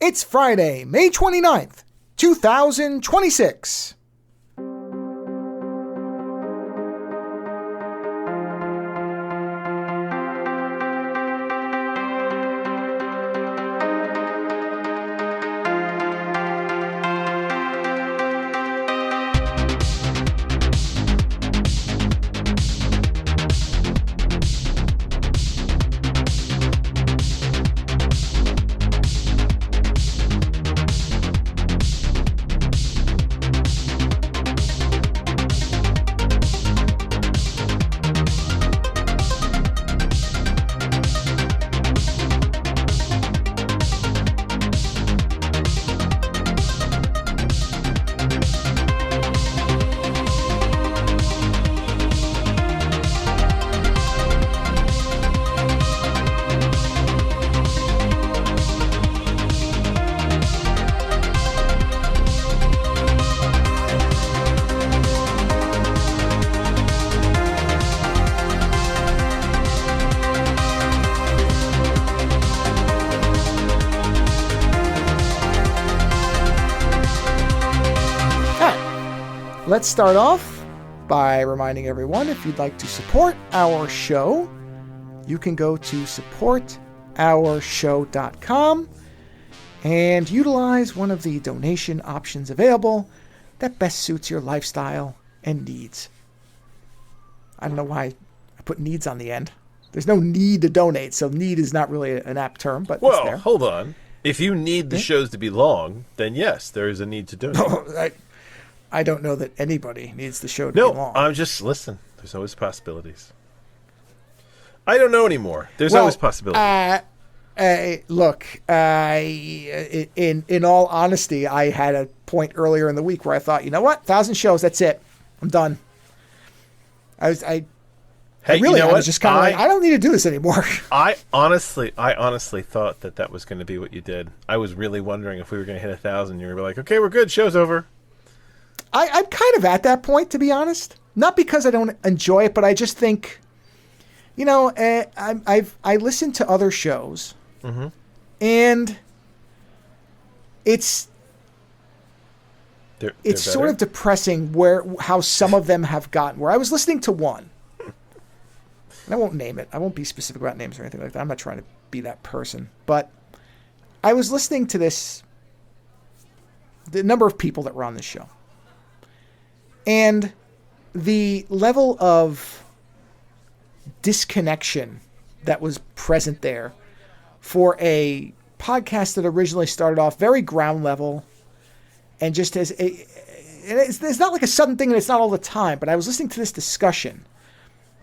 It's Friday, May 29th, 2026. Let's start off by reminding everyone, if you'd like to support our show, you can go to supportourshow.com and utilize one of the donation options available that best suits your lifestyle and needs. I don't know why I put needs on the end. There's no need to donate, so need is not really an apt term, but it's there. Well, hold on. If you need the shows to be long, then yes, there is a need to donate. I don't know that anybody needs the show to be long. No, I'm just, listen, there's always possibilities. I don't know anymore. There's always possibilities. Look, in all honesty, I had a point earlier in the week where I thought, you know what, 1,000 shows, that's it. I'm done. I was just kind of like, I don't need to do this anymore. I honestly thought that was going to be what you did. I was really wondering if we were going to hit 1,000. You were like, okay, we're good, show's over. I'm kind of at that point, to be honest. Not because I don't enjoy it, but I just think, you know, I listen to other shows, and it's sort of depressing how some of them have gotten. Where I was listening to one, and I won't name it. I won't be specific about names or anything like that. I'm not trying to be that person, but I was listening to the number of people that were on this show. And the level of disconnection that was present there for a podcast that originally started off very ground level and just as it's not like a sudden thing and it's not all the time, but I was listening to this discussion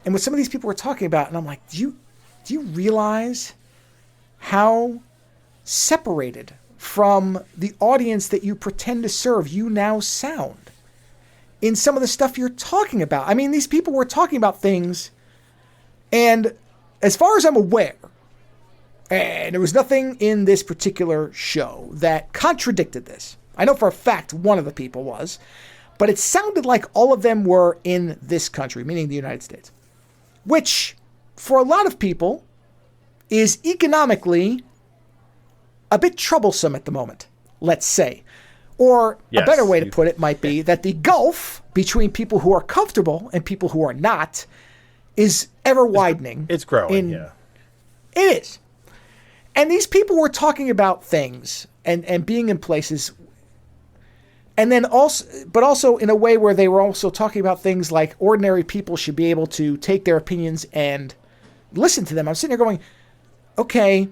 and what some of these people were talking about, and I'm like, do you realize how separated from the audience that you pretend to serve you now sound in some of the stuff you're talking about? I mean, these people were talking about things, and as far as I'm aware, and there was nothing in this particular show that contradicted this. I know for a fact one of the people was, but it sounded like all of them were in this country, meaning the United States, which for a lot of people is economically a bit troublesome at the moment, let's say. Or a better way to put it might be that the gulf between people who are comfortable and people who are not is ever widening. It's growing, yeah. It is. And these people were talking about things and being in places, and then also in a way where they were also talking about things like ordinary people should be able to take their opinions and listen to them. I'm sitting there going, okay,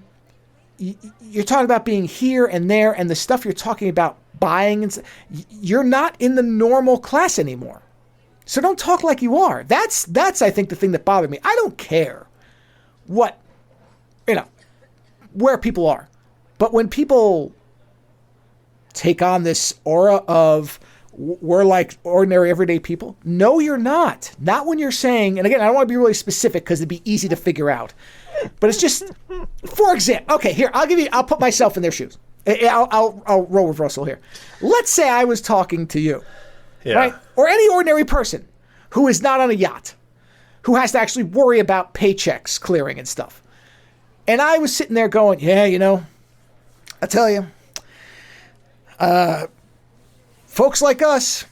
you're talking about being here and there, and the stuff you're talking about buying, and you're not in the normal class anymore. So don't talk like you are. That's I think the thing that bothered me. I don't care where people are. But when people take on this aura of we're like ordinary everyday people, no, you're not. Not when you're saying, and again, I don't want to be really specific because it'd be easy to figure out. But it's just, for example, okay, here, I'll put myself in their shoes. I'll role reversal here. Let's say I was talking to you, right? Or any ordinary person who is not on a yacht, who has to actually worry about paychecks clearing and stuff. And I was sitting there going, yeah, I tell you, Folks like us,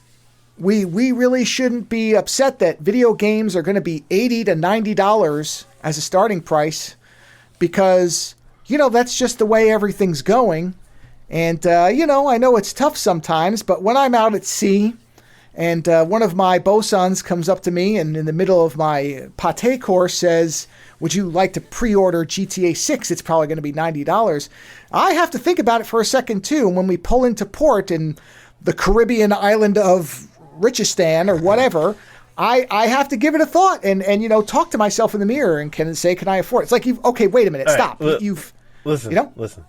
we really shouldn't be upset that video games are going to be $80 to $90 as a starting price, because, that's just the way everything's going. And, I know it's tough sometimes, but when I'm out at sea and one of my bosuns comes up to me and in the middle of my pate course says, would you like to pre-order GTA 6? It's probably going to be $90. I have to think about it for a second, too. And when we pull into port in the Caribbean island of Richistan or whatever, I have to give it a thought and talk to myself in the mirror and can I afford it? It's like, okay, wait a minute, all stop. Right, Listen.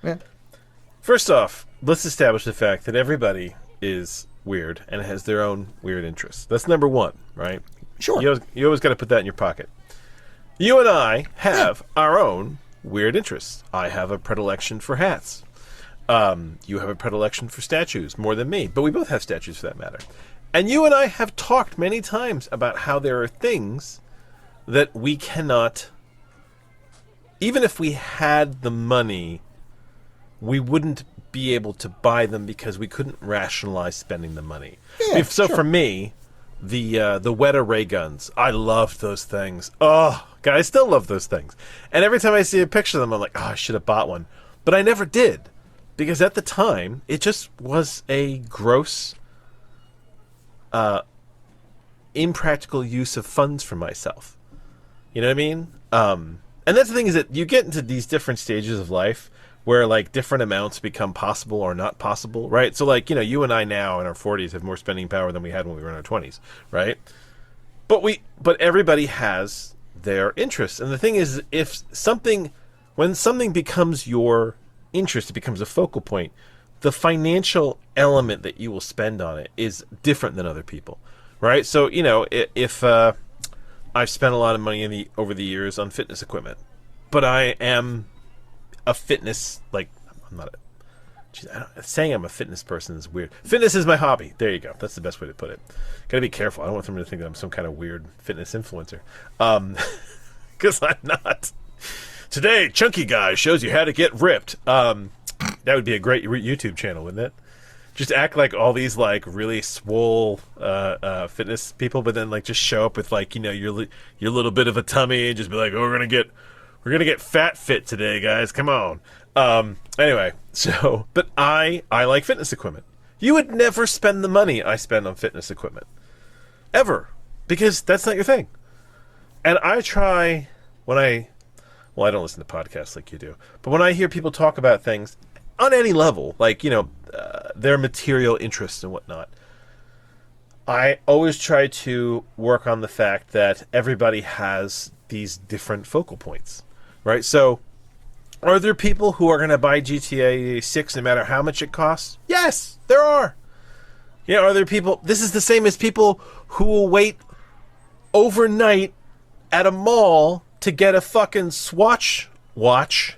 Yeah. First off, let's establish the fact that everybody is weird and has their own weird interests. That's number one, right? Sure. You always got to put that in your pocket. You and I have our own weird interests. I have a predilection for hats. You have a predilection for statues more than me, but we both have statues for that matter. And you and I have talked many times about how there are things that we cannot, even if we had the money, we wouldn't be able to buy them because we couldn't rationalize spending the money. Yeah, so sure. For me, the Weta ray guns, I loved those things. Oh, God, I still love those things. And every time I see a picture of them, I'm like, I should have bought one. But I never did. Because at the time, it just was a gross, impractical use of funds for myself. You know what I mean? And that's the thing, is that you get into these different stages of life where, like, different amounts become possible or not possible, right? So, like, you and I now in our 40s have more spending power than we had when we were in our 20s, right? But everybody has their interests. And the thing is, when something becomes your interest, it becomes a focal point, the financial element that you will spend on it is different than other people, right? So, if I've spent a lot of money over the years on fitness equipment, but I am a fitness, like, I'm not saying I'm a fitness person is weird. Fitness is my hobby. There you go. That's the best way to put it. Gotta be careful. I don't want them to think that I'm some kind of weird fitness influencer. Because I'm not. Today, Chunky Guy shows you how to get ripped. That would be a great YouTube channel, wouldn't it? Just act like all these, like, really swole fitness people, but then, like, just show up with, like, your little bit of a tummy and just be like, oh, we're gonna get fat fit today, guys. Come on. Anyway, but I like fitness equipment. You would never spend the money I spend on fitness equipment. Ever. Because that's not your thing. And I try, I don't listen to podcasts like you do, but when I hear people talk about things on any level, like, their material interests and whatnot, I always try to work on the fact that everybody has these different focal points, right? So, are there people who are going to buy GTA 6 no matter how much it costs? Yes, there are. Are there people... This is the same as people who will wait overnight at a mall to get a fucking Swatch watch,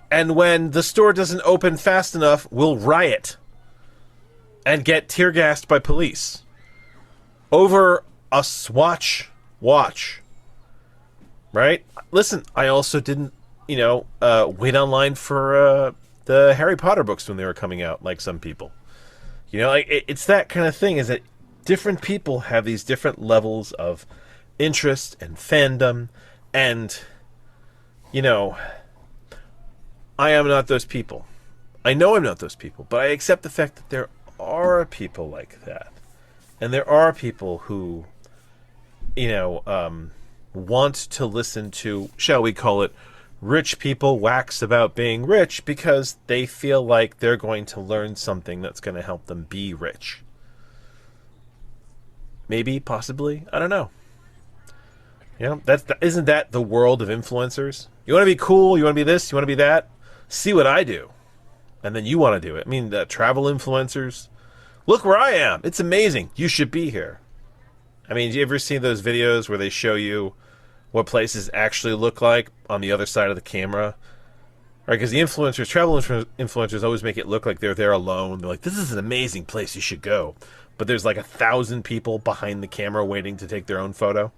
and when the store doesn't open fast enough, will riot and get tear-gassed by police over a Swatch watch. Right? Listen, I also didn't wait online for the Harry Potter books when they were coming out, like some people. It's that kind of thing, is that different people have these different levels of interest and fandom, and, I am not those people. I know I'm not those people, but I accept the fact that there are people like that. And there are people who, want to listen to, shall we call it, rich people wax about being rich because they feel like they're going to learn something that's going to help them be rich. Maybe, possibly, I don't know. Isn't that the world of influencers? You want to be cool, you want to be this, you want to be that? See what I do. And then you want to do it. I mean, the travel influencers. Look where I am. It's amazing. You should be here. I mean, do you ever see those videos where they show you what places actually look like on the other side of the camera? Right, because the travel influencers always make it look like they're there alone. They're like, this is an amazing place, you should go. But there's like 1,000 people behind the camera waiting to take their own photo.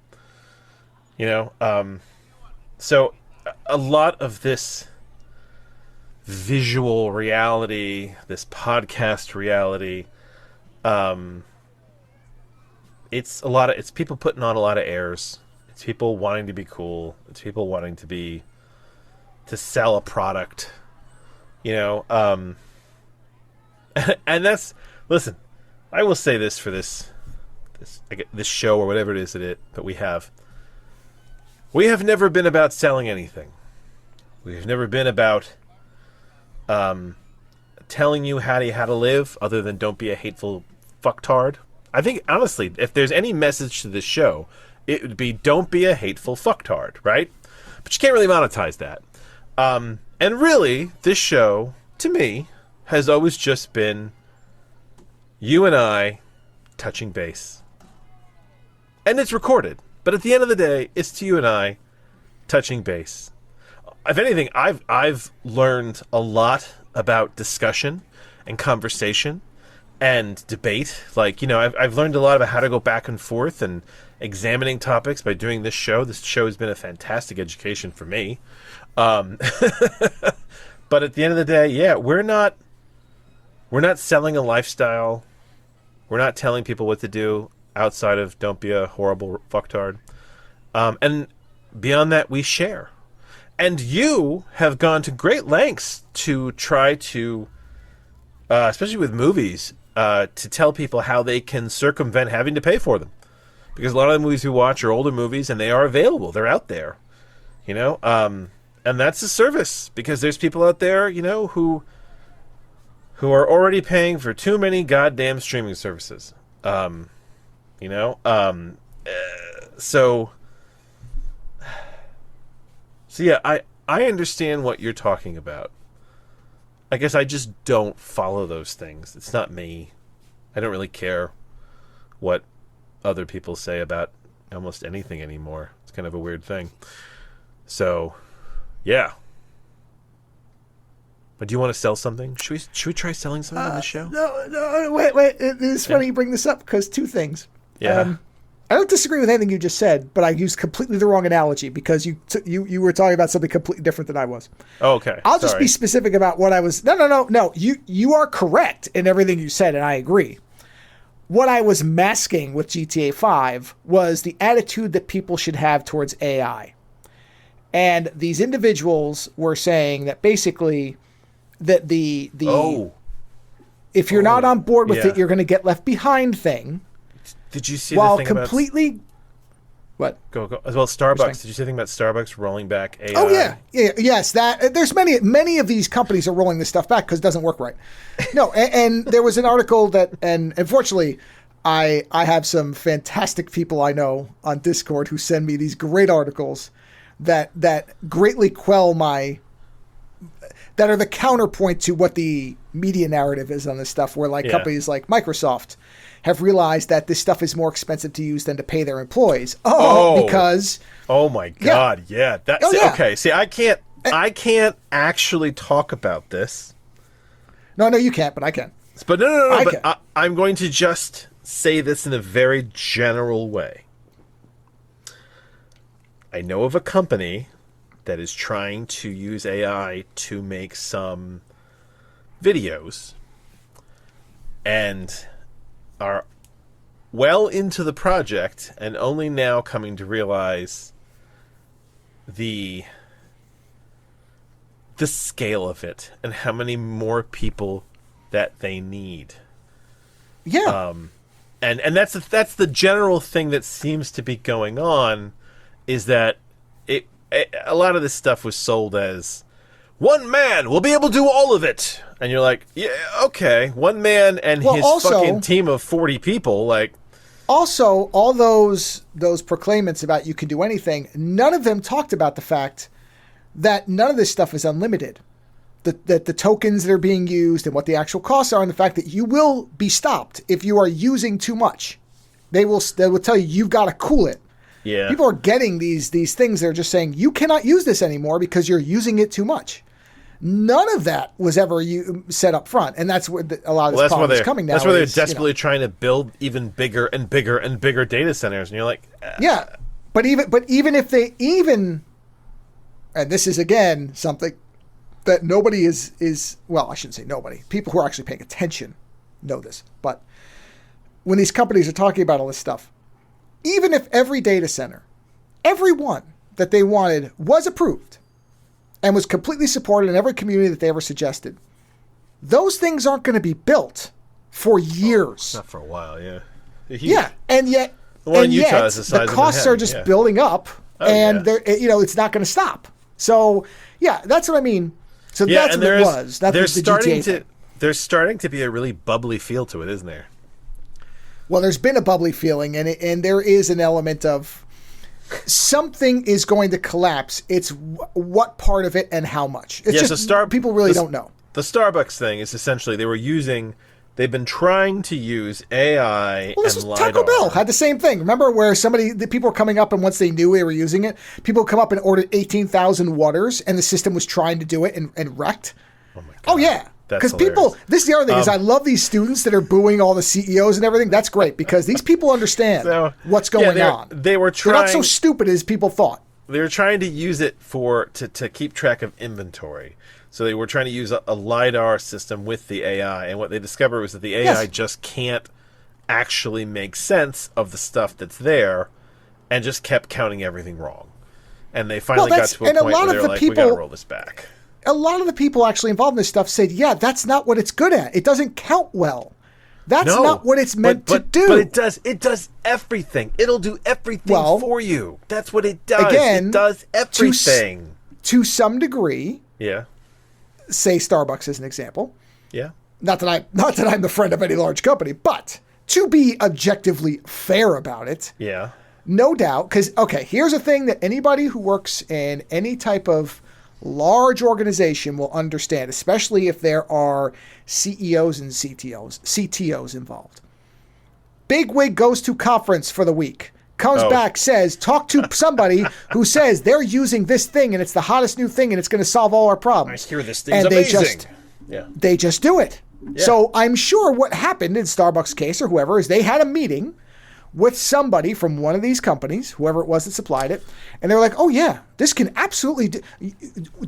So a lot of this visual reality, this podcast reality. It's people putting on a lot of airs. It's people wanting to be cool. It's people wanting to sell a product, and listen, I will say this for this show or whatever it is that we have never been about selling anything. We've never been about telling you how to live, other than don't be a hateful fucktard. I think, honestly, if there's any message to this show, it would be don't be a hateful fucktard, right? But you can't really monetize that. And really, this show, to me, has always just been you and I touching base. And it's recorded. But at the end of the day, it's to you and I touching base. If anything, I've learned a lot about discussion and conversation and debate. Like, I've learned a lot about how to go back and forth and examining topics by doing this show. This show has been a fantastic education for me. But at the end of the day, yeah, we're not selling a lifestyle. We're not telling people what to do outside of don't be a horrible fucktard. And beyond that, we share. And you have gone to great lengths to try to, especially with movies, to tell people how they can circumvent having to pay for them. Because a lot of the movies we watch are older movies, and they are available. They're out there, and that's a service, because there's people out there, who are already paying for too many goddamn streaming services. So yeah, I understand what you're talking about. I guess I just don't follow those things. It's not me. I don't really care what other people say about almost anything anymore. It's kind of a weird thing. So, yeah. But do you want to sell something? Should we try selling something on the show? No, wait. It's funny you bring this up, because two things. Yeah. I don't disagree with anything you just said, but I used completely the wrong analogy, because you were talking about something completely different than I was. Oh, okay. I'll just be specific about what I was. No. You are correct in everything you said, and I agree. What I was masking with GTA 5 was the attitude that people should have towards AI. And these individuals were saying that basically that if you're not on board with it, you're going to get left behind thing. Did you see the thing completely? What? Go. As well, Starbucks. Did you see the thing about Starbucks rolling back AI? Oh yeah. Yes. That there's many of these companies are rolling this stuff back because it doesn't work right. No, and there was an article and unfortunately, I have some fantastic people I know on Discord who send me these great articles that greatly quell that are the counterpoint to what the media narrative is on this stuff, where companies like Microsoft have realized that this stuff is more expensive to use than to pay their employees. Because... Oh my God, yeah. Okay, see, I can't actually talk about this. No, you can't, but I can. But no, I'm going to just say this in a very general way. I know of a company that is trying to use AI to make some videos and are well into the project and only now coming to realize the scale of it and how many more people that they need. Yeah. And that's the general thing that seems to be going on, is that a lot of this stuff was sold as one man will be able to do all of it. And you're like, yeah, okay, one man and his fucking team of 40 people, like. Also, all those proclaimants about you can do anything, none of them talked about the fact that none of this stuff is unlimited. That the tokens that are being used and what the actual costs are, and the fact that you will be stopped if you are using too much. They will tell you you've got to cool it. Yeah. People are getting these things that are just saying you cannot use this anymore because you're using it too much. None of that was ever set up front, and that's where a lot of this problem is coming now. That's where they're desperately trying to build even bigger and bigger and bigger data centers, and you're like, yeah, but even if they and this is again something that nobody is well, I shouldn't say nobody. People who are actually paying attention know this. But when these companies are talking about all this stuff, even if every data center, every one that they wanted was approved and was completely supported in every community that they ever suggested, those things aren't going to be built for years. Not for a while, yeah. Yeah, and yet, the one in Utah is the size the of costs are just building up, and they're it's not going to stop. So yeah, that's what I mean. So that's what it was. That's the GTA thing. There's starting to be a really bubbly feel to it, isn't there? Well, there's been a bubbly feeling, and there is an element of something is going to collapse. It's what part of it and how much. It's just people really don't know. The Starbucks thing is essentially they've been trying to use AI and LiDAR. Taco Bell had the same thing. Remember where the people were coming up, and once they knew they were using it, people would come up and ordered 18,000 waters, and the system was trying to do it and wrecked. Oh my God. Oh yeah. Because people, this is the other thing, is I love these students that are booing all the CEOs and everything. That's great, because these people understand what's going on. They're not so stupid as people thought. They were trying to use it to keep track of inventory. So they were trying to use a LiDAR system with the AI, and what they discovered was that the AI just can't actually make sense of the stuff that's there, and just kept counting everything wrong. And they finally got to a point where they're like, we got to roll this back. A lot of the people actually involved in this stuff said, yeah, that's not what it's good at. It doesn't count well. That's not what it's meant to do. But it does everything. It'll do everything for you. That's what it does. Again, it does everything. To some degree. Yeah. Say Starbucks as an example. Yeah. Not that I'm the friend of any large company, but to be objectively fair about it. Yeah. No doubt. Because, here's a thing that anybody who works in any type of large organization will understand, especially if there are CEOs and CTOs involved. Bigwig goes to conference for the week, comes back, says, talk to somebody who says they're using this thing and it's the hottest new thing and it's going to solve all our problems. I hear this thing's amazing. They just do it. Yeah. So I'm sure what happened in Starbucks' case or whoever is they had a meeting with somebody from one of these companies, whoever it was that supplied it, and they were like, oh yeah, this can absolutely do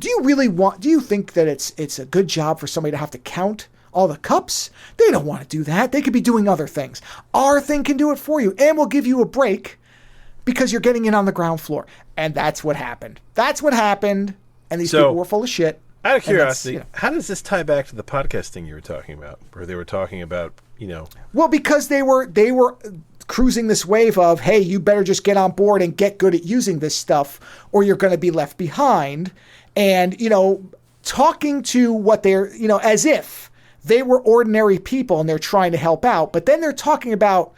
you think that it's a good job for somebody to have to count all the cups? They don't want to do that. They could be doing other things. Our thing can do it for you, and we'll give you a break because you're getting in on the ground floor. And that's what happened. And these people were full of shit. Out of curiosity, how does this tie back to the podcasting you were talking about, where they were talking about, Well, because they were cruising this wave of, hey, you better just get on board and get good at using this stuff or you're going to be left behind. And, talking to what they're, as if they were ordinary people and they're trying to help out. But then they're talking about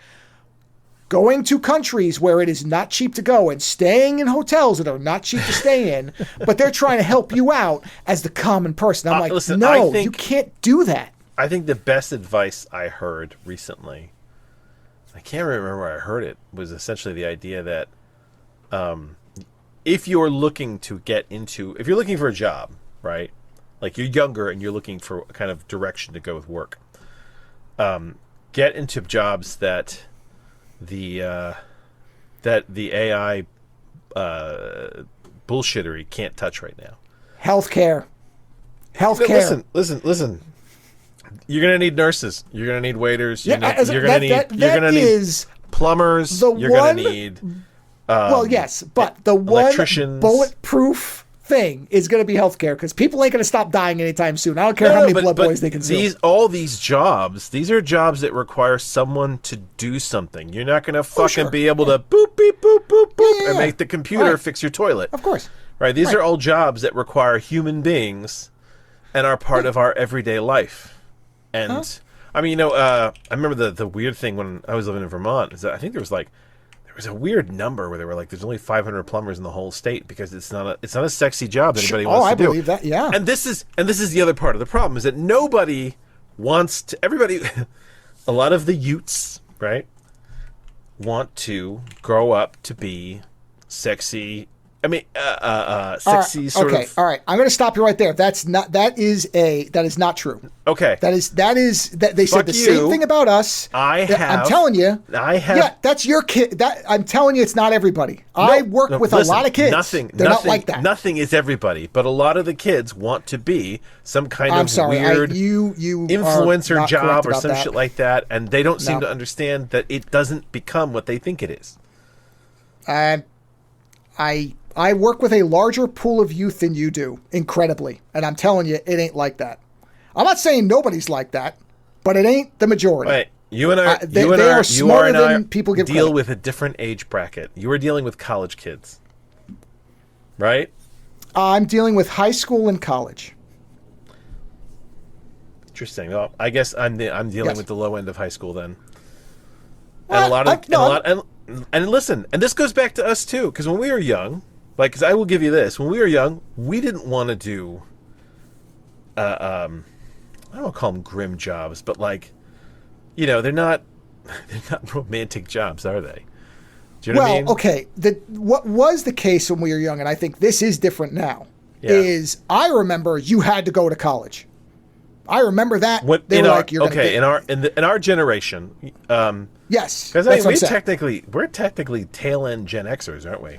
going to countries where it is not cheap to go and staying in hotels that are not cheap to stay in, but they're trying to help you out as the common person. I'm like, listen, you can't do that. I think the best advice I heard recently, I can't remember where I heard it, was essentially the idea that if you're looking for a job, right? Like you're younger and you're looking for a kind of direction to go with work, get into jobs that the AI bullshittery can't touch right now. Healthcare. Listen. You're gonna need nurses. You're gonna need waiters. You're gonna need plumbers. You're gonna need. The one bulletproof thing is going to be healthcare because people ain't going to stop dying anytime soon. I don't care how many blood boys they consume. All these jobs, these are jobs that require someone to do something. You're not going to fucking be able to boop, beep, boop, boop, boop, and make the computer fix your toilet. Of course. Right? These are all jobs that require human beings and are part of our everyday life. And, I mean, I remember the weird thing when I was living in Vermont is that I think there was a weird number where they were like, there's only 500 plumbers in the whole state because it's not a sexy job that anybody wants to do. I believe that, yeah. And this is the other part of the problem is that nobody wants to, everybody, a lot of the youths, right, want to grow up to be sexy I mean, sexy sort okay, of. all right. I'm going to stop you right there. That is not true. Okay. That they said the same thing about us. I'm telling you. Yeah, that's your kid. I'm telling you, it's not everybody. I work with a lot of kids. They're not like that. Nothing is everybody, but a lot of the kids want to be some kind of weird you influencer job or some shit like that, and they don't seem to understand that it doesn't become what they think it is. I work with a larger pool of youth than you do, incredibly. And I'm telling you, it ain't like that. I'm not saying nobody's like that, but it ain't the majority. Wait, you and I, they are smarter than people give deal credit. with a different age bracket. You are dealing with college kids, right? I'm dealing with high school and college. Interesting. Well, I guess I'm dealing with the low end of high school then. And listen, and this goes back to us too, because when we were young, like, because I will give you this, when we were young, we didn't want to do, I don't want to call them grim jobs, but like, you know, they're not romantic jobs, are they? Do you know what I mean? Okay. What was the case when we were young, and I think this is different now, is I remember you had to go to college. I remember that. They were like, you're okay, in our generation, yes, because we're technically tail end Gen Xers, aren't we?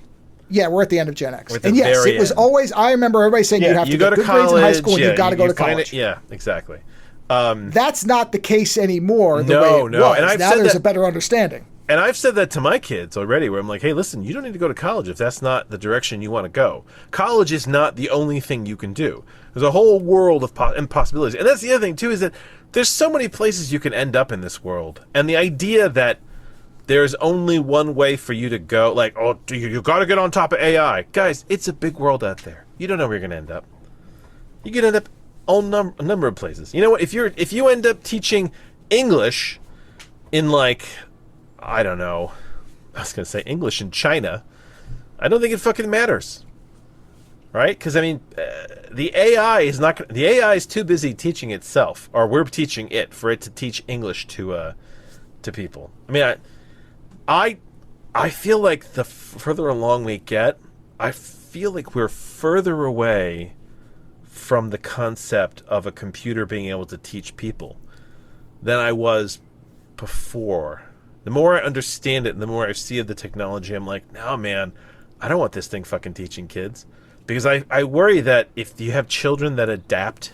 Yeah, we're at the end of Gen X. And yes, it was always, I remember everybody saying you have to get good grades in high school and you got to go to college. Yeah, exactly. That's not the case anymore. No. And now there's a better understanding. And I've said that to my kids already, where I'm like, hey, listen, you don't need to go to college if that's not the direction you want to go. College is not the only thing you can do. There's a whole world of possibilities. And that's the other thing, too, is that there's so many places you can end up in this world. And the idea that there's only one way for you to go, like, oh, you got to get on top of AI. Guys, it's a big world out there. You don't know where you're going to end up. You can end up a number of places. You know what? If you end up teaching English in, like, I don't know, I was going to say English in China, I don't think it fucking matters. Right? Because, I mean, the AI is too busy teaching itself, or we're teaching it for it to teach English to people. I mean, I feel like the further along we get, I feel like we're further away from the concept of a computer being able to teach people than I was before. The more I understand it and the more I see of the technology, I'm like, no, man, I don't want this thing fucking teaching kids. Because I worry that if you have children that adapt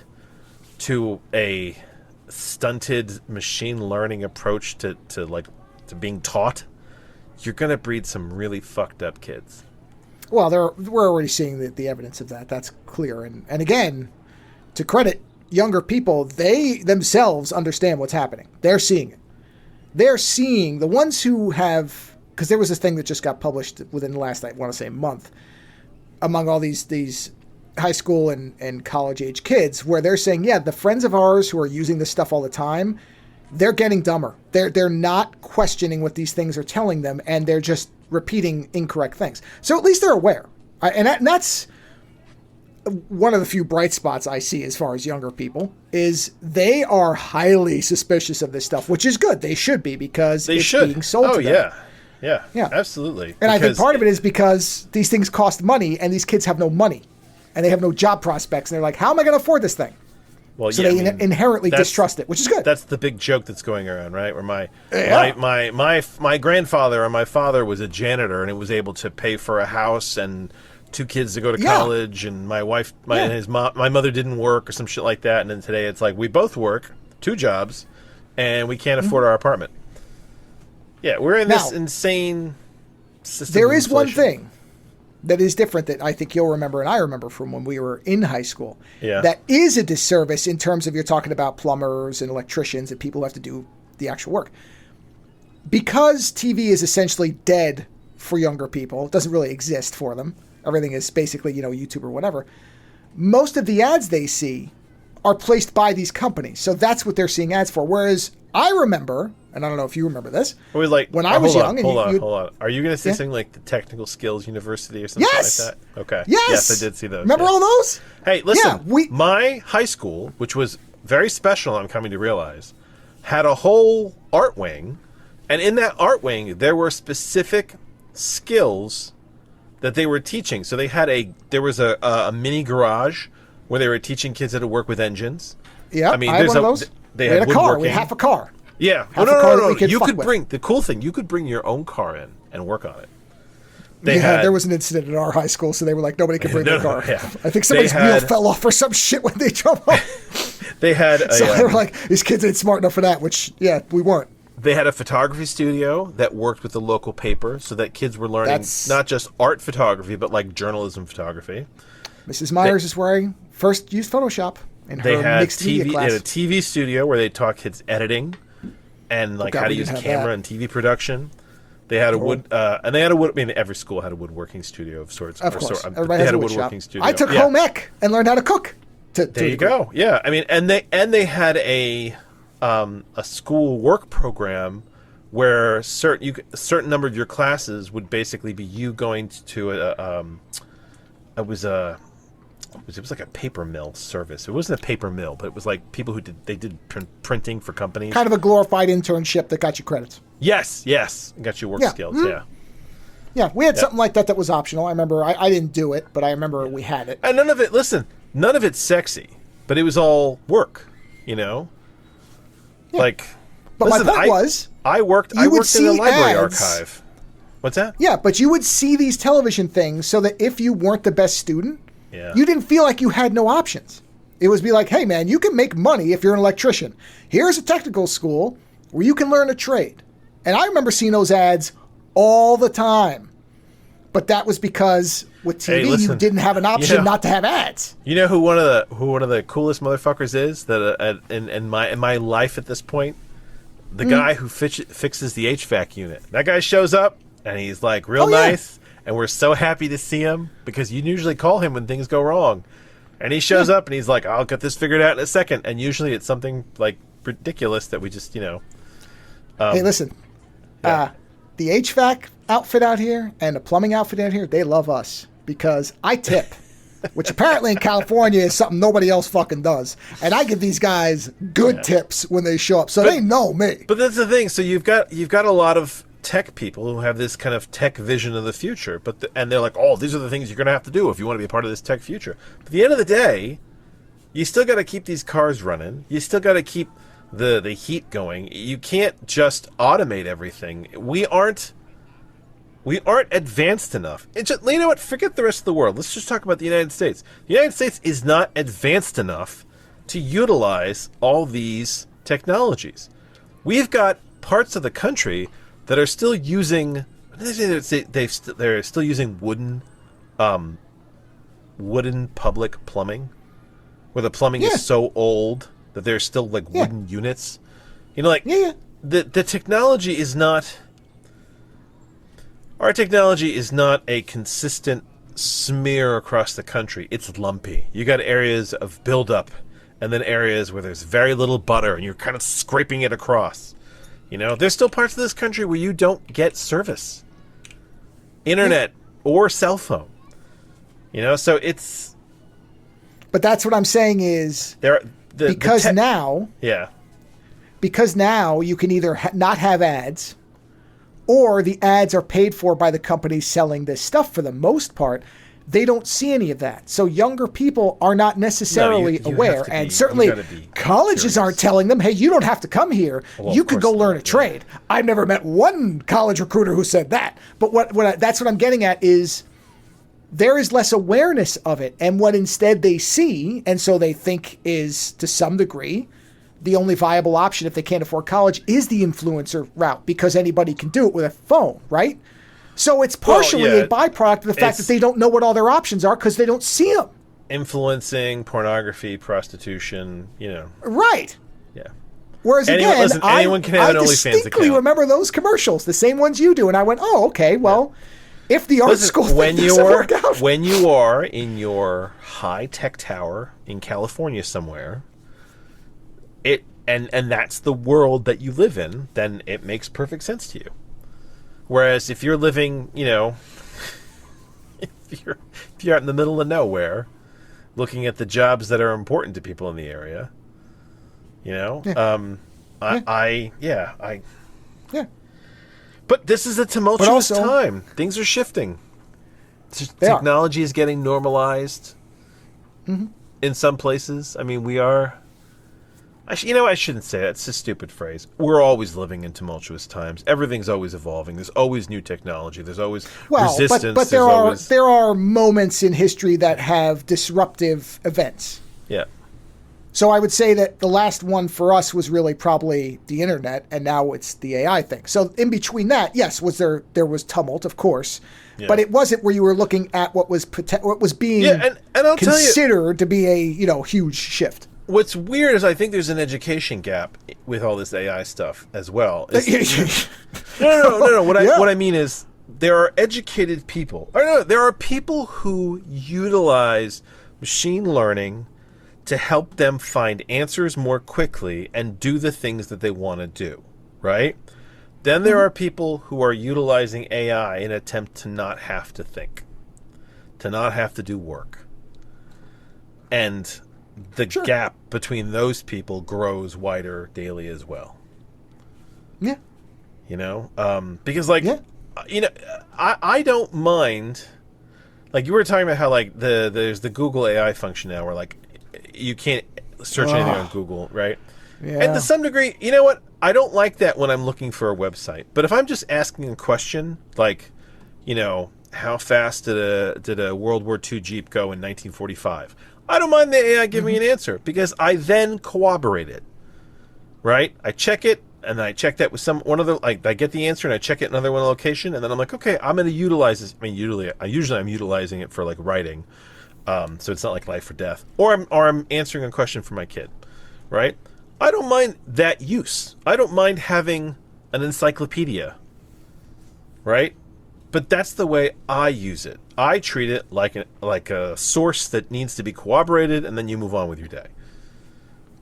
to a stunted machine learning approach to being taught, you're going to breed some really fucked up kids. Well, we're already seeing the evidence of that. That's clear. And again, to credit younger people, they themselves understand what's happening. They're seeing it. They're seeing the ones who have, because there was this thing that just got published within the last, I want to say, month, among all these high school and college age kids, where they're saying, yeah, the friends of ours who are using this stuff all the time, they're getting dumber. They're not questioning what these things are telling them, and they're just repeating incorrect things. So at least they're aware. And that's one of the few bright spots I see as far as younger people, is they are highly suspicious of this stuff, which is good. They should be, because it's being sold to them. Yeah, absolutely. And I think part of it is because these things cost money, and these kids have no money, and they have no job prospects, and they're like, how am I going to afford this thing? Well, so they inherently distrust it, which is good. That's the big joke that's going around, right? Where my grandfather or my father was a janitor, and it was able to pay for a house and 2 kids to go to college, and my wife, my mother didn't work or some shit like that. And then today it's like we both work 2 jobs, and we can't afford our apartment. Yeah, we're in this insane system. There is one thing that is different that I think you'll remember, and I remember from when we were in high school. Yeah. That is a disservice in terms of you're talking about plumbers and electricians and people who have to do the actual work. Because TV is essentially dead for younger people, it doesn't really exist for them. Everything is basically, YouTube or whatever. Most of the ads they see are placed by these companies. So that's what they're seeing ads for. Whereas I remember, and I don't know if you remember this, when I was young. Hold on. Are you going to say something like the Technical Skills University or something like that? Okay. Yes, I did see those. Remember all those? Hey, listen. My high school, which was very special, I'm coming to realize, had a whole art wing. And in that art wing, there were specific skills that they were teaching. So there was a mini garage where they were teaching kids how to work with engines. Yeah, I mean, I had one of those. They we had a car. woodworking. We had half a car. Yeah. Half No, a car that no. we could You fuck could with. bring the cool thing. You could bring your own car in and work on it. There was an incident at our high school, so they were like, nobody can bring their car. Yeah. I think somebody's wheel fell off or some shit when they jumped off. They had. So they were like, these kids ain't smart enough for that, which, yeah, we weren't. They had a photography studio that worked with the local paper so that kids were learning not just art photography, but like journalism photography. Mrs. Myers is where I first used Photoshop in her mixed media class. They had a TV studio where they taught kids editing and like how to use camera and TV production. They had a wood, and they had a wood. I mean, every school had a woodworking studio of sorts. Of course, everybody had a woodworking studio. I took home ec and learned how to cook. There you go. Yeah, I mean, and they had a school work program where certain number of your classes would basically be you going to it was like a paper mill service. It wasn't a paper mill, but it was like people who did printing for companies. Kind of a glorified internship that got you credits. Yes, got you work skills. Mm-hmm. Yeah, we had something like that was optional. I remember I didn't do it, but I remember we had it. And none of it's sexy, but it was all work, you know? Yeah. Like, but my point was, I worked in the library archive. What's that? Yeah, but you would see these television things so that if you weren't the best student, you didn't feel like you had no options. It was be like, hey, man, you can make money if you're an electrician. Here's a technical school where you can learn a trade. And I remember seeing those ads all the time. But that was because with TV, you didn't have an option not to have ads. You know who one of the coolest motherfuckers is that in my life at this point? The guy who fixes the HVAC unit. That guy shows up and he's like real nice, and we're so happy to see him because you usually call him when things go wrong. And he shows up and he's like, I'll get this figured out in a second. And usually it's something like ridiculous that we just, hey, listen, the HVAC outfit out here and the plumbing outfit out here, they love us because I tip, which apparently in California is something nobody else fucking does. And I give these guys good tips when they show up, so they know me. But that's the thing. So you've got a lot of tech people who have this kind of tech vision of the future, and they're like, oh, these are the things you're going to have to do if you want to be a part of this tech future. But at the end of the day, you still got to keep these cars running. You still got to keep the heat going. You can't just automate everything. We aren't advanced enough. You know what? Forget the rest of the world. Let's just talk about the United States. The United States is not advanced enough to utilize all these technologies. We've got parts of the country that are still using. They're still using wooden public plumbing, where the plumbing is so old that there's still like wooden units. The technology is not. Our technology is not a consistent smear across the country. It's lumpy. You got areas of buildup, and then areas where there's very little butter, and you're kind of scraping it across. There's still parts of this country where you don't get service, internet or cell phone. So it's. But that's what I'm saying is because now you can either not have ads, or the ads are paid for by the companies selling this stuff. For the most part, they don't see any of that. So younger people are not necessarily aware. And certainly colleges aren't telling them, hey, you don't have to come here. You could go learn a trade. I've never met one college recruiter who said that. But that's what I'm getting at is there is less awareness of it. And what instead they see, and so they think is to some degree, the only viable option if they can't afford college is the influencer route because anybody can do it with a phone, right? So it's partially a byproduct of the fact that they don't know what all their options are because they don't see them. Influencing, pornography, prostitution, Right. Yeah. Whereas anyone can have an I OnlyFans distinctly account. remember those commercials, the same ones you do, and I went, oh, okay, well, if the art school thing doesn't work out. When you are in your high-tech tower in California somewhere, and that's the world that you live in, then it makes perfect sense to you. Whereas if you're living, if you're out in the middle of nowhere, looking at the jobs that are important to people in the area, But this is a tumultuous time. Things are shifting. Technology is getting normalized in some places. I mean, we are... I shouldn't say that. It's a stupid phrase. We're always living in tumultuous times. Everything's always evolving. There's always new technology. There's always resistance. But there are moments in history that have disruptive events. Yeah. So I would say that the last one for us was really probably the internet, and now it's the AI thing. So in between that, yes, there was tumult, of course, but it wasn't where you were looking at what was being and I'll considered to be a huge shift. What's weird is I think there's an education gap with all this AI stuff as well. No. What I mean is there are educated people. There are people who utilize machine learning to help them find answers more quickly and do the things that they want to do, right? Then there are people who are utilizing AI in an attempt to not have to think, to not have to do work. And the gap between those people grows wider daily as well. Yeah. Because I don't mind, like you were talking about how like there's the Google AI function now where like you can't search anything on Google, right? Yeah. And to some degree, you know what? I don't like that when I'm looking for a website. But if I'm just asking a question, like, how fast did a World War II Jeep go in 1945? I don't mind the AI giving me an answer because I then corroborate it, right? I check it, and then I check that with one other. Like I get the answer, and I check it in another one location, and then I'm like, okay, I'm going to utilize this. I mean, usually I'm utilizing it for like writing, so it's not like life or death, or I'm answering a question for my kid, right? I don't mind that use. I don't mind having an encyclopedia, right? But that's the way I use it. I treat it like a source that needs to be corroborated, and then you move on with your day.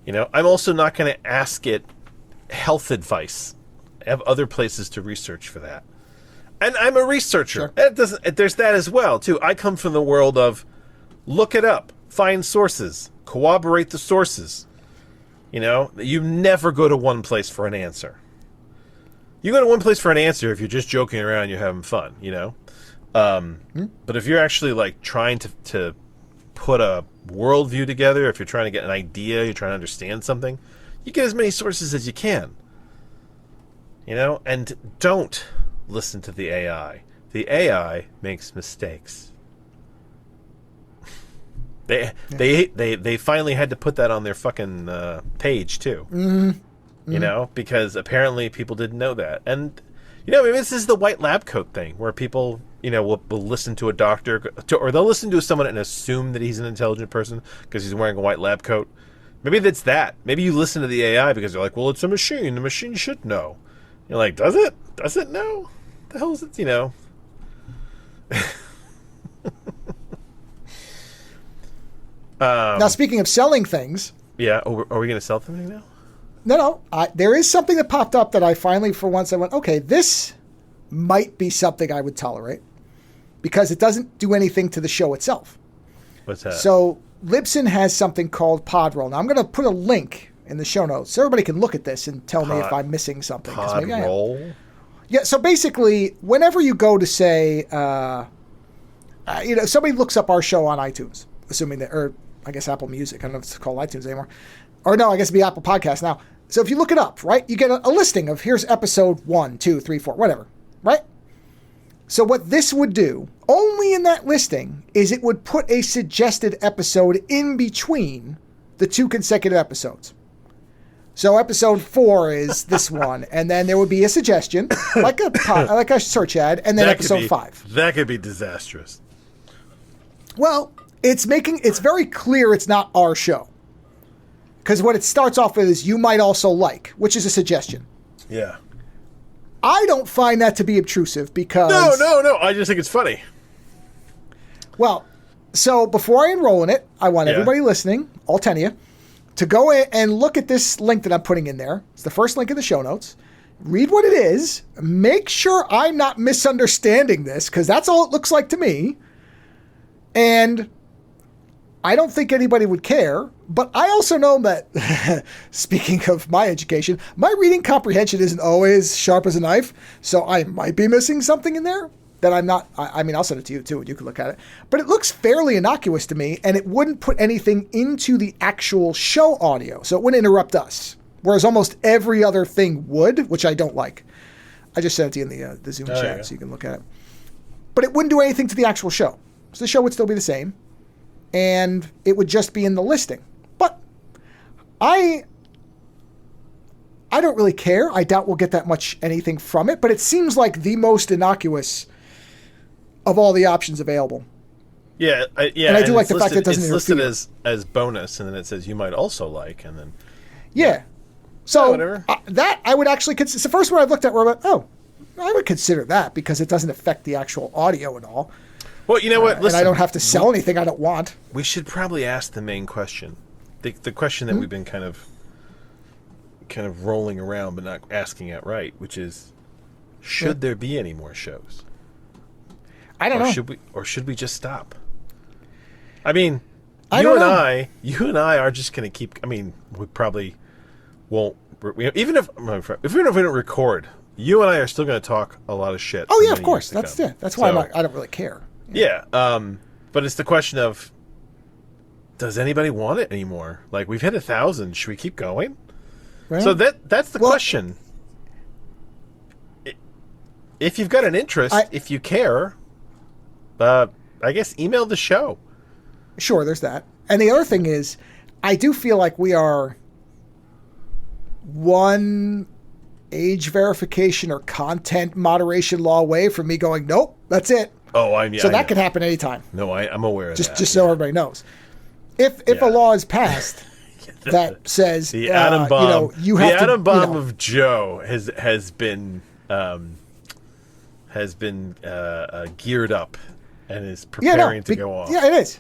I'm also not going to ask it health advice. I have other places to research for that. And I'm a researcher. Sure. There's that as well, too. I come from the world of look it up, find sources, corroborate the sources. You never go to one place for an answer. You go to one place for an answer if you're just joking around, you're having fun, But if you're actually like trying to put a worldview together, if you're trying to get an idea, you're trying to understand something, you get as many sources as you can. And don't listen to the AI. The AI makes mistakes. They finally had to put that on their fucking page too. Because apparently people didn't know that. And, maybe this is the white lab coat thing where people, will listen to a doctor or they'll listen to someone and assume that he's an intelligent person because he's wearing a white lab coat. Maybe that's that. Maybe you listen to the AI because you're like, well, it's a machine. The machine should know. You're like, does it? Does it know? The hell is it, Now, speaking of selling things. Yeah. Are we going to sell something now? No. There is something that popped up that I finally, for once, I went, okay, this might be something I would tolerate because it doesn't do anything to the show itself. What's that? So Libsyn has something called Podroll. Now, I'm going to put a link in the show notes so everybody can look at this and tell me if I'm missing something. Podroll? Yeah, so basically, whenever you go to say, somebody looks up our show on iTunes, assuming that, or I guess Apple Music. I don't know if it's called iTunes anymore. Or no, I guess it'd be Apple Podcasts now. So if you look it up, right, you get a listing of here's episode 1, 2, 3, 4, whatever, right? So what this would do, only in that listing, is it would put a suggested episode in between the 2 consecutive episodes. So episode 4 is this one, and then there would be a suggestion, like a search ad, and then episode 5. That could be disastrous. Well, it's very clear it's not our show. Because what it starts off with is you might also like, which is a suggestion. Yeah. I don't find that to be obtrusive because... No. I just think it's funny. Well, so before I enroll in it, I want everybody listening, all 10 of you, to go in and look at this link that I'm putting in there. It's the first link in the show notes. Read what it is. Make sure I'm not misunderstanding this, because that's all it looks like to me. And I don't think anybody would care. But I also know that, speaking of my education, my reading comprehension isn't always sharp as a knife. So I might be missing something in there that I'm not, I mean, I'll send it to you too, and you can look at it. But it looks fairly innocuous to me, and it wouldn't put anything into the actual show audio, so it wouldn't interrupt us. Whereas almost every other thing would, which I don't like. I just sent it to you in the Zoom chat so you can look at it. But it wouldn't do anything to the actual show. So the show would still be the same, and it would just be in the listing. But I don't really care. I doubt we'll get that much anything from it, but it seems like the most innocuous of all the options available. Yeah, and I do like the fact that it doesn't interfere. It's listed as bonus, and then it says you might also like, and then... Yeah. So whatever. That I would actually consider. It's the first one I've looked at where I'm like, oh, I would consider that because it doesn't affect the actual audio at all. Well, you know what? Listen, and I don't have to sell anything I don't want. We should probably ask the main question. The question that we've been kind of rolling around but not asking outright, which is, should there be any more shows? I don't know. Should we just stop? I mean, you and I are just going to keep. I mean, we probably won't. Even if we don't record, you and I are still going to talk a lot of shit. Oh yeah, of course. That's why I don't really care. Yeah. But it's the question of, does anybody want it anymore? Like, we've hit 1,000. Should we keep going? Right. So that's the question. If you've got an interest, if you care, I guess email the show. Sure, there's that. And the other thing is, I do feel like we are one age verification or content moderation law away from me going, nope, that's it. Oh, so that could happen anytime. No, I'm aware of that. Just so everybody knows. If a law is passed that says the atom bomb, you have the atom bomb of Joe has been geared up and is preparing to go off. Yeah, it is.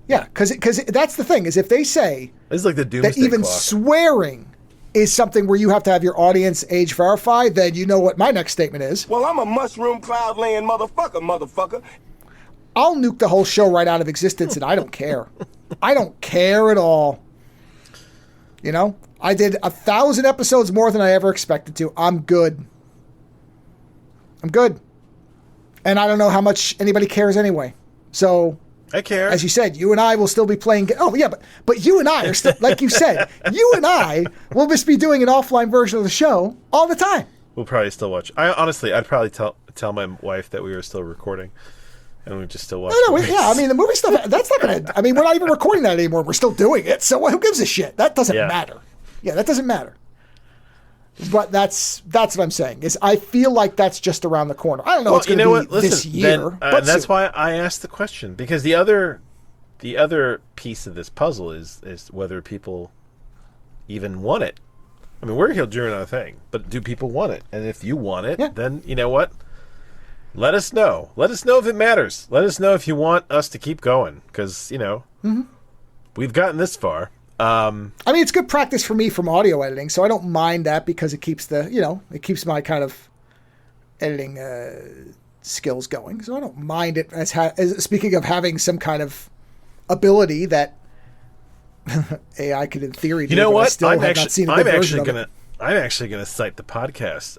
Yeah, because that's the thing is if they say it's like the doomsday that even clock. Swearing is something where you have to have your audience age verified, then you know what my next statement is. Well, I'm a mushroom cloud laying motherfucker. I'll nuke the whole show right out of existence, and I don't care. I don't care at all. You know, I did 1,000 episodes more than I ever expected to. I'm good. And I don't know how much anybody cares anyway. So I care. As you said, you and I will still be playing. Oh yeah, but you and I are still, like you said, you and I will just be doing an offline version of the show all the time. We'll probably still watch. I'd probably tell my wife that we were still recording, and we just still watch. I mean the movie stuff. That's not gonna. I mean, we're not even recording that anymore. We're still doing it. So who gives a shit? That doesn't matter. Yeah, that doesn't matter. But that's what I'm saying. Is I feel like that's just around the corner. I don't know. It's going to be this year. But that's why I asked the question, because the other piece of this puzzle is whether people even want it. I mean, we're here doing our thing, but do people want it? And if you want it, then you know what? Let us know. Let us know if it matters. Let us know if you want us to keep going, because we've gotten this far. I mean, it's good practice for me from audio editing, so I don't mind that because it keeps it keeps my kind of editing skills going. So I don't mind it as speaking of having some kind of ability that AI could, in theory, do. You know what? I'm actually gonna cite the podcast.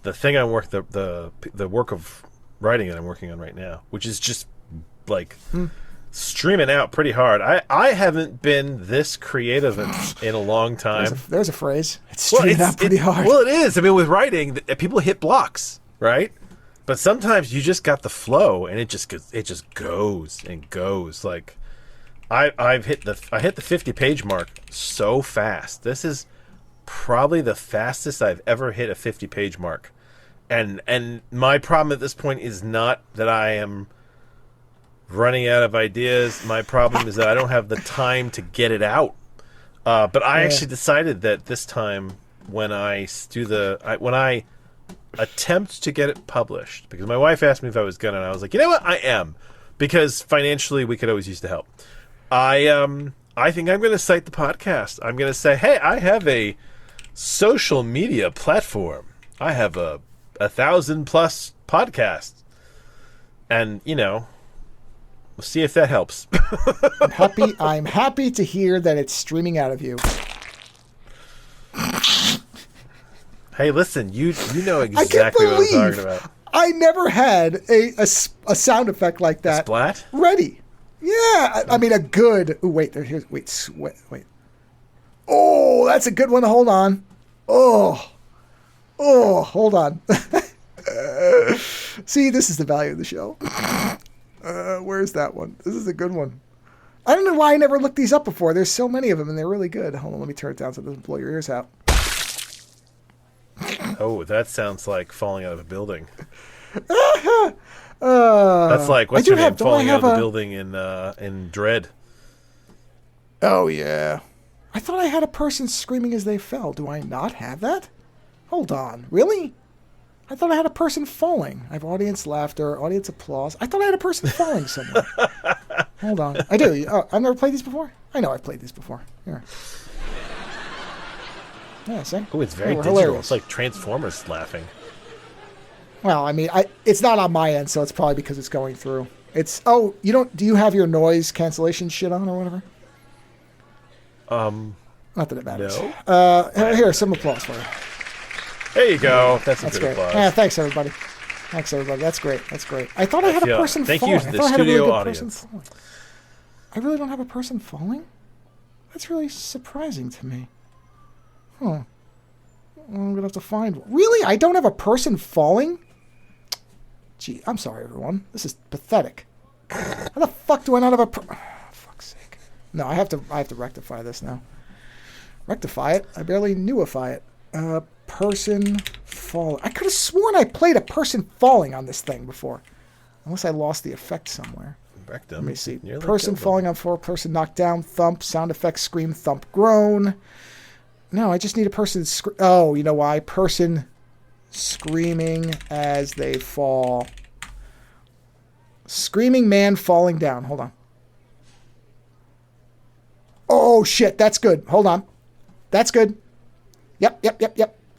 The thing I work the work of writing that I'm working on right now, which is just like. Streaming out pretty hard. I haven't been this creative in a long time. There's a phrase. It's streaming out pretty hard. Well, it is. I mean, with writing, people hit blocks, right? But sometimes you just got the flow, and it just goes and goes. Like I hit the 50-page mark so fast. This is probably the fastest I've ever hit a 50-page mark, and my problem at this point is not that I am running out of ideas. My problem is that I don't have the time to get it out. But I actually decided that this time when I attempt to get it published, because my wife asked me if I was gonna, and I was like, you know what, I am, because financially we could always use the help. I think I'm going to cite the podcast. I'm going to say, hey, I have a social media platform. I have a 1,000+ podcasts, and we'll see if that helps. I'm happy to hear that it's streaming out of you. Hey, listen, you know exactly what I'm talking about. I never had a sound effect like that. Splat? Ready. Yeah. I mean, a good... Ooh, wait. Wait. Oh, that's a good one. Hold on. Oh, hold on. See, this is the value of the show. Where's that one? This is a good one. I don't know why I never looked these up before. There's so many of them, and they're really good. Hold on, let me turn it down so it doesn't blow your ears out. Oh, that sounds like falling out of a building. That's like, what's your name falling out of the building in Dread? Oh, yeah. I thought I had a person screaming as they fell. Do I not have that? Hold on. Really? I thought I had a person falling. I have audience laughter, audience applause. I thought I had a person falling somewhere. Hold on. I do. Oh, I've never played these before? I know I've played these before. Here. Yeah, see? Oh, it's very digital. Hilarious. It's like Transformers laughing. Well, I mean, it's not on my end, so it's probably because it's going through. It's... Oh, you don't... Do you have your noise cancellation shit on or whatever? Not that it matters. No. Here, some applause for you. There you go. That's a good great. applause. Yeah, thanks everybody. That's great. I thought I had a person thank falling. you to the I thought I had a really studio good audience. person falling. I really don't have a person falling? That's really surprising to me. Huh. I'm gonna have to find one. Really? I don't have a person falling? Gee, I'm sorry everyone. This is pathetic. How the fuck do I not have a fuck's sake. No, I have to rectify this now. Rectify it? I barely knewify it. Person fall. I could have sworn I played a person falling on this thing before. Unless I lost the effect somewhere. Rectum. Let me see. Nearly Person killed falling on floor, person knocked down, thump, sound effect, scream, thump, groan. No, I just need a person... Oh, you know why? Person screaming as they fall. Screaming man falling down. Hold on. Oh, shit. That's good. Hold on. That's good. Yep.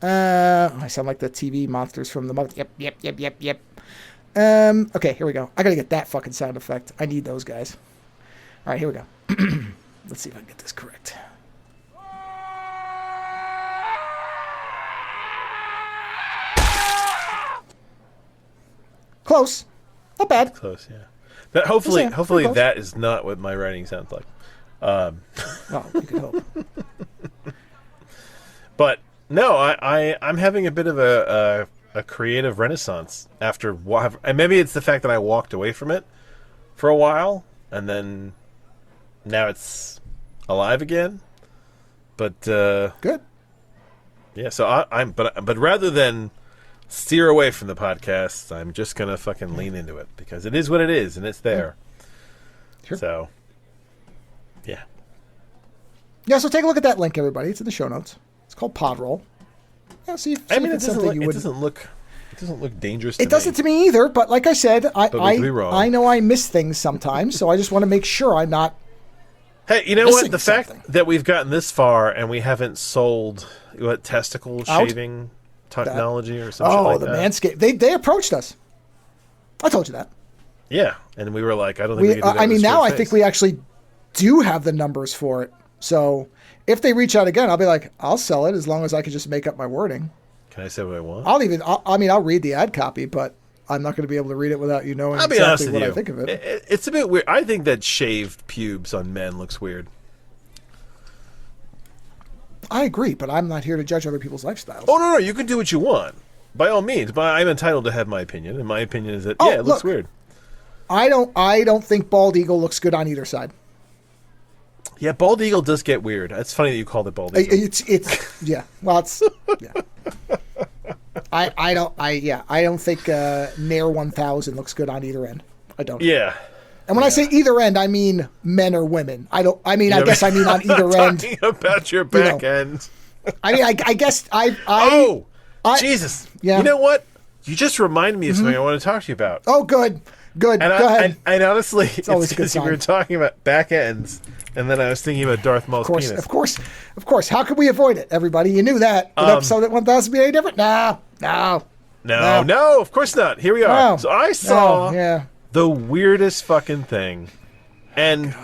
I sound like the TV monsters from the mother. Yep. Okay, here we go. I gotta get that fucking sound effect. I need those guys. All right, here we go. Let's see if I can get this correct. Close. Not bad. Close, yeah. That hopefully close. that is not what my writing sounds like. Well, you could hope. But no, I'm having a bit of a creative renaissance after and maybe it's the fact that I walked away from it for a while and then now it's alive again. But good. Yeah, so but rather than steer away from the podcast, I'm just gonna fucking lean into it because it is what it is and it's there. Sure. So yeah. Yeah, so take a look at that link, everybody. It's in the show notes. It's called Podroll. Yeah, see if it's something you would. It doesn't look dangerous. It doesn't to me either. But like I said, I know I miss things sometimes, so I just want to make sure I'm not. Hey, you know what? The something. fact that we've gotten this far and we haven't sold testicle shaving technology or something like that. Oh, the Manscaped. They approached us. I told you that. Yeah, and we were like, I don't think we can do that. I mean, now I think we actually do have the numbers for it. So if they reach out again, I'll be like, I'll sell it as long as I can just make up my wording. Can I say what I want? I'll read the ad copy, but I'm not going to be able to read it without you knowing exactly what I think of it. It's a bit weird. I think that shaved pubes on men looks weird. I agree, but I'm not here to judge other people's lifestyles. Oh, no, you can do what you want. By all means, but I'm entitled to have my opinion, and my opinion is that, it looks weird. I don't think bald eagle looks good on either side. Yeah, bald eagle does get weird. It's funny that you called it bald eagle. It's yeah. Well, it's yeah. I don't think Nair 1000 looks good on either end. I don't. Yeah. And when I say either end, I mean men or women. I guess I mean on either end. Talking about your back end. I mean, I guess Jesus. Yeah. You know what? You just reminded me of something I want to talk to you about. Oh, good. Go ahead. And honestly, it's always a good because we sign. were talking about back ends, and then I was thinking about Darth Maul's penis. Of course. How could we avoid it, everybody? You knew that. Would episode at 1000 be any different? No, of course not. Here we are. No. So I saw the weirdest fucking thing, and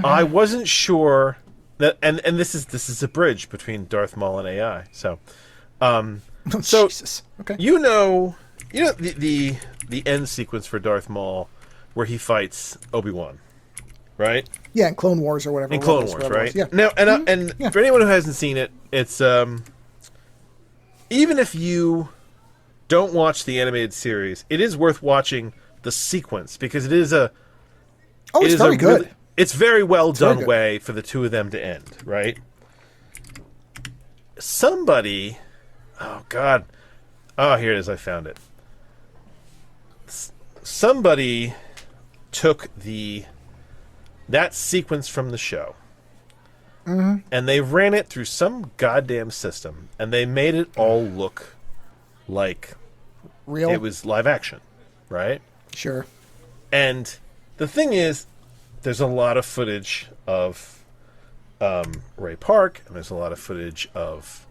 I wasn't sure that. And this is a bridge between Darth Maul and AI. So, Jesus. Okay. You know You know the end sequence for Darth Maul, where he fights Obi-Wan, right? Yeah, in Clone Wars or whatever. In Clone Wars, right? Yeah. Now, and for anyone who hasn't seen it, it's even if you don't watch the animated series, it is worth watching the sequence because it is a. Oh, it's very good. It's very well done good. way for the two of them to end, right? Somebody, oh God, oh here it is. I found it. Somebody took that sequence from the show, and they ran it through some goddamn system, and they made it all look like Real. it was live action, right? Sure. And the thing is, there's a lot of footage of Ray Park, and there's a lot of footage of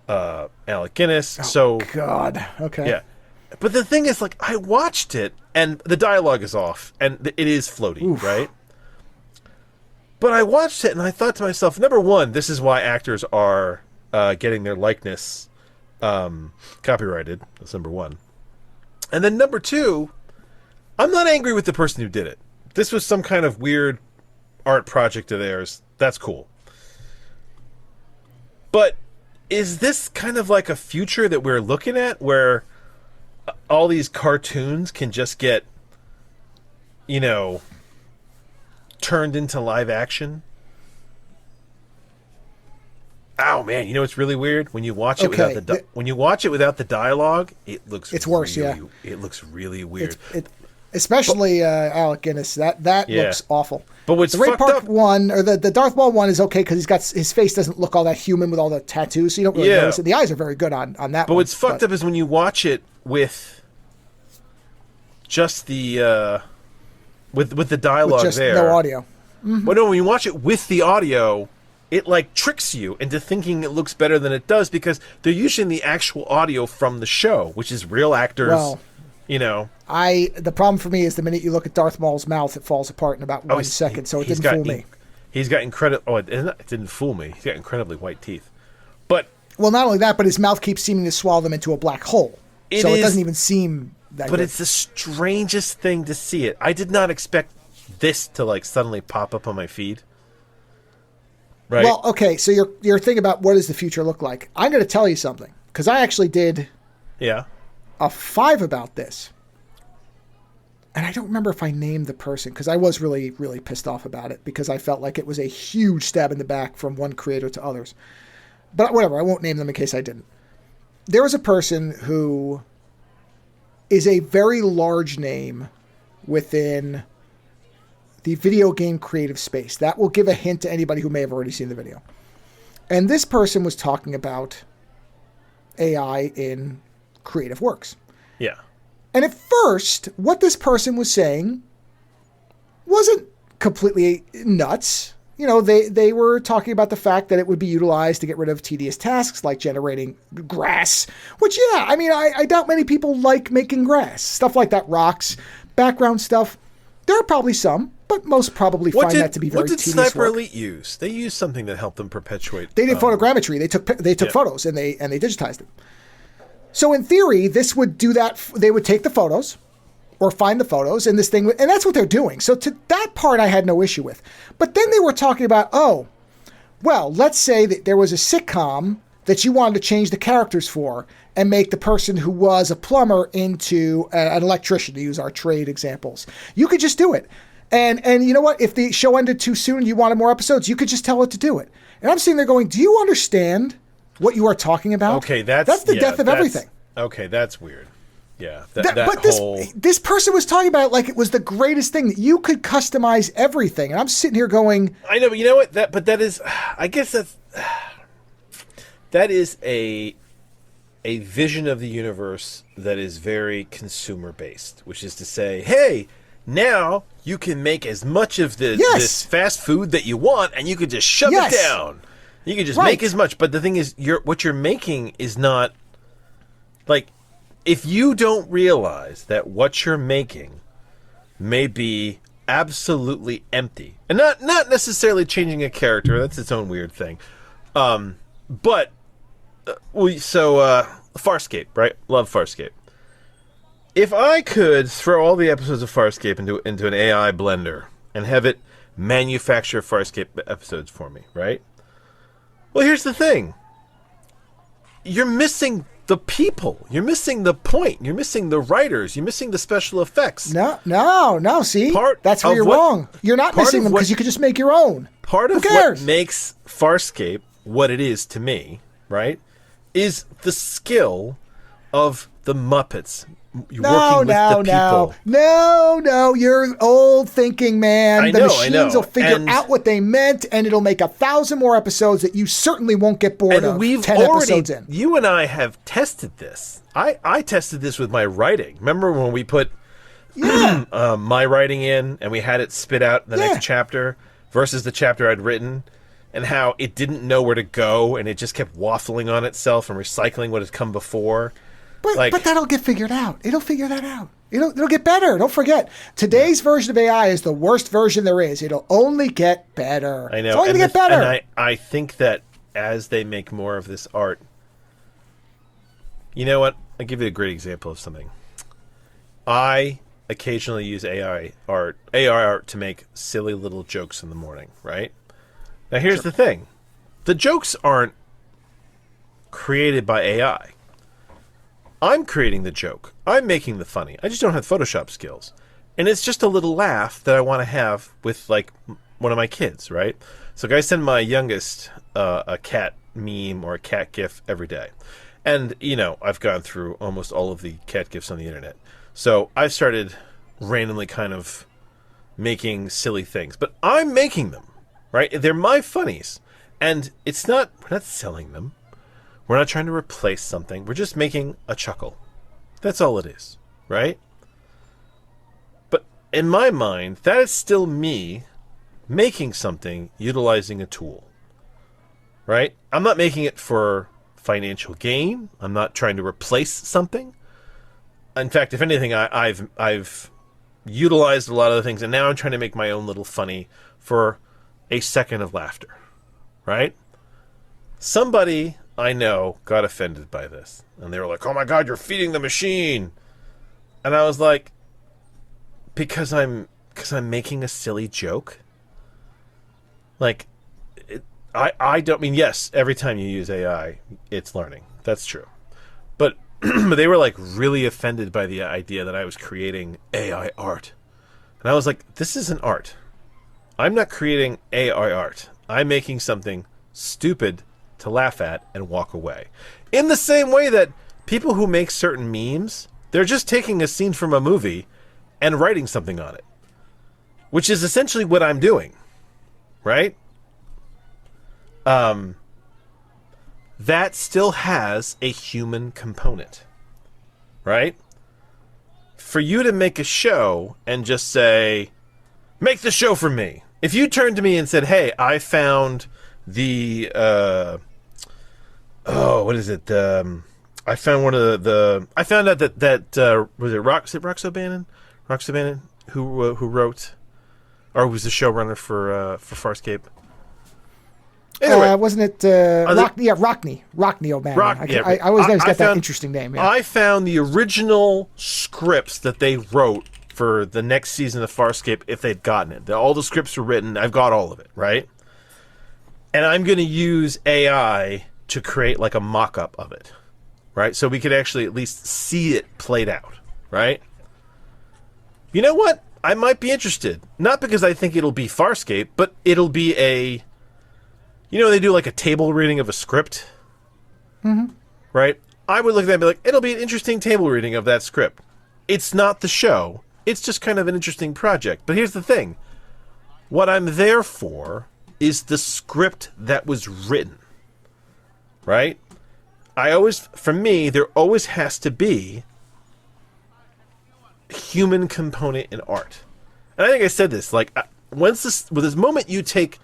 Alec Guinness. Oh, God. Okay. Yeah. But the thing is, like, I watched it, and the dialogue is off, and it is floaty, right? But I watched it, and I thought to myself, number one, this is why actors are getting their likeness copyrighted. That's number one. And then number two, I'm not angry with the person who did it. This was some kind of weird art project of theirs. That's cool. But is this kind of like a future that we're looking at where all these cartoons can just get, turned into live action? Oh man, it's really weird when you watch it without the dialogue. It looks worse. Really, it looks really weird. Especially Alec Guinness. That looks awful. But what's the Ray fucked Park up one or the Darth Maul one is okay because he's got his face doesn't look all that human with all the tattoos, so you don't really notice it. The eyes are very good on that. But what's fucked up is when you watch it with just the with the dialogue with just there, no audio. Well, no, when you watch it with the audio, it like tricks you into thinking it looks better than it does because they're using the actual audio from the show, which is real actors. Well, the problem for me is the minute you look at Darth Maul's mouth, it falls apart in about 1 second. So it didn't fool me. He's got incredible. Oh, it didn't fool me. He's got incredibly white teeth. But not only that, but his mouth keeps seeming to swallow them into a black hole. It doesn't even seem that good. But it's the strangest thing to see it. I did not expect this to like suddenly pop up on my feed. Right. Well, okay. So your thing about what does the future look like? I'm going to tell you something because I actually did. Yeah. A 5 about this. And I don't remember if I named the person because I was really, really pissed off about it because I felt like it was a huge stab in the back from one creator to others. But whatever, I won't name them in case I didn't. There was a person who is a very large name within the video game creative space. That will give a hint to anybody who may have already seen the video. And this person was talking about AI in creative works. Yeah. And at first, what this person was saying wasn't completely nuts. They were talking about the fact that it would be utilized to get rid of tedious tasks like generating grass, which, I doubt many people like making grass. Stuff like that, rocks, background stuff. There are probably some, but most probably find that to be very tedious work. What did Sniper Elite use? They used something that helped them perpetuate. They did photogrammetry. They took photos and they digitized it. So in theory, this would do that. They would take the photos or find the photos and and that's what they're doing. So to that part, I had no issue with. But then they were talking about, let's say that there was a sitcom that you wanted to change the characters for and make the person who was a plumber into an electrician, to use our trade examples. You could just do it. And you know what? If the show ended too soon and you wanted more episodes, you could just tell it to do it. And I'm sitting there going, do you understand what you are talking about? Okay, that's the death of everything. Okay, that's weird. Yeah, this person was talking about it like it was the greatest thing that you could customize everything, and I'm sitting here going, I know, but you know what? That is a vision of the universe that is very consumer based, which is to say, hey, now you can make as much of this fast food that you want, and you can just shove it down. You can just make as much, but the thing is, what you're making is not like, if you don't realize that what you're making may be absolutely empty, and not necessarily changing a character, that's its own weird thing. Farscape, right? Love Farscape. If I could throw all the episodes of Farscape into an AI blender and have it manufacture Farscape episodes for me, right? Well, here's the thing. You're missing the people. You're missing the point. You're missing the writers. You're missing the special effects. No. See, that's where you're wrong. You're not missing them because you could just make your own. Part of what makes Farscape what it is to me, right, is the skill of the Muppets. Working with the people. No, you're old thinking, man. The machines will figure out what they meant, and it'll make 1,000 more episodes that you certainly won't get bored of. We've 10 episodes in. You and I have tested this. I tested this with my writing. Remember when we put my writing in, and we had it spit out the next chapter versus the chapter I'd written, and how it didn't know where to go, and it just kept waffling on itself and recycling what had come before. But that'll get figured out. It'll figure that out. It'll get better. Don't forget, today's version of AI is the worst version there is. It'll only get better. I know. It's only going to get better. And I think that as they make more of this art, you know what? I'll give you a great example of something. I occasionally use AI art to make silly little jokes in the morning, right? Now, here's the thing. The jokes aren't created by AI. I'm creating the joke. I'm making the funny. I just don't have Photoshop skills. And it's just a little laugh that I want to have with, like, one of my kids, right? So I send my youngest a cat meme or a cat gif every day. And, you know, I've gone through almost all of the cat gifs on the internet. So I've started randomly kind of making silly things. But I'm making them, right? They're my funnies. And we're not selling them. We're not trying to replace something. We're just making a chuckle. That's all it is, right? But in my mind, that is still me making something utilizing a tool, right? I'm not making it for financial gain. I'm not trying to replace something. In fact, if anything, I've utilized a lot of the things, and now I'm trying to make my own little funny for a second of laughter, right? Somebody I know got offended by this, and they were like, "Oh my God, you're feeding the machine," and I was like, "Because I'm making a silly joke." Like, I don't mean, yes, every time you use AI, it's learning. That's true, but they were like really offended by the idea that I was creating AI art, and I was like, "This isn't art. I'm not creating AI art. I'm making something stupid to laugh at and walk away." In the same way that people who make certain memes, they're just taking a scene from a movie and writing something on it, which is essentially what I'm doing, right? That still has a human component, right? For you to make a show and just say, "Make the show for me." If you turned to me and said, "Hey, I found the what is it? I found one of I found out that was it Roxo Bannon? Roxo Bannon who wrote or was the showrunner for Farscape. Anyway, wasn't it Rockney O'Bannon? I always know he's got that interesting name. Yeah. I found the original scripts that they wrote for the next season of Farscape if they'd gotten it. All the scripts were written. I've got all of it, right? And I'm going to use AI to create like a mock-up of it, right? So we could actually at least see it played out, right? You know what? I might be interested. Not because I think it'll be Farscape, but it'll be they do like a table reading of a script, right? I would look at that and be like, it'll be an interesting table reading of that script. It's not the show. It's just kind of an interesting project. But here's the thing. What I'm there for is the script that was written, right? For me, there always has to be human component in art. And I think I said this, like, with this moment you take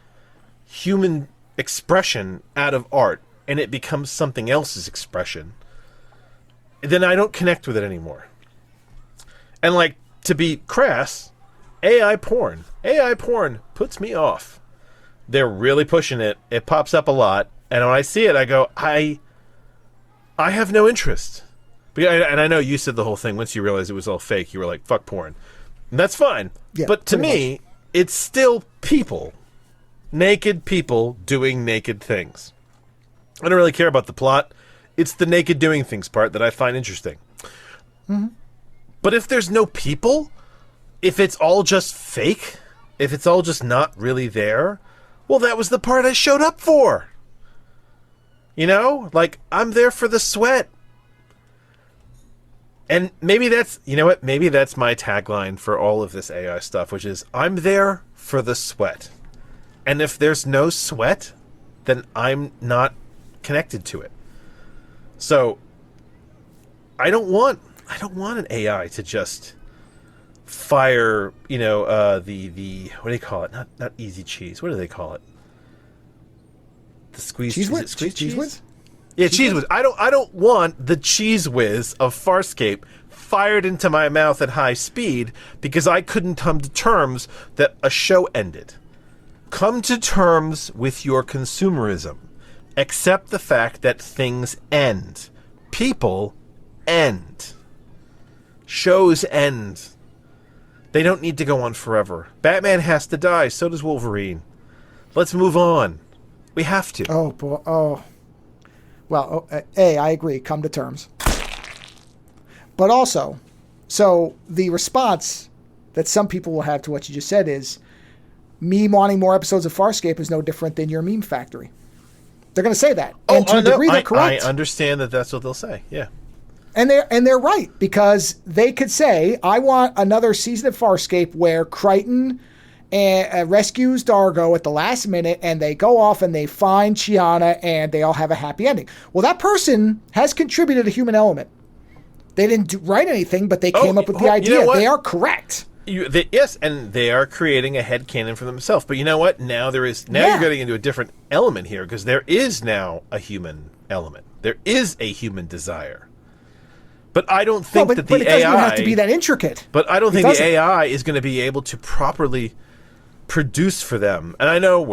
human expression out of art and it becomes something else's expression, then I don't connect with it anymore. And, like, to be crass, AI porn puts me off. They're really pushing it. It pops up a lot. And when I see it, I go, I have no interest. And I know you said the whole thing. Once you realized it was all fake, you were like, fuck porn. And that's fine. Yeah, but to me, it's still people. Naked people doing naked things. I don't really care about the plot. It's the naked doing things part that I find interesting. Mm-hmm. But if there's no people, if it's all just fake, if it's all just not really there, well, that was the part I showed up for. You know? Like, I'm there for the sweat. And maybe that's, you know what? Maybe that's my tagline for all of this AI stuff, which is, I'm there for the sweat. And if there's no sweat, then I'm not connected to it. So, I don't want an AI to just fire, you know, the what do you call it? Not easy cheese. What do they call it? The squeeze cheese whiz? Squeeze cheese? Whiz? Yeah, cheese whiz. I don't want the cheese whiz of Farscape fired into my mouth at high speed because I couldn't come to terms that a show ended. Come to terms with your consumerism. Accept the fact that things end. People end. Shows end. They don't need to go on forever. Batman has to die, so does Wolverine. Let's move on. We have to. Oh, boy. Oh. Well, I agree. Come to terms. But also, so the response that some people will have to what you just said is, me wanting more episodes of Farscape is no different than your meme factory. They're going to say that. And to a degree, they're correct. I understand that that's what they'll say. Yeah. And they're right, because they could say, I want another season of Farscape where Crichton rescues Dargo at the last minute, and they go off and they find Chiana, and they all have a happy ending. Well, that person has contributed a human element. They didn't write anything, but they came up with the idea. You know, they are correct. Yes, and they are creating a headcanon for themselves. But you know what? Now you're getting into a different element here, because there is now a human element. There is a human desire. But I don't think that the AI... But it doesn't even have to be that intricate. But I don't think the AI is going to be able to properly produce for them. And I know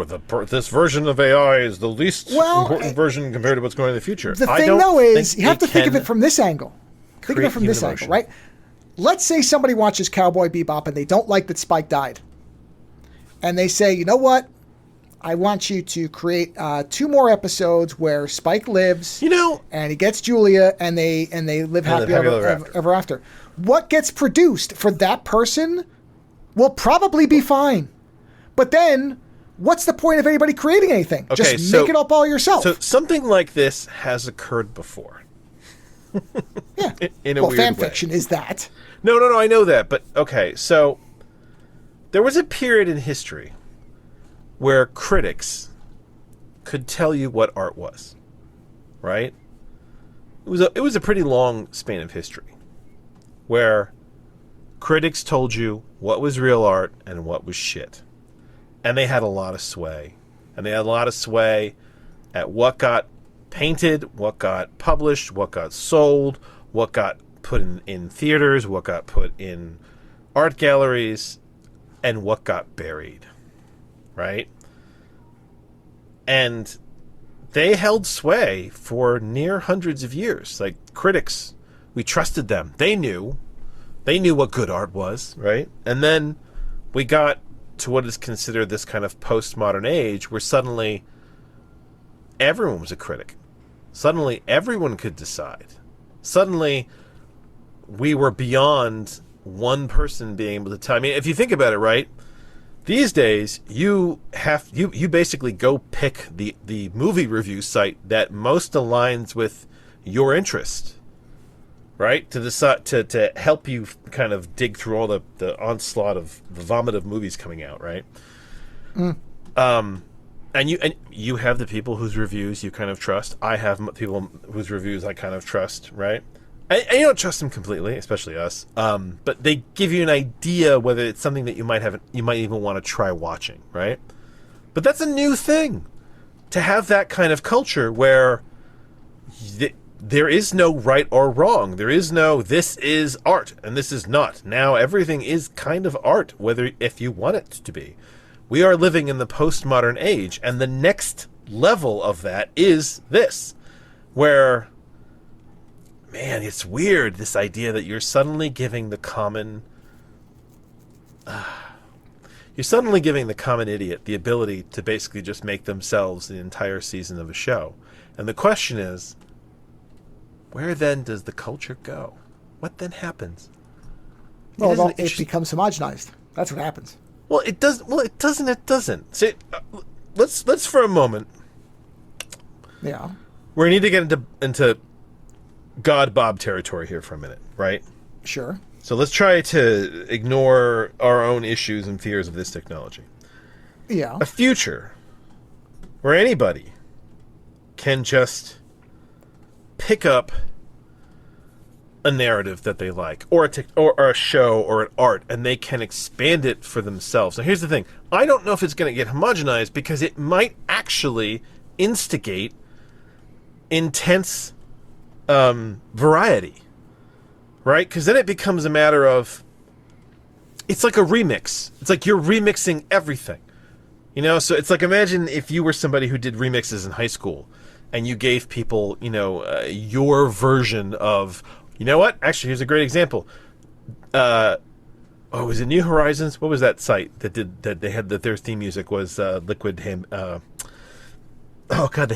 this version of AI is the least important version compared to what's going on in the future. The thing, though, is you have to think of it from this angle. Think of it from this angle, right? Let's say somebody watches Cowboy Bebop and they don't like that Spike died. And they say, you know what? I want you to create 2 more episodes where Spike lives, and he gets Julia, and they live happy ever after. What gets produced for that person will probably be fine. But then, what's the point of anybody creating anything? Okay, just make it up all yourself. So something like this has occurred before. Yeah. In a weird fan way. fiction is that. No, I know that. But, okay, so there was a period in history where critics could tell you what art was, right? It was a pretty long span of history where critics told you what was real art and what was shit. And they had a lot of sway. And they had a lot of sway at what got painted, what got published, what got sold, what got put in theaters, what got put in art galleries, and what got buried. Right? And they held sway for near hundreds of years. Like, critics, we trusted them. They knew what good art was, right? And then we got to what is considered this kind of postmodern age where suddenly everyone was a critic. Suddenly everyone could decide. Suddenly we were beyond one person being able to tell. I mean, if you think about it, right? These days, you basically go pick the movie review site that most aligns with your interest, right? To decide to help you kind of dig through all the onslaught of the vomit of movies coming out, right? And you have the people whose reviews you kind of trust. I have people whose reviews I kind of trust, right? And you don't trust them completely, especially us. But they give you an idea whether it's something that you might even want to try watching, right? But that's a new thing, to have that kind of culture where there is no right or wrong. There is no this is art and this is not. Now everything is kind of art, if you want it to be. We are living in the postmodern age, and the next level of that is this, where man, it's weird, this idea that you're suddenly giving the common idiot the ability to basically just make themselves the entire season of a show. And the question is, where then does the culture go? What then happens? It becomes homogenized. That's what happens. Well, it does. Well, it doesn't. It doesn't. See, let's for a moment. Yeah. We need to get into God Bob territory here for a minute, right? Sure. So let's try to ignore our own issues and fears of this technology. Yeah. A future where anybody can just pick up a narrative that they like, or a show, or an art, and they can expand it for themselves. Now, here's the thing. I don't know if it's going to get homogenized, because it might actually instigate intense variety, right? Because then it becomes a matter of, it's like a remix. It's like you're remixing everything. You know, so it's like, imagine if you were somebody who did remixes in high school, and you gave people, your version of, you know what? Actually, here's a great example. Was it New Horizons? What was that site that they had their theme music was Liquid Hand? The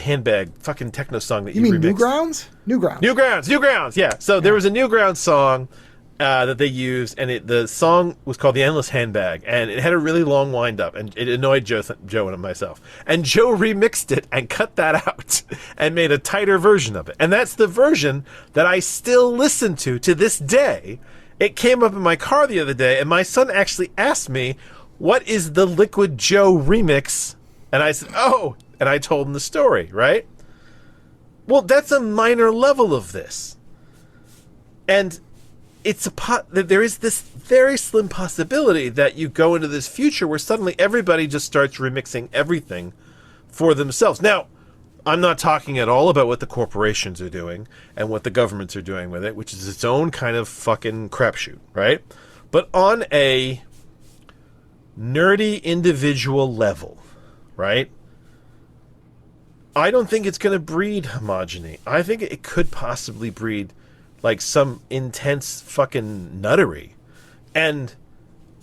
handbag fucking techno song that you mean remixed. Newgrounds. Yeah. So there was a Newgrounds song that they used, and the song was called "The Endless Handbag," and it had a really long wind up, and it annoyed Joe and myself. And Joe remixed it and cut that out and made a tighter version of it. And that's the version that I still listen to this day. It came up in my car the other day, and my son actually asked me, "What is the Liquid Joe remix?" And I said, "Oh," and I told him the story, right? Well, that's a minor level of this. And there is this very slim possibility that you go into this future where suddenly everybody just starts remixing everything for themselves. Now, I'm not talking at all about what the corporations are doing and what the governments are doing with it, which is its own kind of fucking crapshoot, right? But on a nerdy individual level, right? I don't think it's going to breed homogeny. I think it could possibly breed like some intense fucking nuttery. And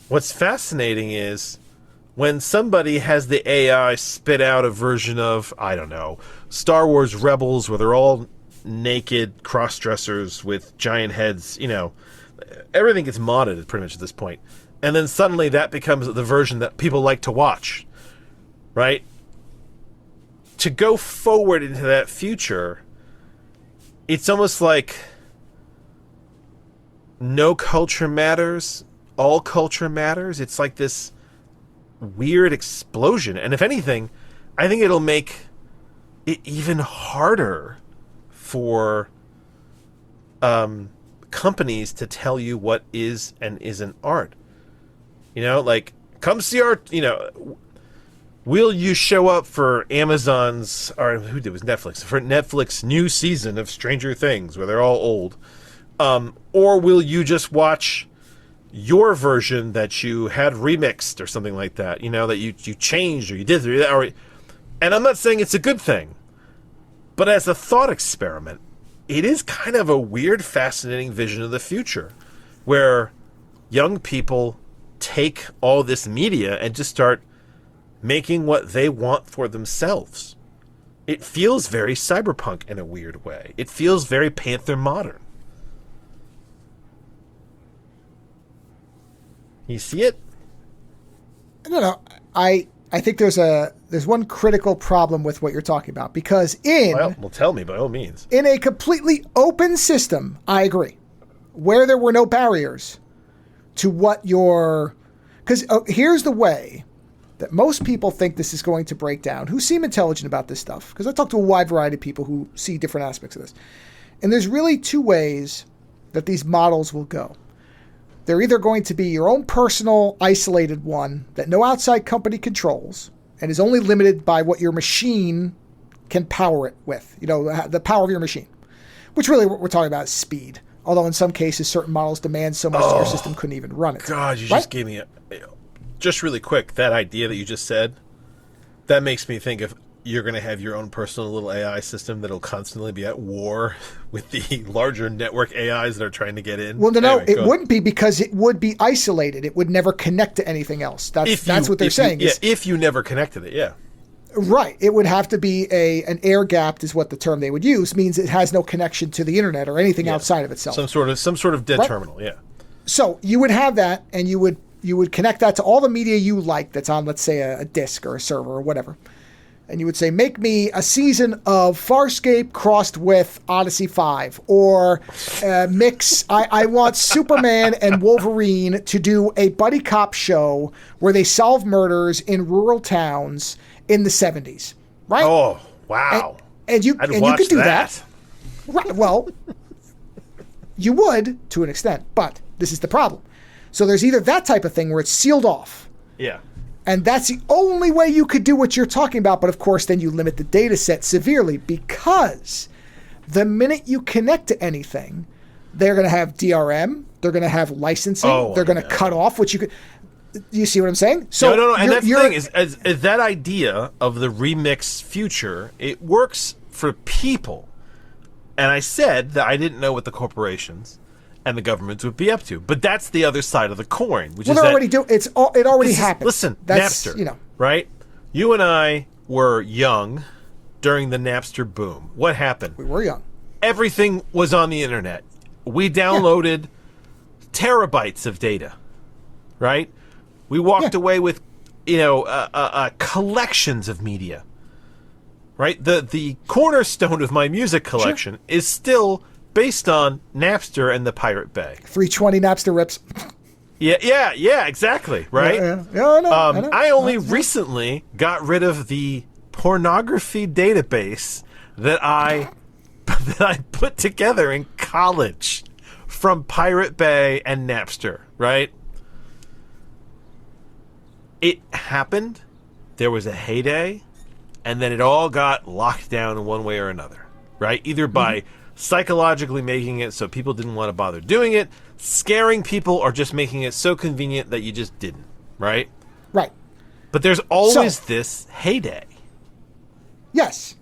what's fascinating is when somebody has the AI spit out a version of, I don't know, Star Wars Rebels, where they're all naked cross-dressers with giant heads, everything gets modded pretty much at this point. And then suddenly that becomes the version that people like to watch, right? To go forward into that future, it's almost like no culture matters, all culture matters. It's like this weird explosion. And if anything, I think it'll make it even harder for companies to tell you what is and isn't art. Like, come see our, will you show up for Amazon's, or who did it was Netflix, for Netflix new season of Stranger Things, where they're all old? Or will you just watch your version that you had remixed or something like that, that you changed or you did, and I'm not saying it's a good thing, but as a thought experiment, it is kind of a weird, fascinating vision of the future where young people take all this media and just start making what they want for themselves. It feels very cyberpunk in a weird way. It feels very Panther modern. You see it? No. I think there's one critical problem with what you're talking about, because well, tell me by all means. In a completely open system, I agree, where there were no barriers to what because here's the way that most people think this is going to break down, who seem intelligent about this stuff, because I talk to a wide variety of people who see different aspects of this. And there's really two ways that these models will go. They're either going to be your own personal, isolated one that no outside company controls and is only limited by what your machine can power it with, the power of your machine, which really what we're talking about is speed. Although in some cases, certain models demand so much that your system couldn't even run it. God, you just gave me just really quick, that idea that you just said, that makes me think of you're going to have your own personal little AI system that'll constantly be at war with the larger network AIs that are trying to get in. Well, no, Anyway, it wouldn't be, because it would be isolated. It would never connect to anything else. That's what they're saying. If you never connected it, yeah. Right. It would have to be an air gapped, is what the term they would use, means it has no connection to the internet or anything outside of itself. Some sort of dead terminal, yeah. So you would have that, and you would connect that to all the media you like that's on, let's say, a disk or a server or whatever. And you would say, make me a season of Farscape crossed with Odyssey 5, or mix. I want Superman and Wolverine to do a buddy cop show where they solve murders in rural towns in the 70s, right? Oh, wow. And you could do that. Right. Well, you would to an extent, but this is the problem. So there's either that type of thing where it's sealed off. Yeah. And that's the only way you could do what you're talking about. But of course, then you limit the data set severely, because the minute you connect to anything, they're going to have DRM. They're going to have licensing. They're going to cut off what you could. You see what I'm saying? So no. And that's the thing is that idea of the remix future, it works for people. And I said that I didn't know what the corporations and the governments would be up to, but that's the other side of the coin. Which is they're already doing it. It already happened. Listen, Napster, right? You and I were young during the Napster boom. What happened? We were young. Everything was on the internet. We downloaded terabytes of data, right? We walked away with, collections of media, right? The cornerstone of my music collection is still based on Napster and the Pirate Bay. 320 Napster rips. Yeah, exactly, right? Yeah, I know. I only recently got rid of the pornography database that I put together in college from Pirate Bay and Napster, right? It happened. There was a heyday, and then it all got locked down in one way or another, right? Either by psychologically making it so people didn't want to bother doing it, scaring people, or just making it so convenient that you just didn't, right? Right. But there's always this heyday. Yes.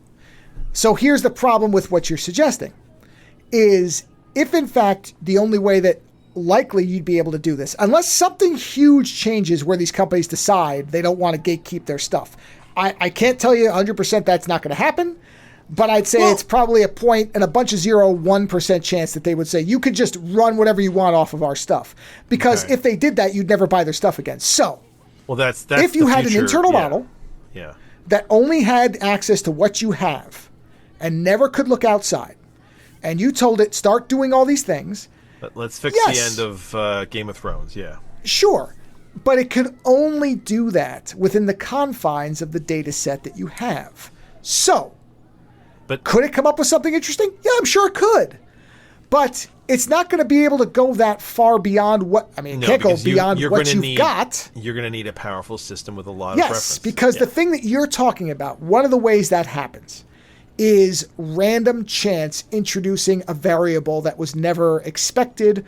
So here's the problem with what you're suggesting, is if in fact the only way that likely you'd be able to do this, unless something huge changes where these companies decide they don't want to gatekeep their stuff. I can't tell you 100% that's not going to happen. But I'd say it's probably a 1% chance that they would say, you could just run whatever you want off of our stuff. Because if they did that, you'd never buy their stuff again. So, that's if you had an internal model yeah. that only had access to what you have and never could look outside, and you told it, start doing all these things. Let's fix the end of Game of Thrones, yeah. Sure. But it could only do that within the confines of the data set that you have. So, but could it come up with something interesting? Yeah, I'm sure it could. But it's not going to be able to go that far beyond what... I mean, it can't go beyond what you've got. You're going to need a powerful system with a lot of reference. Yes, because the thing that you're talking about, one of the ways that happens is random chance introducing a variable that was never expected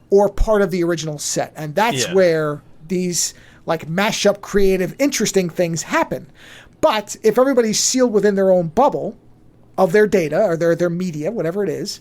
or part of the original set. And that's where these like mashup, creative, interesting things happen. But if everybody's sealed within their own bubble of their data or their media, whatever it is.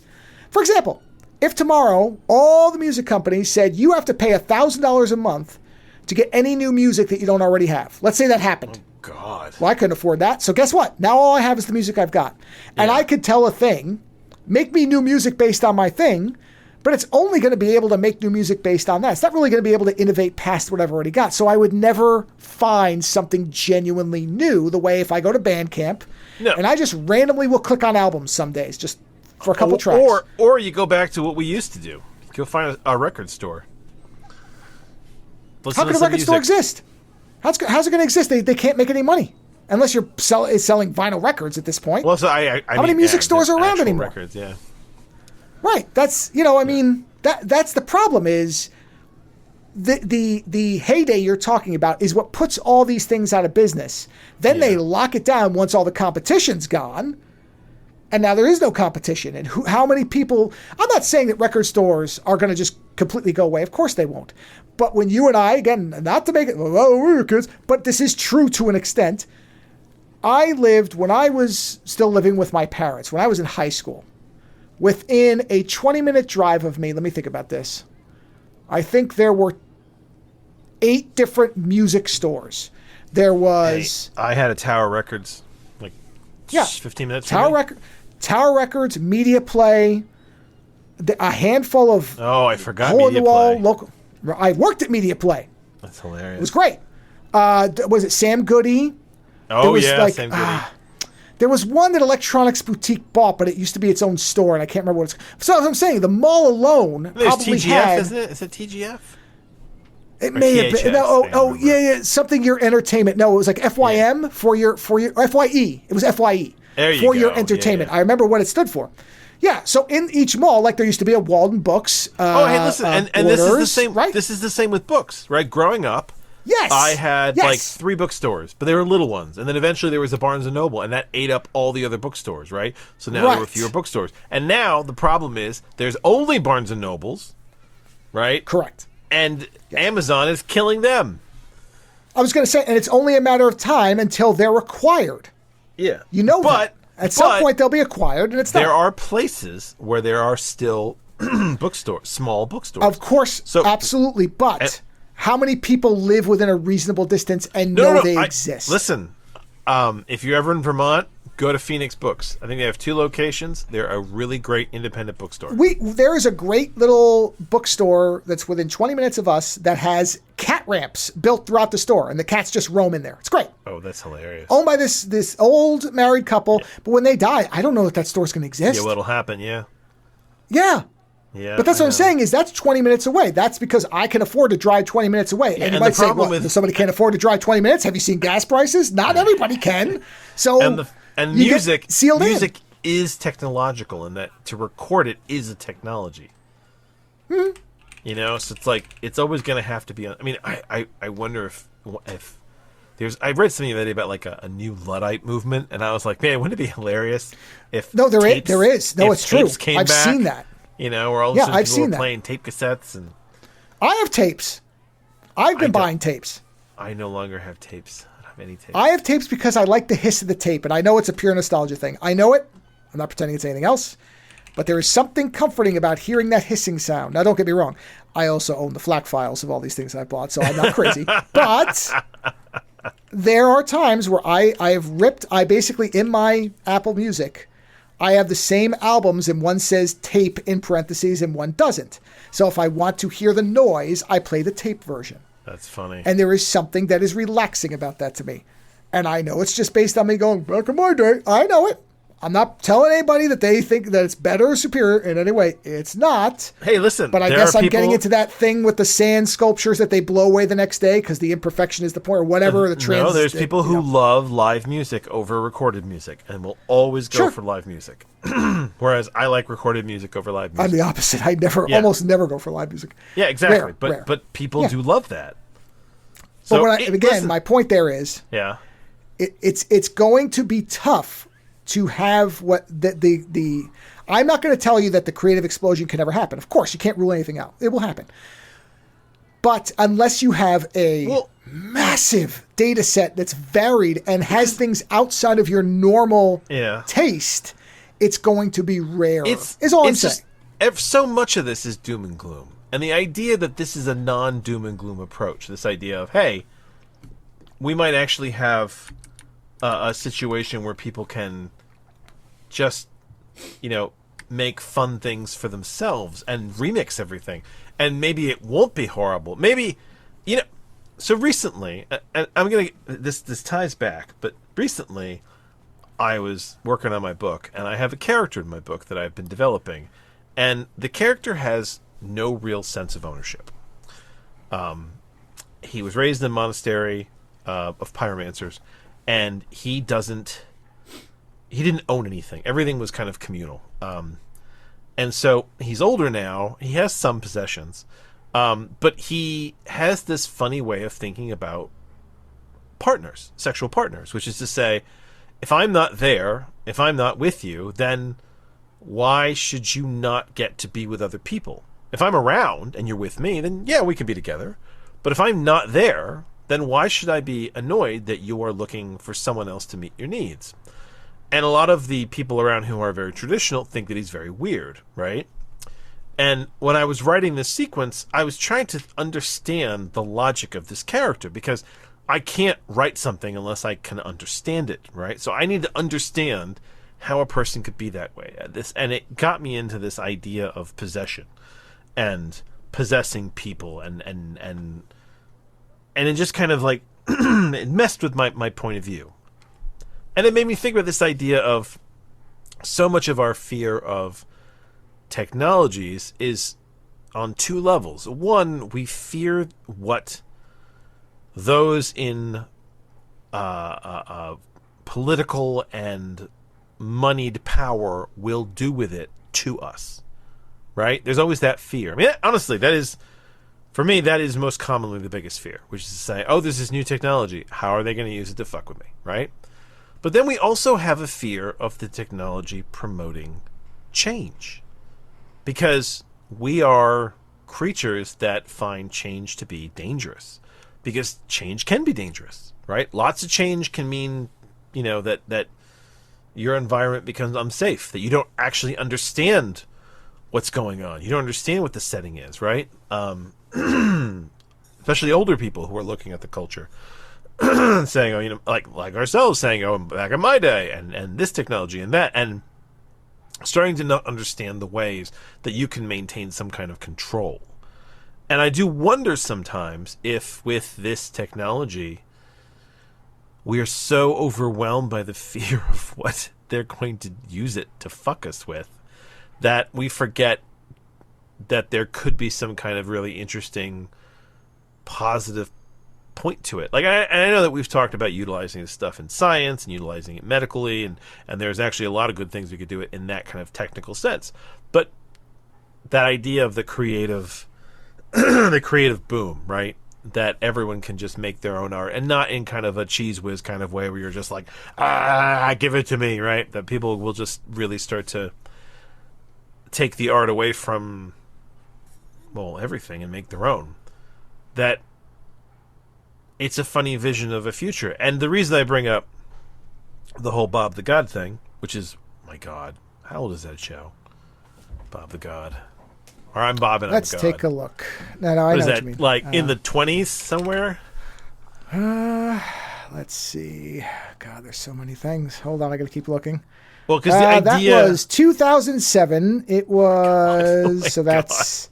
For example, if tomorrow all the music companies said you have to pay $1,000 a month to get any new music that you don't already have. Let's say that happened. Oh, God. Well, I couldn't afford that. So guess what? Now all I have is the music I've got. And I could tell a thing, make me new music based on my thing, but it's only going to be able to make new music based on that. It's not really going to be able to innovate past what I've already got. So I would never find something genuinely new the way if I go to Bandcamp and I just randomly will click on albums some days just for a couple tracks. Or you go back to what we used to do. Go find a record store. How can a record store exist? How's it going to exist? They can't make any money unless you're selling vinyl records at this point. Well, so how many music stores are around anymore? Records, yeah. Right. That's that's the problem is the heyday you're talking about is what puts all these things out of business. Then they lock it down once all the competition's gone. And now there is no competition. And how many people... I'm not saying that record stores are going to just completely go away. Of course they won't. But when you and I, again, not to make it... Oh, we're kids, but this is true to an extent. I lived, when I was still living with my parents, when I was in high school, within a 20-minute drive of me, let me think about this. I think there were 8 different music stores. There was... Hey, I had a Tower Records, like 15 minutes Tower Records, Media Play, a handful of... Oh, I forgot hole in the wall Play. local. I worked at Media Play. That's hilarious. It was great. Was it Sam Goody? Oh, yeah, Sam Goody. There was one that Electronics Boutique bought, but it used to be its own store, and I can't remember what it's... So as I'm saying, the mall alone probably TGF, had... isn't it? Is it TGF? It may have been. No, yeah, something your entertainment. No, it was like FYM for your FYE. It was FYE for your entertainment. Yeah. I remember what it stood for. Yeah, so in each mall, like there used to be a Walden Books. Hey, listen, and this is the same. Right? This is the same with books, right? Growing up, yes, I had like 3 bookstores, but they were little ones, and then eventually there was a Barnes and Noble, and that ate up all the other bookstores, right? So now there were fewer bookstores, and now the problem is there's only Barnes and Nobles, right? Correct. And Amazon is killing them. I was going to say, and it's only a matter of time until they're acquired. Yeah, you know, but at some point they'll be acquired, and it's there are places where there are still bookstores, small bookstores. Of course, absolutely. But how many people live within a reasonable distance and know they exist? Listen, if you're ever in Vermont, go to Phoenix Books. I think they have 2 locations. They're a really great independent bookstore. There is a great little bookstore that's within 20 minutes of us that has cat ramps built throughout the store, and the cats just roam in there. It's great. Oh, that's hilarious. Owned by this old married couple, but when they die, I don't know if that store's going to exist. Yeah, what'll happen, yeah. Yeah. Yeah, but that's what I'm saying is that's 20 minutes away. That's because I can afford to drive 20 minutes away. Yeah, and you might say, well, if somebody can't afford to drive 20 minutes, have you seen gas prices? Not everybody can. So... And music is technological in that to record it is a technology. Mm-hmm. You know, so it's like it's always going to have to be on. I mean, I wonder if there's. I read something the other day about like a new Luddite movement, and I was like, man, wouldn't it be hilarious if there is. No, it's true. I've seen that. You know, where all of a sudden people were playing tape cassettes and. I have tapes. I've been buying tapes. I no longer have tapes. Any tapes. I have tapes because I like the hiss of the tape, and I know it's a pure nostalgia thing. I know it. I'm not pretending it's anything else. But there is something comforting about hearing that hissing sound. Now, don't get me wrong. I also own the FLAC files of all these things I bought, so I'm not crazy. But there are times where I have ripped, basically, in my Apple Music, I have the same albums, and one says tape in parentheses, and one doesn't. So if I want to hear the noise, I play the tape version. That's funny. And there is something that is relaxing about that to me. And I know it's just based on me going, back in my day. I know it. I'm not telling anybody that they think that it's better or superior in any way. It's not. Hey, listen. But I guess I'm getting into that thing with the sand sculptures that they blow away the next day because the imperfection is the point or whatever. No, there's people who love live music over recorded music and will always go for live music. Whereas I like recorded music over live music. I'm the opposite. I almost never go for live music. Yeah, exactly. Rare. But people do love that. So my point there is, it's going to be tough to have what the I'm not going to tell you that the creative explosion can never happen. Of course, you can't rule anything out. It will happen. But unless you have a massive data set that's varied and has things outside of your normal taste, it's going to be rare. Is all I'm saying. So much of this is doom and gloom. And the idea that this is a non-doom and gloom approach, this idea of, hey, we might actually have a situation where people can just, make fun things for themselves and remix everything. And maybe it won't be horrible. Maybe, so recently, and I'm going to, this ties back, but recently I was working on my book, and I have a character in my book that I've been developing. And the character has no real sense of ownership. He was raised in a monastery of pyromancers, and he didn't own anything. Everything was kind of communal. And so he's older now. He has some possessions, but he has this funny way of thinking about partners, sexual partners, which is to say, if I'm not there, if I'm not with you, then why should you not get to be with other people? If I'm around and you're with me, then yeah, we can be together. But if I'm not there, then why should I be annoyed that you are looking for someone else to meet your needs? And a lot of the people around who are very traditional think that he's very weird, right? And when I was writing this sequence, I was trying to understand the logic of this character, because I can't write something unless I can understand it, right? So I need to understand how a person could be that way. And it got me into this idea of possession and possessing people, and it just kind of like it messed with my point of view. And it made me think about this idea of so much of our fear of technologies is on two levels. One, we fear what those in political and moneyed power will do with it to us, right? There's always that fear. I mean, honestly, that is, for me, that is most commonly the biggest fear, which is to say, oh, there's this new technology. How are they going to use it to fuck with me, right? But then we also have a fear of the technology promoting change, because we are creatures that find change to be dangerous, because change can be dangerous, right? Lots of change can mean, that your environment becomes unsafe, that you don't actually understand what's going on. You don't understand what the setting is, right? Especially older people who are looking at the culture saying, like ourselves saying, oh, back in my day, and this technology and that, and starting to not understand the ways that you can maintain some kind of control. And I do wonder sometimes if with this technology, we are so overwhelmed by the fear of what they're going to use it to fuck us with, that we forget that there could be some kind of really interesting, positive point to it. Like, I know that we've talked about utilizing this stuff in science and utilizing it medically, and there's actually a lot of good things we could do it in that kind of technical sense. But that idea of the creative the creative boom, right? That everyone can just make their own art, and not in kind of a cheese whiz kind of way where you're just like, give it to me, right? That people will just really start to take the art away from, well, everything and make their own. That it's a funny vision of a future. And the reason I bring up the whole Bob the God thing, which is, my God, how old is that show? Bob the God. Or I'm Bob and Let's I'm God. take a look. No, I know What is what that, you mean. like in the 20s somewhere? Let's see. God, there's so many things. Hold on, I got to keep looking. Well, because the idea... That was 2007. It was... so that's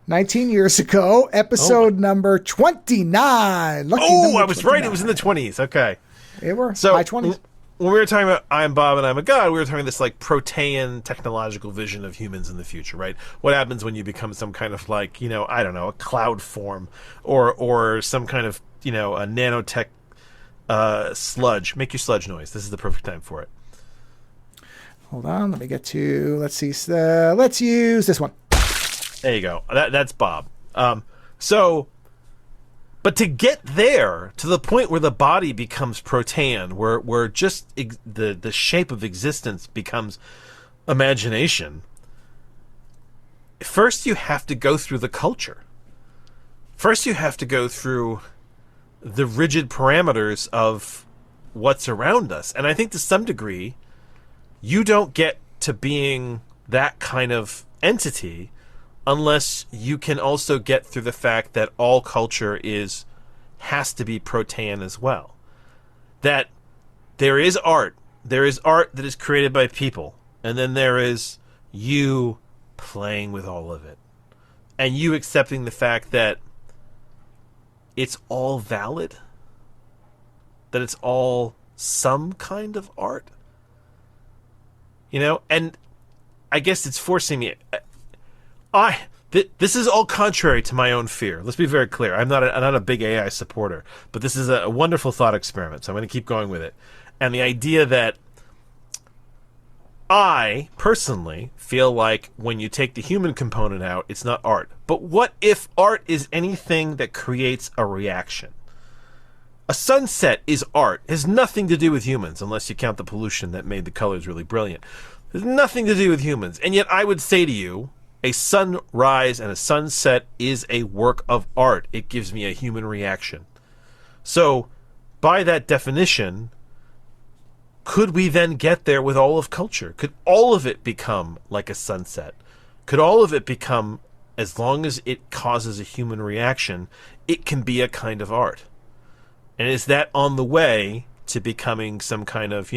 19 years ago. Episode number 29. Lucky number I was 29. right. It was in the 20s. Okay. It were So high 20s. When we were talking about I'm Bob and I'm a God, we were talking this like protean technological vision of humans in the future, right? What happens when you become some kind of like, I don't know, a cloud form or some kind of, a nanotech sludge. Make your sludge noise. This is the perfect time for it. Hold on, let me get to, let's see, let's use this one. There you go. That's Bob. But to get there, to the point where the body becomes protean, where just the shape of existence becomes imagination, first you have to go through the culture. First you have to go through the rigid parameters of what's around us. And I think to some degree, you don't get to being that kind of entity unless you can also get through the fact that all culture has to be protean as well. That there is art. There is art that is created by people. And then there is you playing with all of it. And you accepting the fact that it's all valid. That it's all some kind of art. And I guess it's forcing me... This is all contrary to my own fear. Let's be very clear. I'm not a big AI supporter, but this is a wonderful thought experiment, so I'm going to keep going with it. And the idea that I, personally, feel like when you take the human component out, it's not art. But what if art is anything that creates a reaction? A sunset is art. It has nothing to do with humans, unless you count the pollution that made the colors really brilliant. It has nothing to do with humans. And yet I would say to you, a sunrise and a sunset is a work of art. It gives me a human reaction. So, by that definition, could we then get there with all of culture? Could all of it become like a sunset? Could all of it become, as long as it causes a human reaction, it can be a kind of art? And is that on the way to becoming some kind of,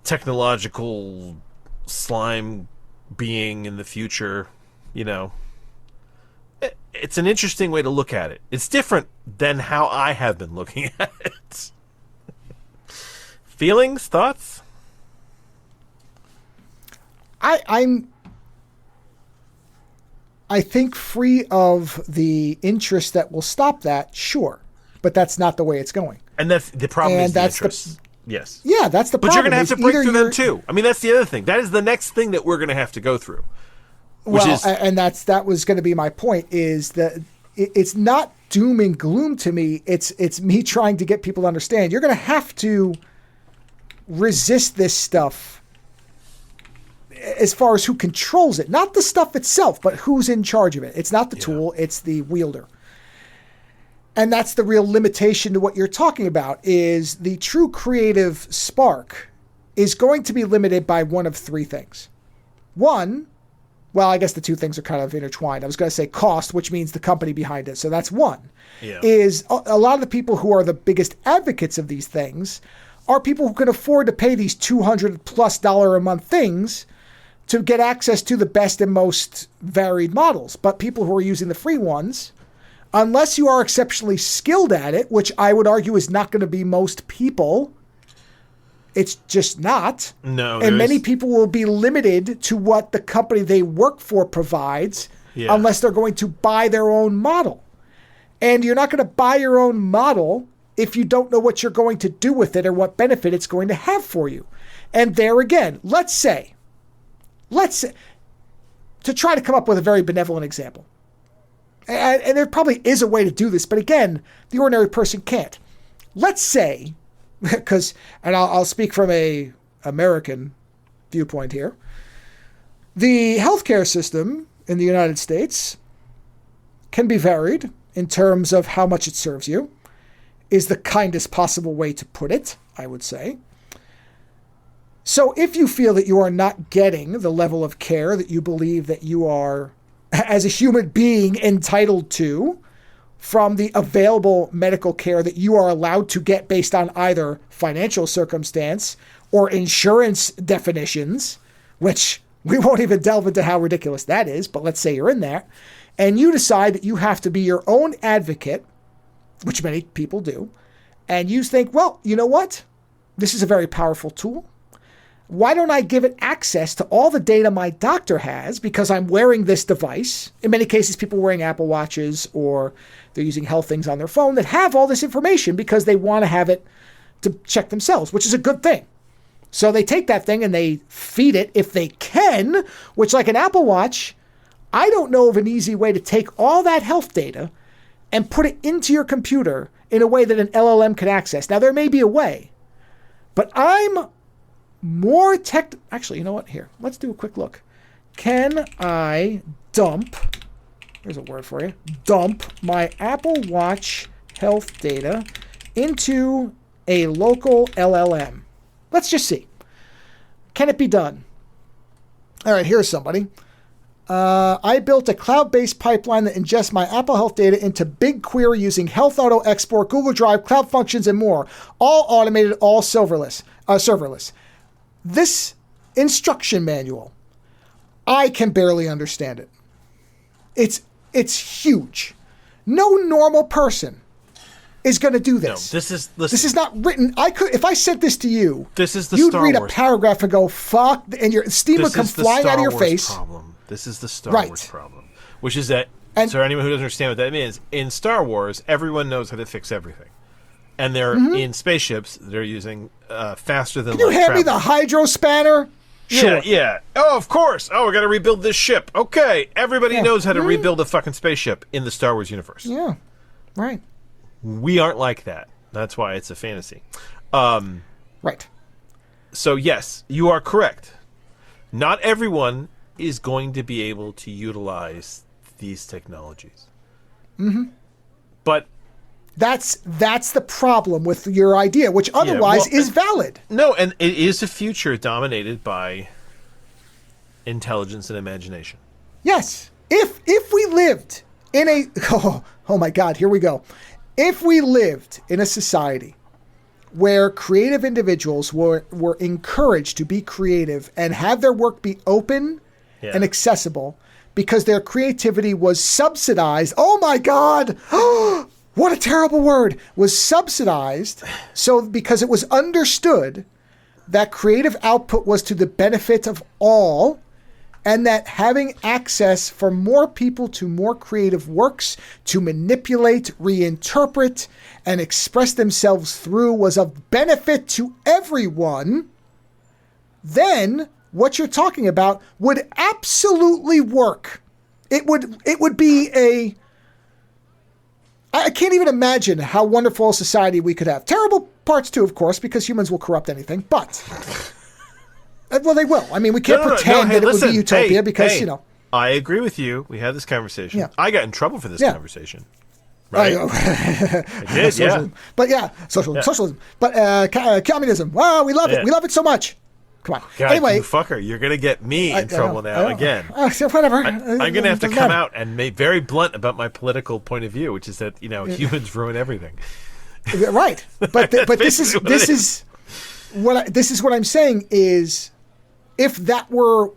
technological slime being in the future? It's an interesting way to look at it. It's different than how I have been looking at it. Feelings? Thoughts? I think free of the interest that will stop that, sure. But that's not the way it's going. And that's the problem. And is that's the interest. Yes. Yeah, that's the But problem. you're going to have to break through them too. I mean, that's the other thing. That is the next thing that we're going to have to go through. That was going to be my point, is that it's not doom and gloom to me. It's me trying to get people to understand. You're going to have to resist this stuff as far as who controls it. Not the stuff itself, but who's in charge of it. It's not the tool, it's the wielder. And that's the real limitation to what you're talking about, is the true creative spark is going to be limited by one of three things. One, well, I guess the two things are kind of intertwined. I was going to say cost, which means the company behind it. So that's one. Yeah. Is a lot of the people who are the biggest advocates of these things are people who can afford to pay these $200+ a month things to get access to the best and most varied models. But people who are using the free ones, unless you are exceptionally skilled at it, which I would argue is not going to be most people, it's just not. No. And many people will be limited to what the company they work for provides, unless they're going to buy their own model. And you're not going to buy your own model if you don't know what you're going to do with it or what benefit it's going to have for you. And there again, let's say, to try to come up with a very benevolent example, and there probably is a way to do this, but again, the ordinary person can't. Let's say, and I'll speak from a American viewpoint here, the healthcare system in the United States can be varied in terms of how much it serves you, is the kindest possible way to put it, I would say. So if you feel that you are not getting the level of care that you believe that you are, as a human being, entitled to from the available medical care that you are allowed to get based on either financial circumstance or insurance definitions, which we won't even delve into how ridiculous that is, but let's say you're in there, and you decide that you have to be your own advocate, which many people do, and you think, well, you know what? This is a very powerful tool. Why don't I give it access to all the data my doctor has because I'm wearing this device? In many cases, people are wearing Apple Watches or they're using health things on their phone that have all this information because they want to have it to check themselves, which is a good thing. So they take that thing and they feed it if they can, which, like an Apple Watch, I don't know of an easy way to take all that health data and put it into your computer in a way that an LLM can access. Now, there may be a way, but I'm more actually, you know what? Here, let's do a quick look. Can I dump, here's a word for you, dump my Apple Watch health data into a local LLM? Let's just see. Can it be done? All right, here's somebody. I built a cloud-based pipeline that ingests my Apple Health data into BigQuery using Health Auto Export, Google Drive, Cloud Functions, and more. All automated, all serverless. This instruction manual, I can barely understand it. It's huge. No normal person is going to do this. No, this is not written. If I sent this to you, this is the you'd Star read Wars. A paragraph and go, fuck, and your steam would come flying out of your face. Problem. This is the Star Wars problem, which is that, so anyone who doesn't understand what that means, in Star Wars, everyone knows how to fix everything. And they're in spaceships, they're using faster than light travel. Can you hand me the hydro spanner? Shit, yeah. Oh, of course. Oh, we got to rebuild this ship. Okay, everybody knows how to rebuild a fucking spaceship in the Star Wars universe. Yeah, right. We aren't like that. That's why it's a fantasy. Right. So, yes, you are correct. Not everyone is going to be able to utilize these technologies. Mm-hmm. But That's the problem with your idea, which otherwise is valid. No, and it is a future dominated by intelligence and imagination. Yes. If we lived in a oh my God, here we go. If we lived in a society where creative individuals were encouraged to be creative and have their work be open and accessible because their creativity was subsidized. Oh my God. What a terrible word. Was subsidized. So because it was understood that creative output was to the benefit of all, and that having access for more people to more creative works to manipulate, reinterpret, and express themselves through was of benefit to everyone, then what you're talking about would absolutely work. It would be a... I can't even imagine how wonderful a society we could have. Terrible parts too, of course, because humans will corrupt anything, but... Well, they will. I mean, we can't pretend that it would be utopia because, you know... I agree with you. We had this conversation. Yeah. I got in trouble for this conversation. Right? I did, socialism. But yeah, socialism. But communism. Wow, we love it. We love it so much. Come on. God, anyway, you fucker, you're going to get me in trouble now again. Whatever. I'm going to have to come out and make very blunt about my political point of view, which is that, you know, humans ruin everything. Right. But this is what I'm saying is, if that were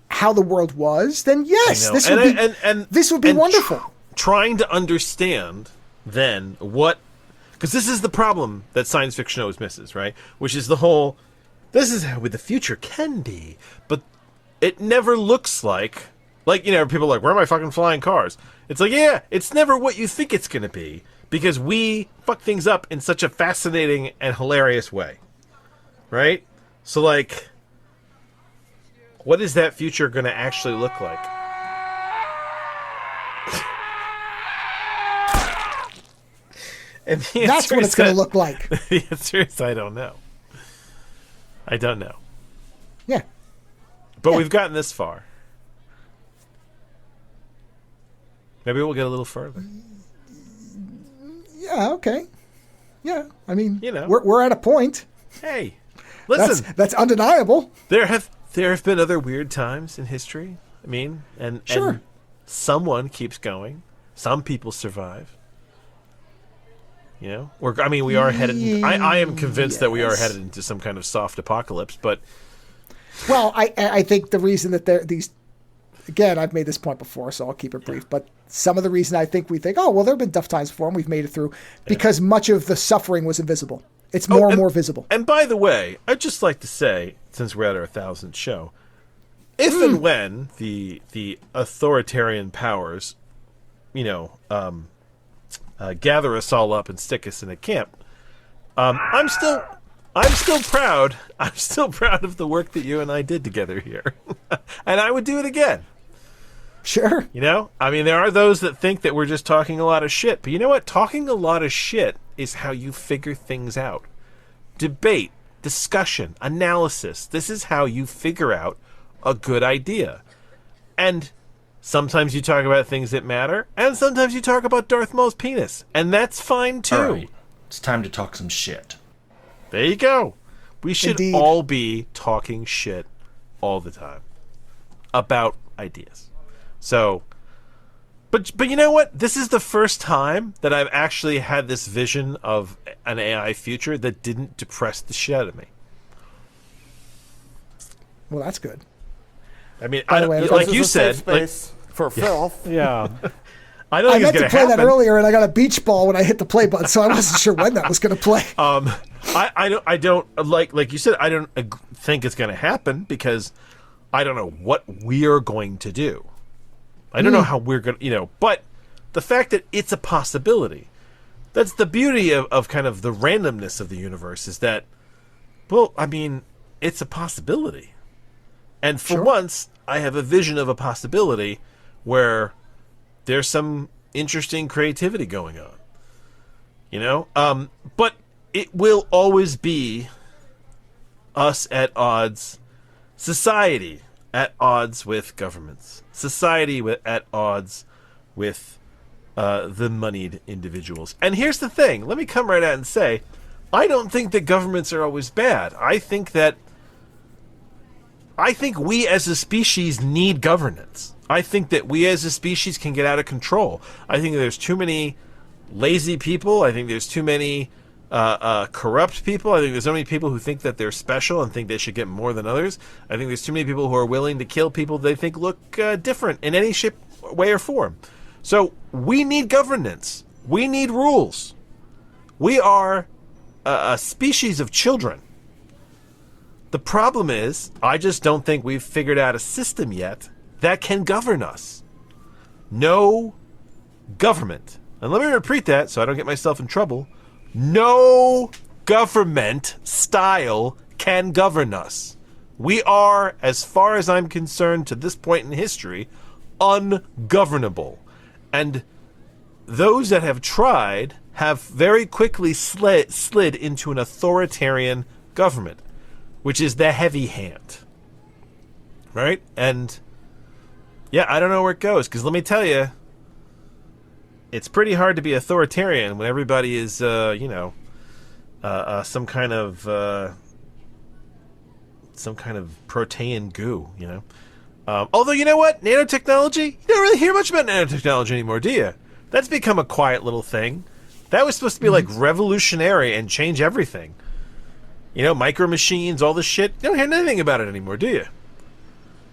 how the world was, then yes, this would be wonderful. Trying to understand then what, because this is the problem that science fiction always misses, right? Which is the whole, this is how the future can be, but it never looks like, you know, people are like, where are my fucking flying cars? It's like, yeah, it's never what you think it's going to be, because we fuck things up in such a fascinating and hilarious way, right? So, like, what is that future going to actually look like? And that's what it's going to look like. The answer is, I don't know. I don't know. Yeah. But we've gotten this far. Maybe we'll get a little further. Yeah, okay. Yeah, I mean, you know, we're at a point. Hey, listen. That's undeniable. There have been other weird times in history. I mean, and someone keeps going. Some people survive. You know, we are headed. I am convinced that we are headed into some kind of soft apocalypse. But well, I think the reason that these, again, I've made this point before, so I'll keep it brief. But some of the reason I think we think, oh well, there have been tough times before and we've made it through, because much of the suffering was invisible. It's more and more visible. And by the way, I'd just like to say, since we're at our 1000th show, if and when the authoritarian powers, you know, gather us all up and stick us in a camp, I'm still proud. I'm still proud of the work that you and I did together here, and I would do it again. Sure. You know, I mean, there are those that think that we're just talking a lot of shit, but you know what? Talking a lot of shit is how you figure things out. Debate, discussion, analysis. This is how you figure out a good idea. And sometimes you talk about things that matter, and sometimes you talk about Darth Maul's penis, and that's fine too. All right. It's time to talk some shit. There you go. We should Indeed. all be talking shit all the time about ideas. So, but you know what? This is the first time that I've actually had this vision of an AI future that didn't depress the shit out of me. Well, that's good. I mean, By the way, like you said, space for filth. Yeah. I meant to play that earlier, and I got a beach ball when I hit the play button, so I wasn't sure when that was going to play. I don't like you said. I don't think it's going to happen because I don't know what we're going to do. I don't know how we're going to, you know. But the fact that it's a possibility, that's the beauty of kind of the randomness of the universe, is that, well, I mean, it's a possibility, and for once, I have a vision of a possibility where there's some interesting creativity going on, you know? But it will always be us at odds, society at odds with governments, society at odds with the moneyed individuals. And here's the thing. Let me come right out and say, I don't think that governments are always bad. I think we as a species need governance. I think that we as a species can get out of control. I think there's too many lazy people. I think there's too many corrupt people. I think there's so many people who think that they're special and think they should get more than others. I think there's too many people who are willing to kill people they think look different in any shape, way, or form. So we need governance. We need rules. We are a species of children. The problem is, I just don't think we've figured out a system yet that can govern us. No government, and let me repeat that so I don't get myself in trouble, no government style can govern us. We are, as far as I'm concerned to this point in history, ungovernable. And those that have tried have very quickly slid into an authoritarian government, which is the heavy hand. Right? And, yeah, I don't know where it goes, because let me tell you, it's pretty hard to be authoritarian when everybody is, some kind of protein goo, you know? Although, you know what? Nanotechnology? You don't really hear much about nanotechnology anymore, do you? That's become a quiet little thing. That was supposed to be, like, revolutionary and change everything. You know, micro machines, all this shit. You don't hear anything about it anymore, do you?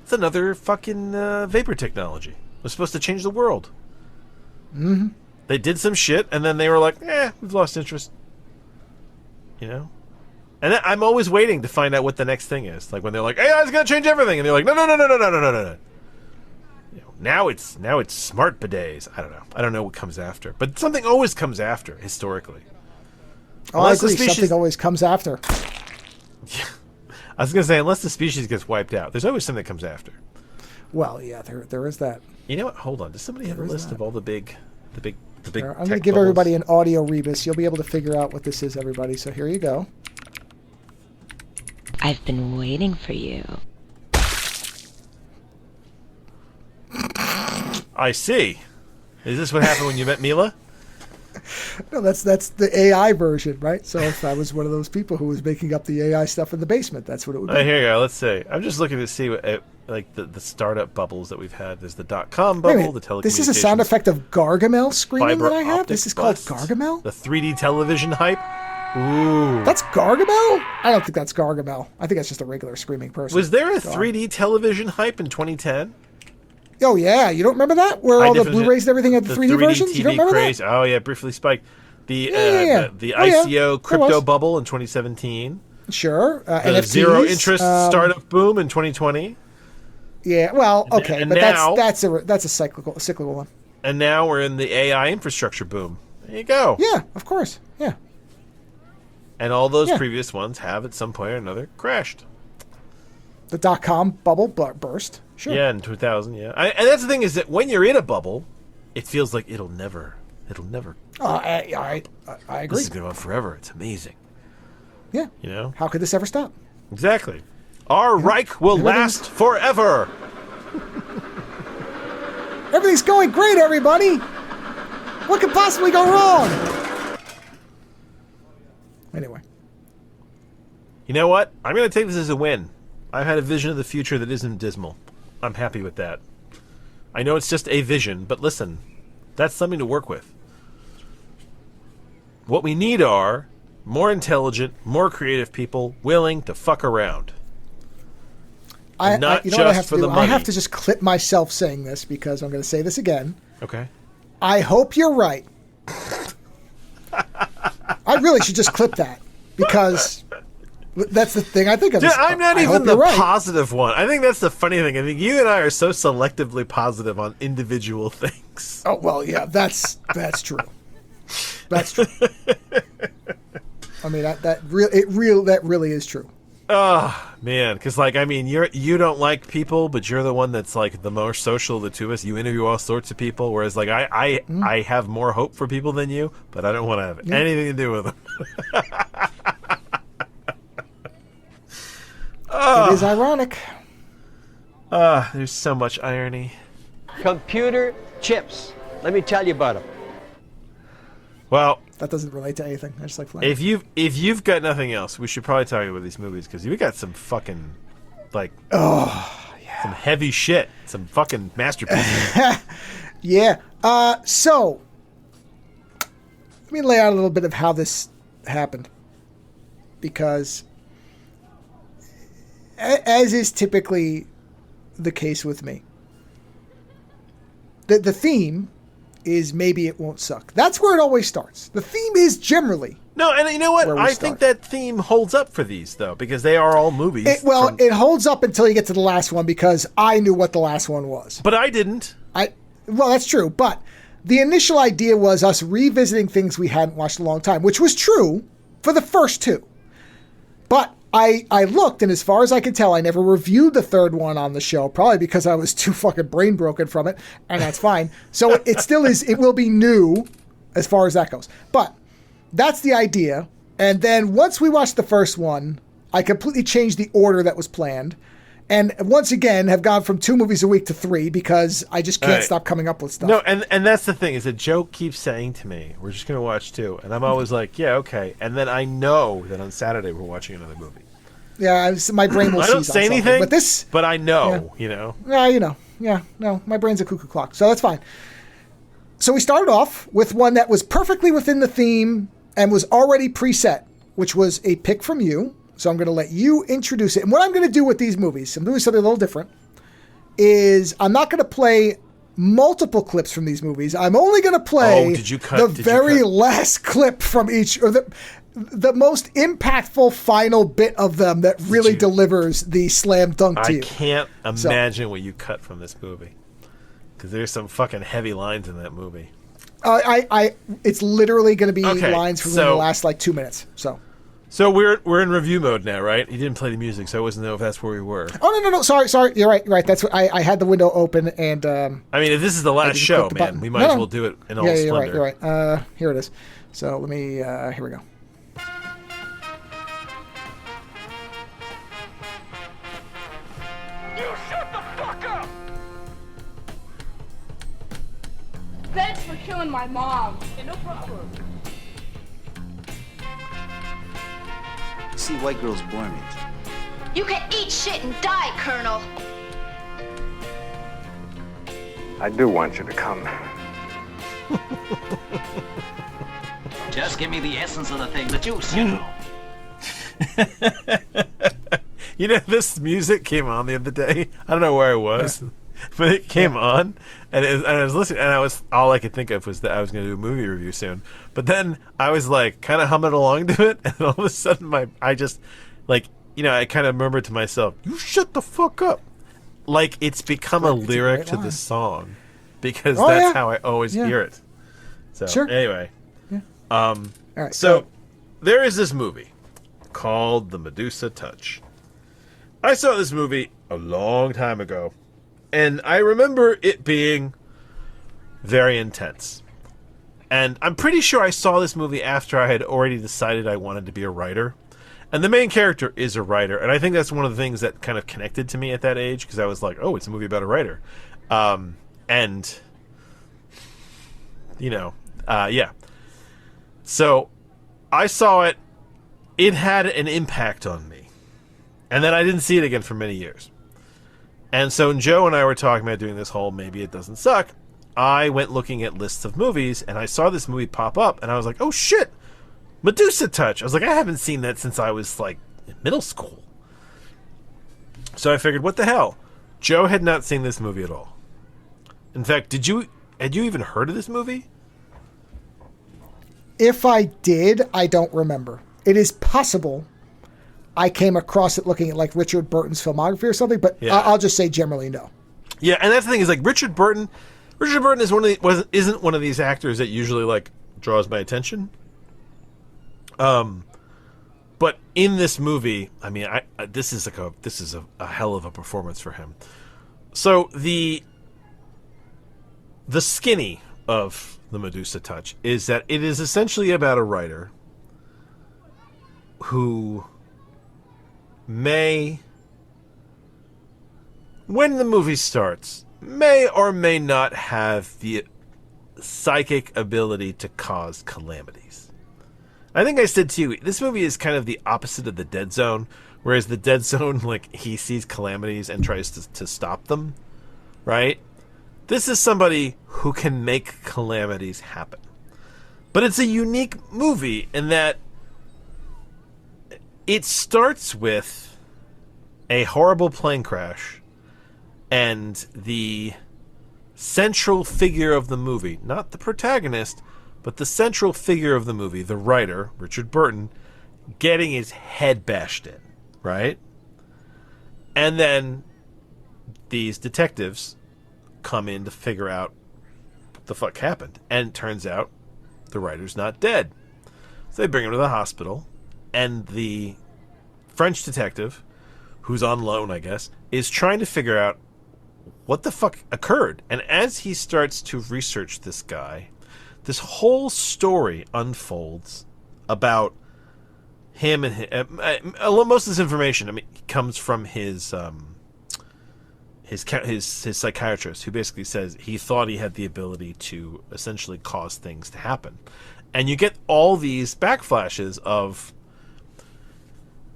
It's another fucking vapor technology. It was supposed to change the world. Mm-hmm. They did some shit, and then they were like, we've lost interest. You know? And I'm always waiting to find out what the next thing is. Like when they're like, AI is going to change everything. And they're like, no. You know, now it's smart bidets. I don't know. I don't know what comes after. But something always comes after, historically. Oh, I agree. Something always comes after. Yeah. I was going to say, unless the species gets wiped out, there's always something that comes after. Well, yeah, there is that. You know what? Hold on. Does somebody have a list of all the big I'm going to give everybody an audio rebus. You'll be able to figure out what this is, everybody. So here you go. I've been waiting for you. I see. Is this what happened when you met Mila? No, that's the AI version, right? So if I was one of those people who was making up the AI stuff in the basement, that's what it would be. Here you go. Let's see. I'm just looking to see what, like the startup bubbles that we've had. There's the .com bubble, the telecommunications. This is a sound effect of Gargamel screaming fiber that I have? optic This is called bust, Gargamel? The 3D television hype. Ooh. That's Gargamel? I don't think that's Gargamel. I think that's just a regular screaming person. Was there a 3D television hype in 2010? Oh, yeah. You don't remember that? Where all the Blu-rays and everything had the 3D versions? You don't remember craze. that? Oh, yeah. Briefly spiked. The The ICO crypto bubble in 2017. Sure. The NFTs, zero interest startup boom in 2020. Yeah, well, okay. And but now, that's a cyclical one. And now we're in the AI infrastructure boom. There you go. Yeah, of course. Yeah. And all those previous ones have, at some point or another, crashed. The .com bubble burst. Sure. Yeah, in 2000, yeah. And that's the thing is that when you're in a bubble, it feels like it'll never. I agree. This is going to go on forever. It's amazing. Yeah. You know? How could this ever stop? Exactly. Our Reich will last forever. Everything's going great, everybody. What could possibly go wrong? Anyway. You know what? I'm going to take this as a win. I've had a vision of the future that isn't dismal. I'm happy with that. I know it's just a vision, but listen, that's something to work with. What we need are more intelligent, more creative people willing to fuck around. Not you know what I have just for to do? the money. I have to just clip myself saying this because I'm going to say this again. Okay. I hope you're right. I really should just clip that because that's the thing I think of. Dude, I'm not even the right. positive one. I think that's the funny thing. I think you and I are so selectively positive on individual things. Oh well, yeah, that's true. That's true. I mean, that really is true. Oh man, because like I mean, you don't like people, but you're the one that's like the most social of the two of us. You interview all sorts of people, whereas like I have more hope for people than you, but I don't want to have anything to do with them. It is ironic. There's so much irony. Computer chips. Let me tell you about him. Well, That doesn't relate to anything. I just like flying. if you've got nothing else, we should probably talk about these movies because we got some fucking some heavy shit, some fucking masterpieces. Yeah. So let me lay out a little bit of how this happened, because as is typically the case with me, the theme is maybe it won't suck. That's where it always starts. The theme is generally. No, and you know what? I start. think that theme holds up for these though, because they are all movies. It holds up until you get to the last one, because I knew what the last one was. But I didn't. Well, that's true. But the initial idea was us revisiting things we hadn't watched in a long time, which was true for the first two. But I looked, and as far as I can tell, I never reviewed the third one on the show, probably because I was too fucking brain broken from it, and that's fine. So it still is, it will be new as far as that goes. But that's the idea. And then once we watched the first one, I completely changed the order that was planned. And once again, have gone from 2 movies a week to 3 because I just can't stop coming up with stuff. No, and that's the thing, is that Joe keeps saying to me, we're just going to watch 2. And I'm always like, yeah, okay. And then I know that on Saturday we're watching another movie. Yeah, my brain will I seize don't say on something. anything, but I know, you know. Yeah, you know. Yeah, no, my brain's a cuckoo clock, so that's fine. So we started off with one that was perfectly within the theme and was already preset, which was a pick from you. So I'm going to let you introduce it. And what I'm going to do with these movies, I'm doing something a little different, is I'm not going to play multiple clips from these movies. I'm only going to play the very last clip from each, or the most impactful final bit of them that really delivers the slam dunk to you. I can't imagine what you cut from this movie, because there's some fucking heavy lines in that movie. It's literally going to be lines from the last 2 minutes. So we're in review mode now, right? You didn't play the music, so I wasn't know if that's where we were. Oh no! Sorry. You're right. That's what I had the window open, and I mean, if this is the last show, man, we might as well do it in all splendor. You're right. Here it is. So let me. Here we go. You shut the fuck up! Thanks for killing my mom. Yeah, no problem. See, white girls bore me. You can eat shit and die, Colonel. I do want you to come. Just give me the essence of the thing, the juice, you know. You know, this music came on the other day. I don't know where I was, but it came on, and I was listening, and all I could think of was that I was going to do a movie review soon. But then I was like, kind of humming along to it, and all of a sudden, I just, like, you know, I kind of murmured to myself, "You shut the fuck up!" Like it's become a lyric to the song, because that's how I always hear it. So anyway, all right. So there is this movie called The Medusa Touch. I saw this movie a long time ago, and I remember it being very intense. And I'm pretty sure I saw this movie after I had already decided I wanted to be a writer. And the main character is a writer, and I think that's one of the things that kind of connected to me at that age, because I was like, oh, it's a movie about a writer. And, you know, yeah. So I saw it. It had an impact on me. And then I didn't see it again for many years. And so when Joe and I were talking about doing this whole maybe it doesn't suck, I went looking at lists of movies, and I saw this movie pop up, and I was like, oh shit, Medusa Touch. I was like, I haven't seen that since I was like in middle school. So I figured, what the hell? Joe had not seen this movie at all. In fact, had you even heard of this movie? If I did, I don't remember. It is possible I came across it looking at like Richard Burton's filmography or something, but I'll just say generally no. Yeah, and that's the thing is like Richard Burton is isn't one of these actors that usually like draws my attention. But in this movie, I mean, this is a hell of a performance for him. So the skinny of The Medusa Touch is that it is essentially about a writer who may, when the movie starts, may or may not have the psychic ability to cause calamities. I think I said to you, this movie is kind of the opposite of the Dead Zone, whereas the Dead Zone, like, he sees calamities and tries to stop them, right? This is somebody who can make calamities happen. But it's a unique movie in that it starts with a horrible plane crash, and the central figure of the movie, not the protagonist, but the central figure of the movie, the writer, Richard Burton, getting his head bashed in, right? And then these detectives come in to figure out what the fuck happened. And it turns out the writer's not dead. So they bring him to the hospital, and the French detective, who's on loan, I guess, is trying to figure out what the fuck occurred. And as he starts to research this guy, this whole story unfolds about him and most of this information, I mean, comes from his psychiatrist, who basically says he thought he had the ability to essentially cause things to happen. And you get all these backflashes of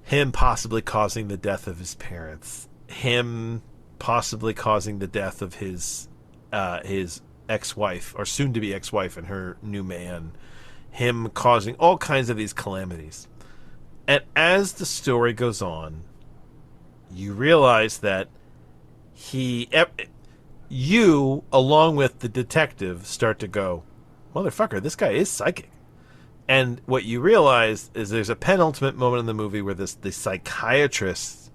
him possibly causing the death of his parents, him possibly causing the death of his ex-wife, or soon-to-be ex-wife, and her new man, him causing all kinds of these calamities. And as the story goes on, you realize that you, along with the detective, start to go, motherfucker, this guy is psychic. And what you realize is there's a penultimate moment in the movie where the psychiatrist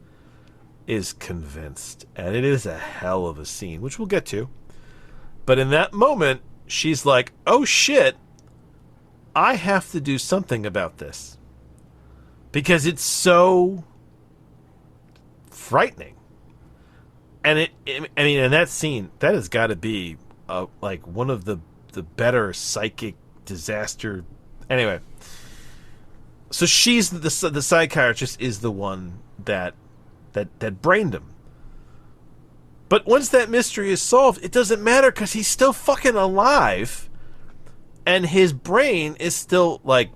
is convinced. And it is a hell of a scene, which we'll get to. But in that moment, she's like, oh shit, I have to do something about this. Because it's so frightening. And in that scene, that has got to be like one of the better psychic disaster. Anyway, so she's the psychiatrist is the one that brained him. But once that mystery is solved, it doesn't matter because he's still fucking alive, and his brain is still like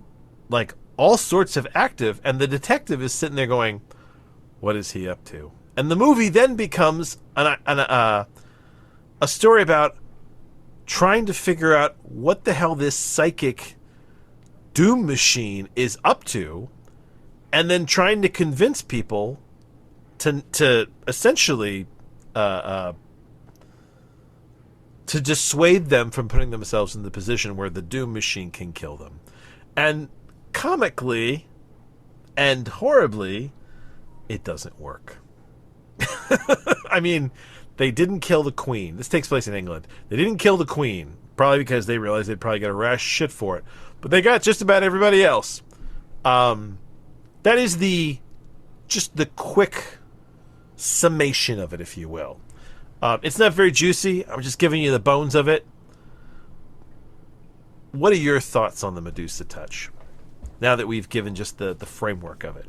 all sorts of active, and the detective is sitting there going, "What is he up to?" And the movie then becomes a story about trying to figure out what the hell this psychic doom machine is up to, and then trying to convince people to essentially to dissuade them from putting themselves in the position where the doom machine can kill them. And comically and horribly, it doesn't work. I mean, they didn't kill the Queen. This takes place in England. They didn't kill the Queen, probably because they realized they'd probably get a rash shit for it. But they got just about everybody else. That is just the quick summation of it, if you will. It's not very juicy. I'm just giving you the bones of it. What are your thoughts on the Medusa touch, now that we've given just the framework of it?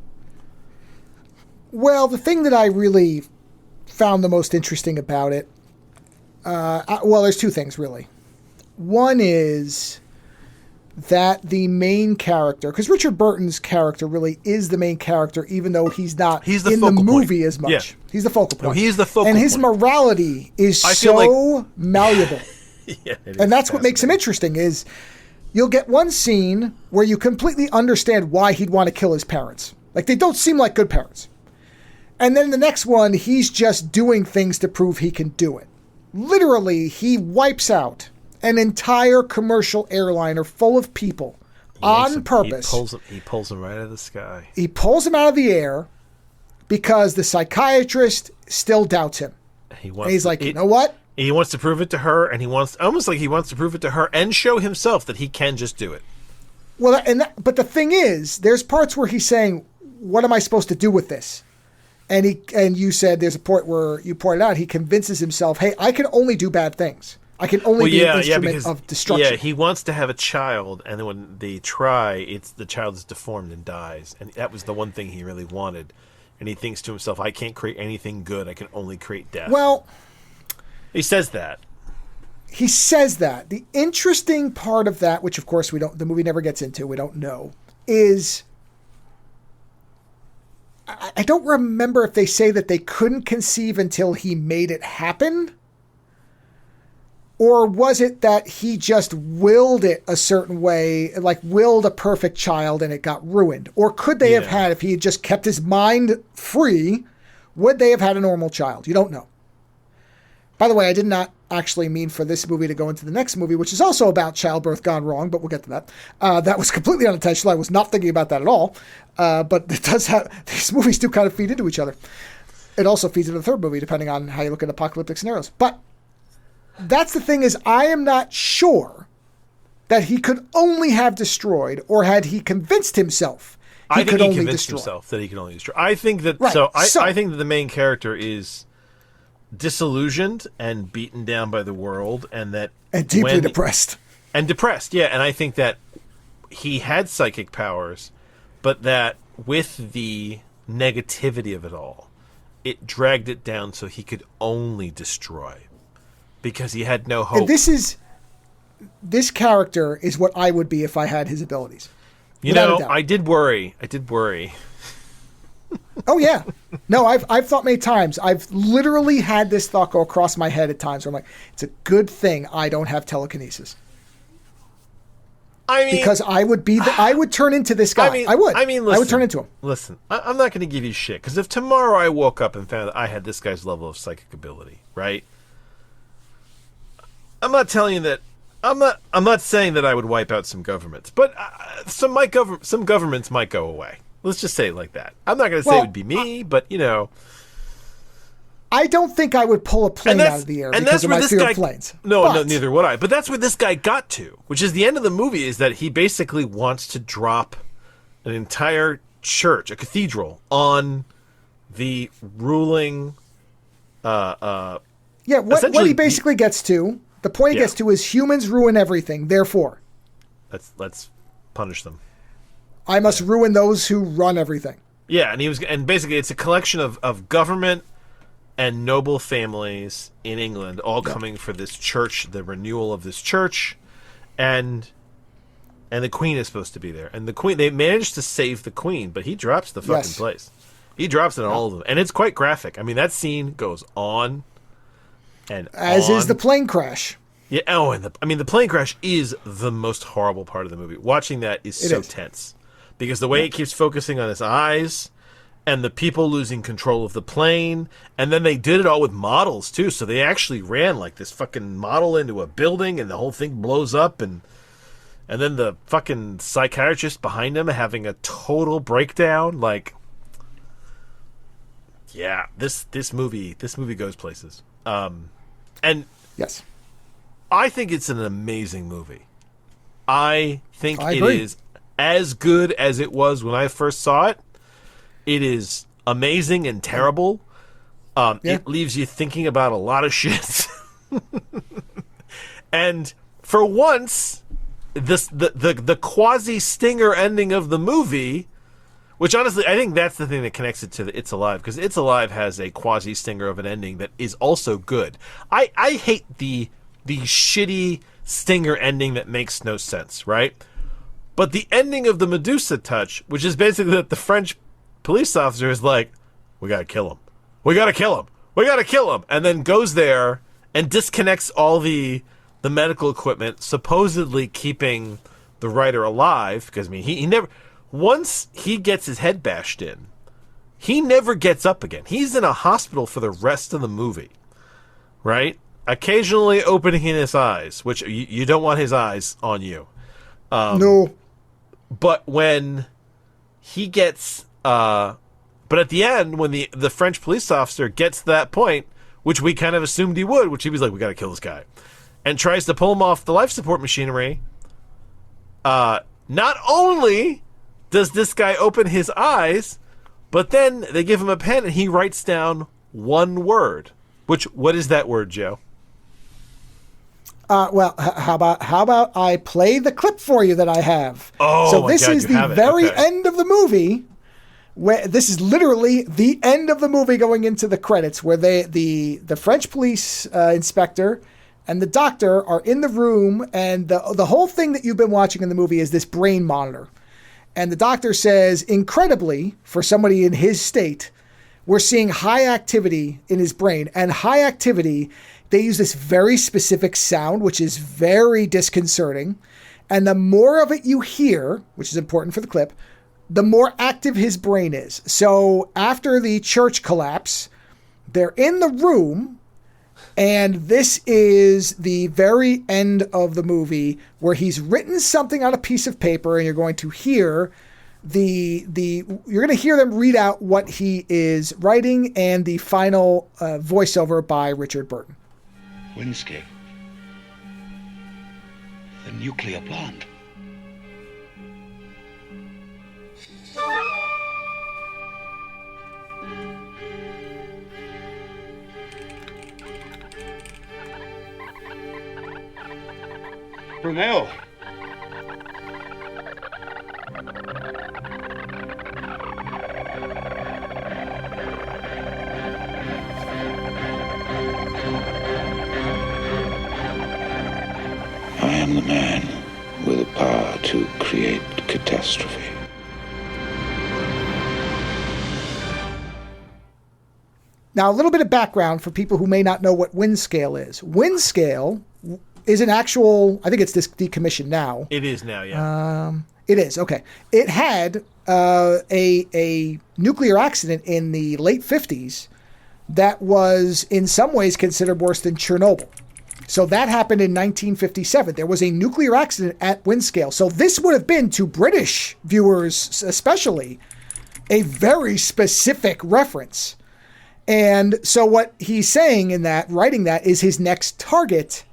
Well, the thing that I really found the most interesting about it, there's two things, really. One is that the main character, because Richard Burton's character really is the main character, even though he's not in the movie as much. Yeah. He's the focal point. No, he's the focal point. And his morality is so malleable. Yeah, and that's what makes him interesting, is you'll get one scene where you completely understand why he'd want to kill his parents. Like, they don't seem like good parents. And then the next one, he's just doing things to prove he can do it. Literally, he wipes out an entire commercial airliner full of people on purpose. He pulls them right out of the sky. He pulls them out of the air because the psychiatrist still doubts him. He's like, you know what? He wants to prove it to her, and he wants to prove it to her and show himself that he can just do it. Well, but the thing is, there's parts where he's saying, what am I supposed to do with this? And you said there's a point where you pointed out he convinces himself, hey, I can only do bad things. I can only be an instrument of destruction. Yeah, he wants to have a child, and then when they try, the child is deformed and dies. And that was the one thing he really wanted. And he thinks to himself, I can't create anything good. I can only create death. Well, he says that. he says that. The interesting part of that, which of course the movie never gets into, we don't know, is I don't remember if they say that they couldn't conceive until he made it happen. Or was it that he just willed it a certain way, like willed a perfect child and it got ruined? Or could they have had, if he had just kept his mind free, would they have had a normal child? You don't know. By the way, I did not actually mean for this movie to go into the next movie, which is also about childbirth gone wrong, but we'll get to that. That was completely unintentional. I was not thinking about that at all. But it does have, these movies do kind of feed into each other. It also feeds into the third movie, depending on how you look at apocalyptic scenarios. But that's the thing, is I am not sure that he could only have destroyed, or had he convinced himself I think he convinced himself that he could only destroy. I think that I think that the main character is disillusioned and beaten down by the world, and deeply depressed. And depressed, yeah. And I think that he had psychic powers, but that with the negativity of it all, it dragged it down so he could only destroy, because he had no hope. And this character is what I would be if I had his abilities. You know, I did worry. Oh yeah. No, I've thought many times. I've literally had this thought go across my head at times where I'm like, it's a good thing I don't have telekinesis. I mean, because I would turn into this guy. Listen, I would turn into him. Listen, I'm not going to give you shit, because if tomorrow I woke up and found that I had this guy's level of psychic ability, right? I'm not telling you that. I'm not saying that I would wipe out some governments, but some governments might go away. Let's just say it like that. I'm not going to say it would be me, but you know. I don't think I would pull a plane out of the air because of my fear of planes. No, neither would I. But that's where this guy got to, which is the end of the movie, is that he basically wants to drop an entire church, a cathedral, on the ruling. What he basically gets to, the point he gets to, is humans ruin everything. Therefore, let's punish them. I must ruin those who run everything. Yeah, and basically it's a collection of government and noble families in England all coming for this church, the renewal of this church, and the Queen is supposed to be there. And the Queen, they managed to save the Queen, but he drops the fucking place. He drops it on all of them, and it's quite graphic. I mean, that scene goes on and as is the plane crash. Yeah. Oh, and the plane crash is the most horrible part of the movie. Watching that is so tense, because the way it keeps focusing on his eyes, and the people losing control of the plane, and then they did it all with models too. So they actually ran like this fucking model into a building, and the whole thing blows up, and then the fucking psychiatrist behind him having a total breakdown. Like, yeah, this movie goes places. And yes, I think it's an amazing movie. I think it is as good as it was when I first saw it. It is amazing and terrible. It leaves you thinking about a lot of shit. And for once, the quasi stinger ending of the movie, which honestly I think that's the thing that connects it to It's Alive, because It's Alive has a quasi stinger of an ending that is also good. I hate the shitty stinger ending that makes no sense, right? But the ending of the Medusa touch, which is basically that the French police officer is like, we gotta kill him. We gotta kill him. We gotta kill him. And then goes there and disconnects all the medical equipment, supposedly keeping the writer alive. Because, I mean, he never... Once he gets his head bashed in, he never gets up again. He's in a hospital for the rest of the movie. Right? Occasionally opening his eyes, which you don't want his eyes on you. No. But when he gets... but at the end, when the French police officer gets to that point, which we kind of assumed he would, which he was like, we got to kill this guy, and tries to pull him off the life support machinery, not only does this guy open his eyes, but then they give him a pen and he writes down one word. What is that word, Joe? Well, how about I play the clip for you that I have? Oh, so this is the very Okay. end of the movie. Where this is literally the end of the movie, going into the credits, where the French police inspector and the doctor are in the room, and the whole thing that you've been watching in the movie is this brain monitor. And the doctor says, incredibly, for somebody in his state, we're seeing high activity in his brain. And high activity, they use this very specific sound, which is very disconcerting. And the more of it you hear, which is important for the clip, the more active his brain is. So after the church collapse, they're in the room, and this is the very end of the movie where he's written something on a piece of paper, and you're going to hear you're going to hear them read out what he is writing and the final voiceover by Richard Burton. Windscape. The nuclear plant. Brunel. I am the man with the power to create catastrophe. Now, a little bit of background for people who may not know what wind scale is. Wind scale is an actual, I think it's decommissioned now. It is now, yeah. It is, okay. It had a nuclear accident in the late 50s that was in some ways considered worse than Chernobyl. So that happened in 1957. There was a nuclear accident at Windscale. So this would have been, to British viewers especially, a very specific reference. And so what he's saying in that, writing that, is his next target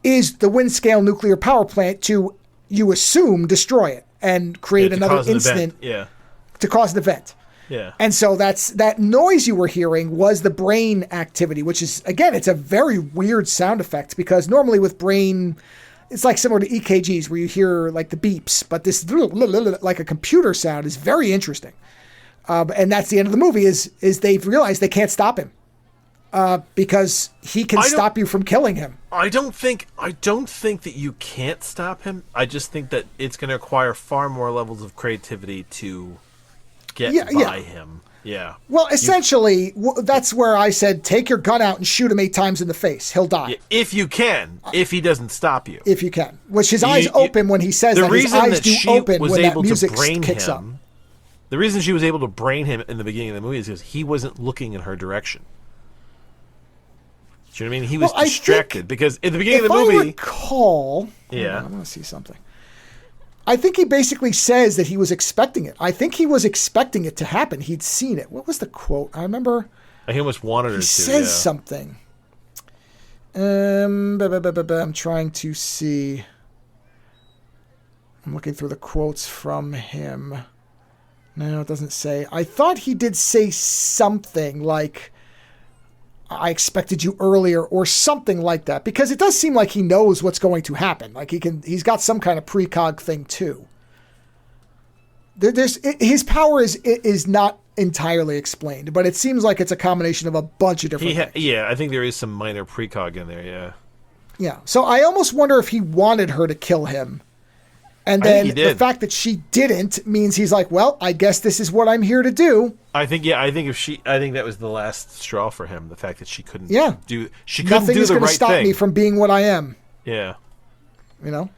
is the Windscale nuclear power plant to, you assume, destroy it and create another incident to cause an event. Yeah. And so that noise you were hearing was the brain activity, which is, again, it's a very weird sound effect because normally with brain, it's like similar to EKGs where you hear like the beeps, but this like a computer sound is very interesting. And that's the end of the movie is they've realized they can't stop him because he can stop you from killing him. I don't think that you can't stop him. I just think that it's going to require far more levels of creativity to get by him. Yeah. Well, essentially, that's where I said, take your gun out and shoot him 8 times in the face. He'll die. Yeah, if you can. If he doesn't stop you. If you can. Which his eyes open when he says that. His eyes do open when that music kicks up. The reason she was able to brain him in the beginning of the movie is because he wasn't looking in her direction. Do you know what I mean? He was distracted because at the beginning of the movie... If I recall... Yeah. I want to see something. I think he basically says that he was expecting it. I think he was expecting it to happen. He'd seen it. What was the quote? I remember... He almost wanted her to. He says something. I'm trying to see... I'm looking through the quotes from him. No, it doesn't say. I thought he did say something like, I expected you earlier or something like that, because it does seem like he knows what's going to happen. Like he's got some kind of precog thing too. His power is not entirely explained, but it seems like it's a combination of a bunch of different things. Yeah, I think there is some minor precog in there, yeah. Yeah, so I almost wonder if he wanted her to kill him. And then the fact that she didn't means he's like, well, I guess this is what I'm here to do. I think that was the last straw for him. The fact that she couldn't do Nothing the is going right to stop thing. me from being what I am. Yeah. You know?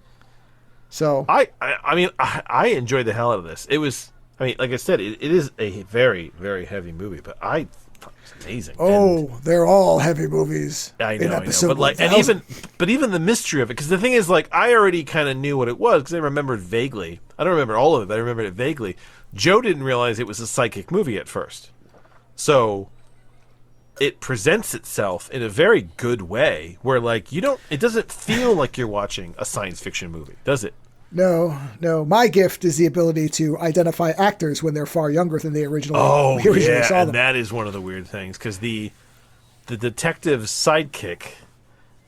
So. I mean, I enjoyed the hell out of this. It was, I mean, like I said, it is a very, very heavy movie, but I thought it was amazing. Oh, they're all heavy movies. I know. But like, even the mystery of it, because the thing is, like, I already kind of knew what it was because I remembered vaguely. I don't remember all of it, but I remembered it vaguely. Joe didn't realize it was a psychic movie at first, so it presents itself in a very good way, where like it doesn't feel like you're watching a science fiction movie, does it? No. My gift is the ability to identify actors when they're far younger than they originally saw them. And that is one of the weird things, because the detective's sidekick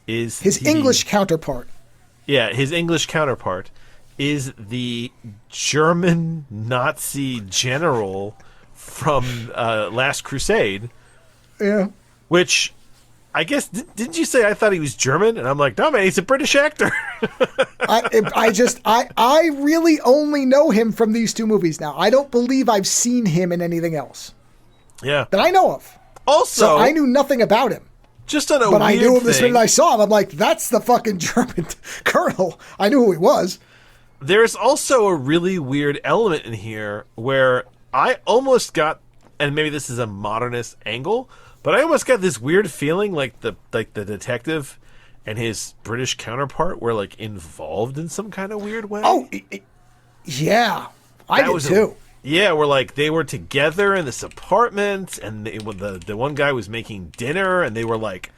is his English counterpart. Yeah, his English counterpart is the German Nazi general from Last Crusade. Yeah. Which I guess didn't you say I thought he was German? And I'm like, no man, he's a British actor. I really only know him from these two movies now. I don't believe I've seen him in anything else. Yeah. That I know of. Also, so I knew nothing about him. Just on a but weird I knew him the thing, minute I saw him. I'm like, that's the fucking German colonel. I knew who he was. There's also a really weird element in here where I almost got, and maybe this is a modernist angle, but I almost got this weird feeling like the detective and his British counterpart were like involved in some kind of weird way. Oh, yeah, I did too. Yeah, we're like they were together in this apartment, and the one guy was making dinner, and they were like,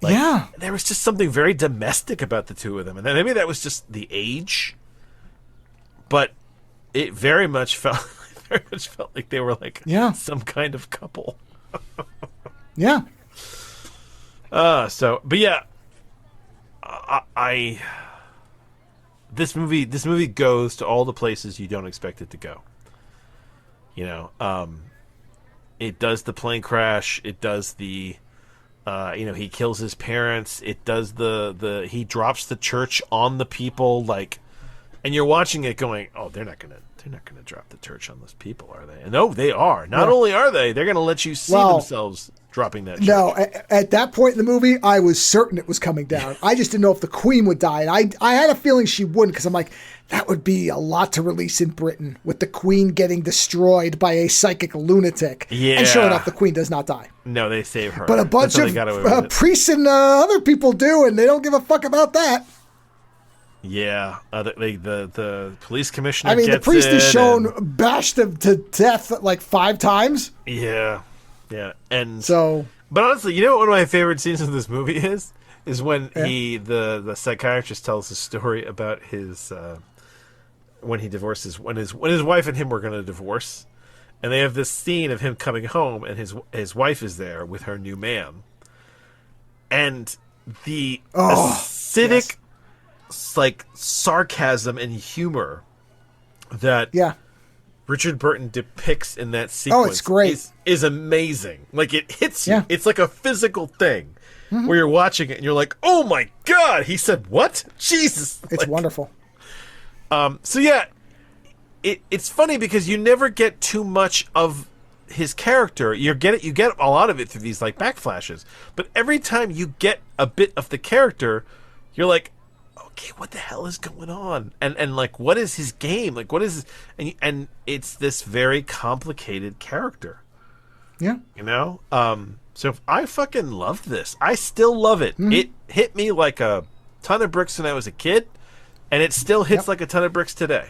yeah, there was just something very domestic about the two of them, and then maybe that was just the age, but it very much felt like they were like some kind of couple. Yeah. But yeah, this movie goes to all the places you don't expect it to go. You know, it does the plane crash. It does the, he kills his parents. It does he drops the church on the people, like, and you're watching it going, oh, they're not gonna drop the church on those people, are they? And no, they are. Not only are they're gonna let you see themselves dropping that church. No, at that point in the movie, I was certain it was coming down. I just didn't know if the Queen would die. And I had a feeling she wouldn't, because I'm like, that would be a lot to release in Britain, with the Queen getting destroyed by a psychic lunatic. Yeah. And sure enough, the Queen does not die. No, they save her. But a bunch of priests and other people do, and they don't give a fuck about that. Yeah, the police commissioner. I mean, the priest is shown bashed to death like 5 times. Yeah, and so. But honestly, you know what one of my favorite scenes in this movie is when the psychiatrist tells the story about his when he divorces when his wife and him were going to divorce, and they have this scene of him coming home and his wife is there with her new man, and the acidic. Like sarcasm and humor that Richard Burton depicts in that sequence it's great. Is amazing. Like it hits you. It's like a physical thing where you're watching it and you're like, oh my God, he said what? Jesus. It's wonderful. So yeah, it's funny because you never get too much of his character. You get a lot of it through these like backflashes. But every time you get a bit of the character, you're like, okay, what the hell is going on? And like, what is his game? Like, what is and it's this very complicated character. Yeah. You know? So I fucking loved this. I still love it. Mm-hmm. It hit me like a ton of bricks when I was a kid, and it still hits like a ton of bricks today.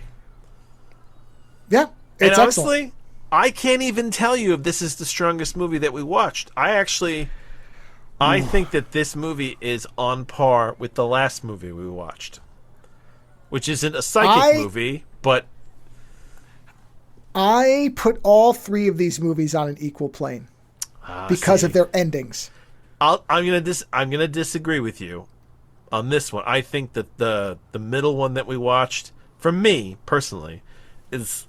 Yeah. And honestly, I can't even tell you if this is the strongest movie that we watched. I think that this movie is on par with the last movie we watched, which isn't a psychic movie, but I put all 3 of these movies on an equal plane because of their endings. I'm gonna disagree with you on this one. I think that the middle one that we watched, for me personally, is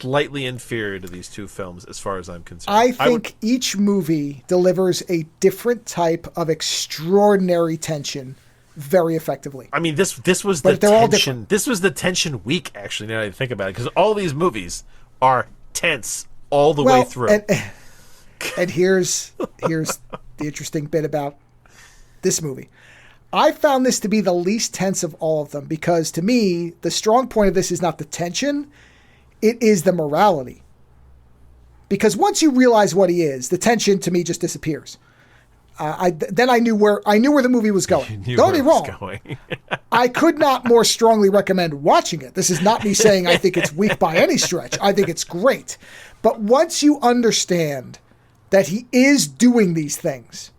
slightly inferior to these 2 films as far as I'm concerned. I think each movie delivers a different type of extraordinary tension very effectively. I mean, this was the tension. This was the tension week, actually, now that I think about it, because all these movies are tense all the way through. And here's the interesting bit about this movie. I found this to be the least tense of all of them, because to me, the strong point of this is not the tension, it is the morality. Because once you realize what he is, the tension to me just disappears. Then I knew where the movie was going. Don't be wrong. I could not more strongly recommend watching it. This is not me saying I think it's weak by any stretch. I think it's great. But once you understand that he is doing these things,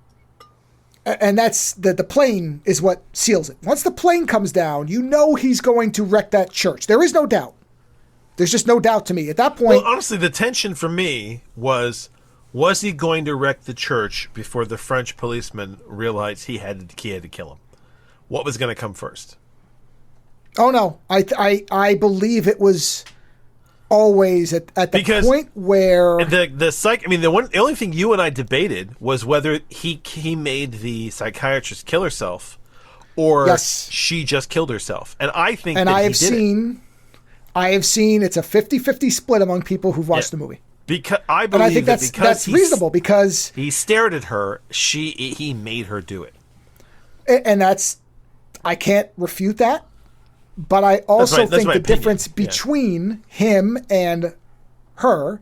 and that's the plane is what seals it. Once the plane comes down, you know he's going to wreck that church. There is no doubt. There's just no doubt to me. At that point... Well, honestly, the tension for me was he going to wreck the church before the French policeman realized he had to kill him? What was going to come first? Oh, no. I believe it was... always at the point where the only thing you and I debated was whether he made the psychiatrist kill herself or she just killed herself. And I think I have seen it's a 50-50 split among people who've watched the movie. Because I believe that's reasonable because he stared at her, he made her do it. And I can't refute that. But I also think the difference between him and her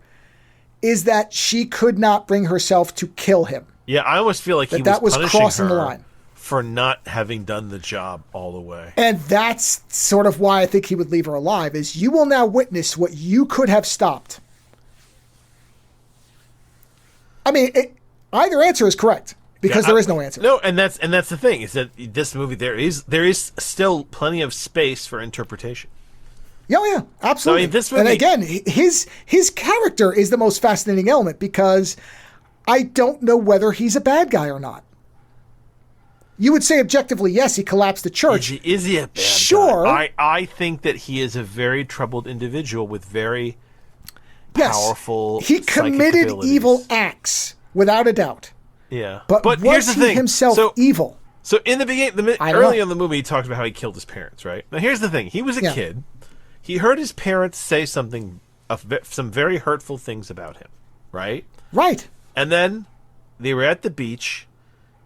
is that she could not bring herself to kill him. Yeah, I almost feel like that was crossing the line for not having done the job all the way. And that's sort of why I think he would leave her alive, is you will now witness what you could have stopped. I mean, either answer is correct. Because there is no answer. No, and that's the thing, is that this movie there is still plenty of space for interpretation. Yeah, absolutely. So, I mean, this movie, and again, his character is the most fascinating element because I don't know whether he's a bad guy or not. You would say objectively, yes, he collapsed the church. Is he a bad guy? I think that he is a very troubled individual with very powerful he committed evil acts, without a doubt. Yeah, but here's the thing. Himself evil? So in the beginning, early in the movie, he talked about how he killed his parents. Right now, here's the thing: he was a kid. He heard his parents say some very hurtful things about him. Right. And then they were at the beach.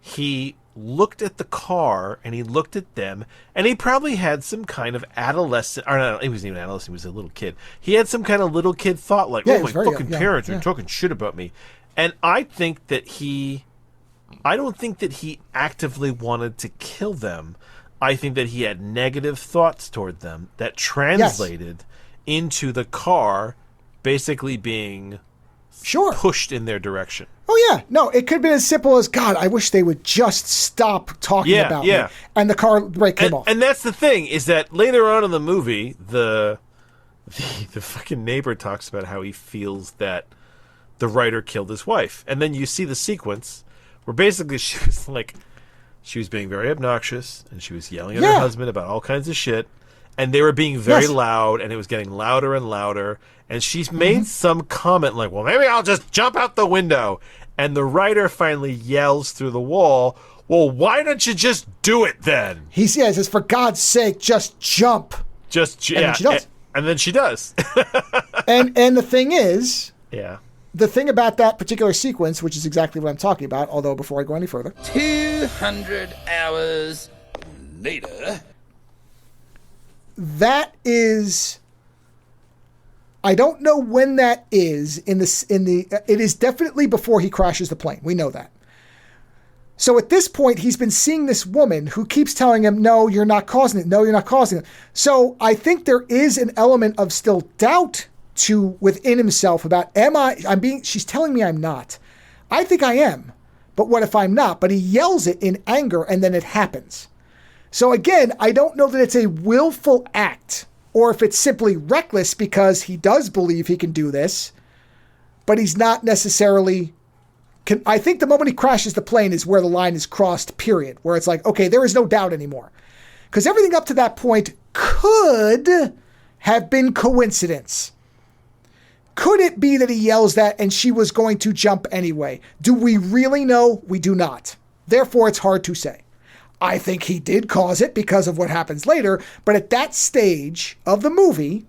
He looked at the car and he looked at them, and he probably had some kind of adolescent. Or no, he wasn't even an adolescent. He was a little kid. He had some kind of little kid thought, like, "Oh, my fucking parents are talking shit about me," and I think that I don't think that he actively wanted to kill them. I think that he had negative thoughts toward them that translated into the car basically being pushed in their direction. Oh, yeah. No, it could have been as simple as, God, I wish they would just stop talking about me. And the car brake came off. And that's the thing, is that later on in the movie, the fucking neighbor talks about how he feels that the writer killed his wife. And then you see the sequence where basically she was being very obnoxious and she was yelling at her husband about all kinds of shit, and they were being very loud, and it was getting louder and louder, and she's made some comment like, well, maybe I'll just jump out the window, and the writer finally yells through the wall, well, why don't you just do it then? He says, for God's sake, just jump. And then she does. And then she does. and the thing is, the thing about that particular sequence, which is exactly what I'm talking about, although before I go any further, 200 hours later, that is, I don't know when that is it is definitely before he crashes the plane. We know that. So at this point, he's been seeing this woman who keeps telling him, no, you're not causing it. No, you're not causing it. So I think there is an element of still doubt within himself about, she's telling me I'm not. I think I am. But what if I'm not? But he yells it in anger, and then it happens. So again, I don't know that it's a willful act, or if it's simply reckless because he does believe he can do this, but he's not necessarily... I think the moment he crashes the plane is where the line is crossed, period. Where it's like, okay, there is no doubt anymore. Because everything up to that point could have been coincidence. Could it be that he yells that and she was going to jump anyway? Do we really know? We do not. Therefore, it's hard to say. I think he did cause it because of what happens later, but at that stage of the movie,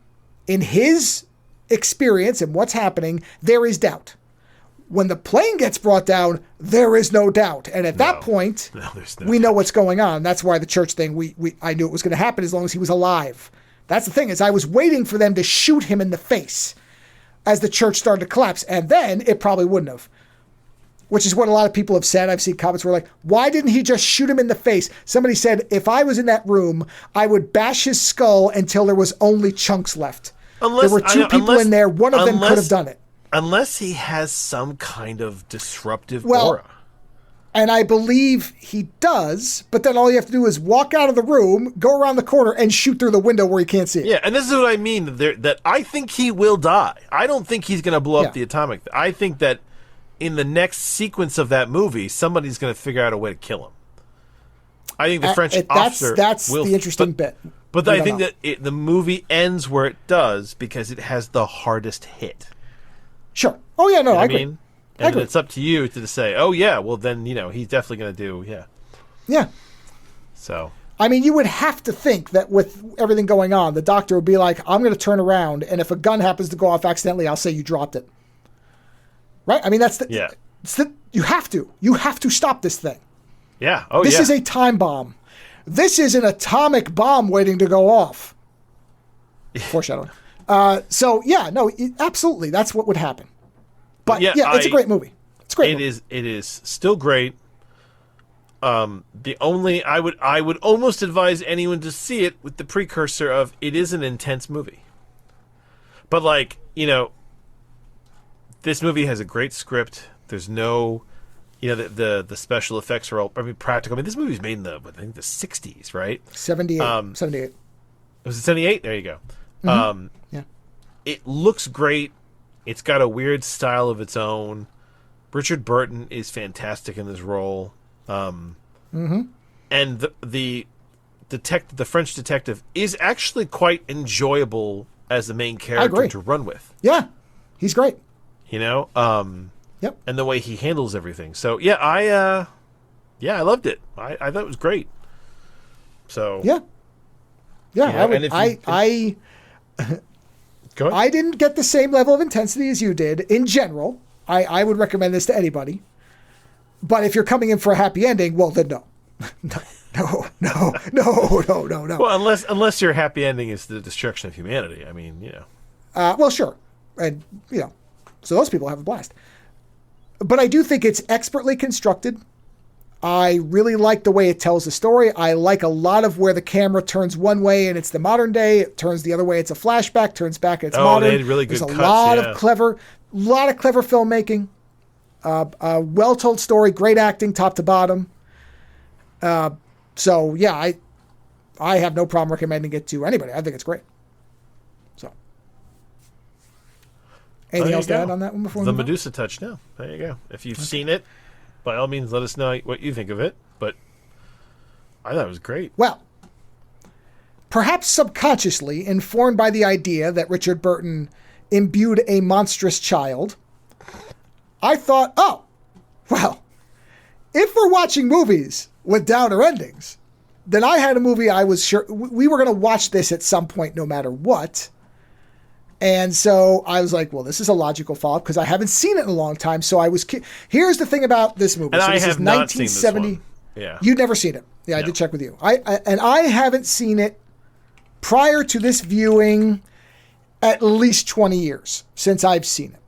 in his experience and what's happening, there is doubt. When the plane gets brought down, there is no doubt. And at that point, we know what's going on. That's why the church thing, I knew it was going to happen as long as he was alive. That's the thing, is I was waiting for them to shoot him in the face as the church started to collapse. And then it probably wouldn't have. Which is what a lot of people have said. I've seen comments where like, why didn't he just shoot him in the face? Somebody said, if I was in that room, I would bash his skull until there was only chunks left. There were two people in there. One of them could have done it. Unless he has some kind of disruptive aura. And I believe he does, but then all you have to do is walk out of the room, go around the corner, and shoot through the window where you can't see it. Yeah, and this is what I mean, that I think he will die. I don't think he's going to blow up the atomic. I think that in the next sequence of that movie, somebody's going to figure out a way to kill him. I think the French officer That's the interesting bit. But I think that the movie ends where it does because it has the hardest hit. Sure. Oh, yeah, no, You know I what agree. mean? And it's up to you to say, oh, yeah, well, then, he's definitely going to do, yeah. Yeah. So. I mean, you would have to think that with everything going on, the doctor would be like, I'm going to turn around, and if a gun happens to go off accidentally, I'll say you dropped it. Right? I mean, that's the... Yeah. You have to. You have to stop this thing. Yeah. Oh, This yeah. is a time bomb. This is an atomic bomb waiting to go off. Foreshadowing. Absolutely. That's what would happen. But it's a great movie. It's a great movie. It is still great. The only I would almost advise anyone to see it with the precursor of it is an intense movie. But this movie has a great script. There's no, the special effects are all practical. I mean, this movie's made in the 60s, right? 78. 78. Was it 78? There you go. Mm-hmm. Yeah. It looks great. It's got a weird style of its own. Richard Burton is fantastic in this role. And the French detective is actually quite enjoyable as the main character to run with. Yeah, he's great. Yep. And the way he handles everything. So I loved it. I thought it was great. So yeah. I didn't get the same level of intensity as you did in general. I would recommend this to anybody. But if you're coming in for a happy ending, well, then no. No. Well, unless your happy ending is the destruction of humanity. I mean, well, sure. And, so those people have a blast. But I do think it's expertly constructed. I really like the way it tells the story. I like a lot of where the camera turns one way and it's the modern day. It turns the other way. It's a flashback. Turns back. It's modern. They had really good There's cuts, a lot of clever filmmaking. A well-told story. Great acting, top to bottom. I have no problem recommending it to anybody. I think it's great. So, anything else to add on that one before the we move on? Medusa touch? No, there you go. If you've seen it, by all means, let us know what you think of it. But I thought it was great. Well, perhaps subconsciously informed by the idea that Richard Burton imbued a monstrous child, I thought, if we're watching movies with downer endings, then I had a movie I was sure we were going to watch this at some point no matter what. And so I was like, well, this is a logical follow-up because I haven't seen it in a long time. So here's the thing about this movie. And so I this have is not 1970. seen this one. Yeah. You'd never seen it. Yeah, no. I did check with you. I haven't seen it prior to this viewing at least 20 years since I've seen it.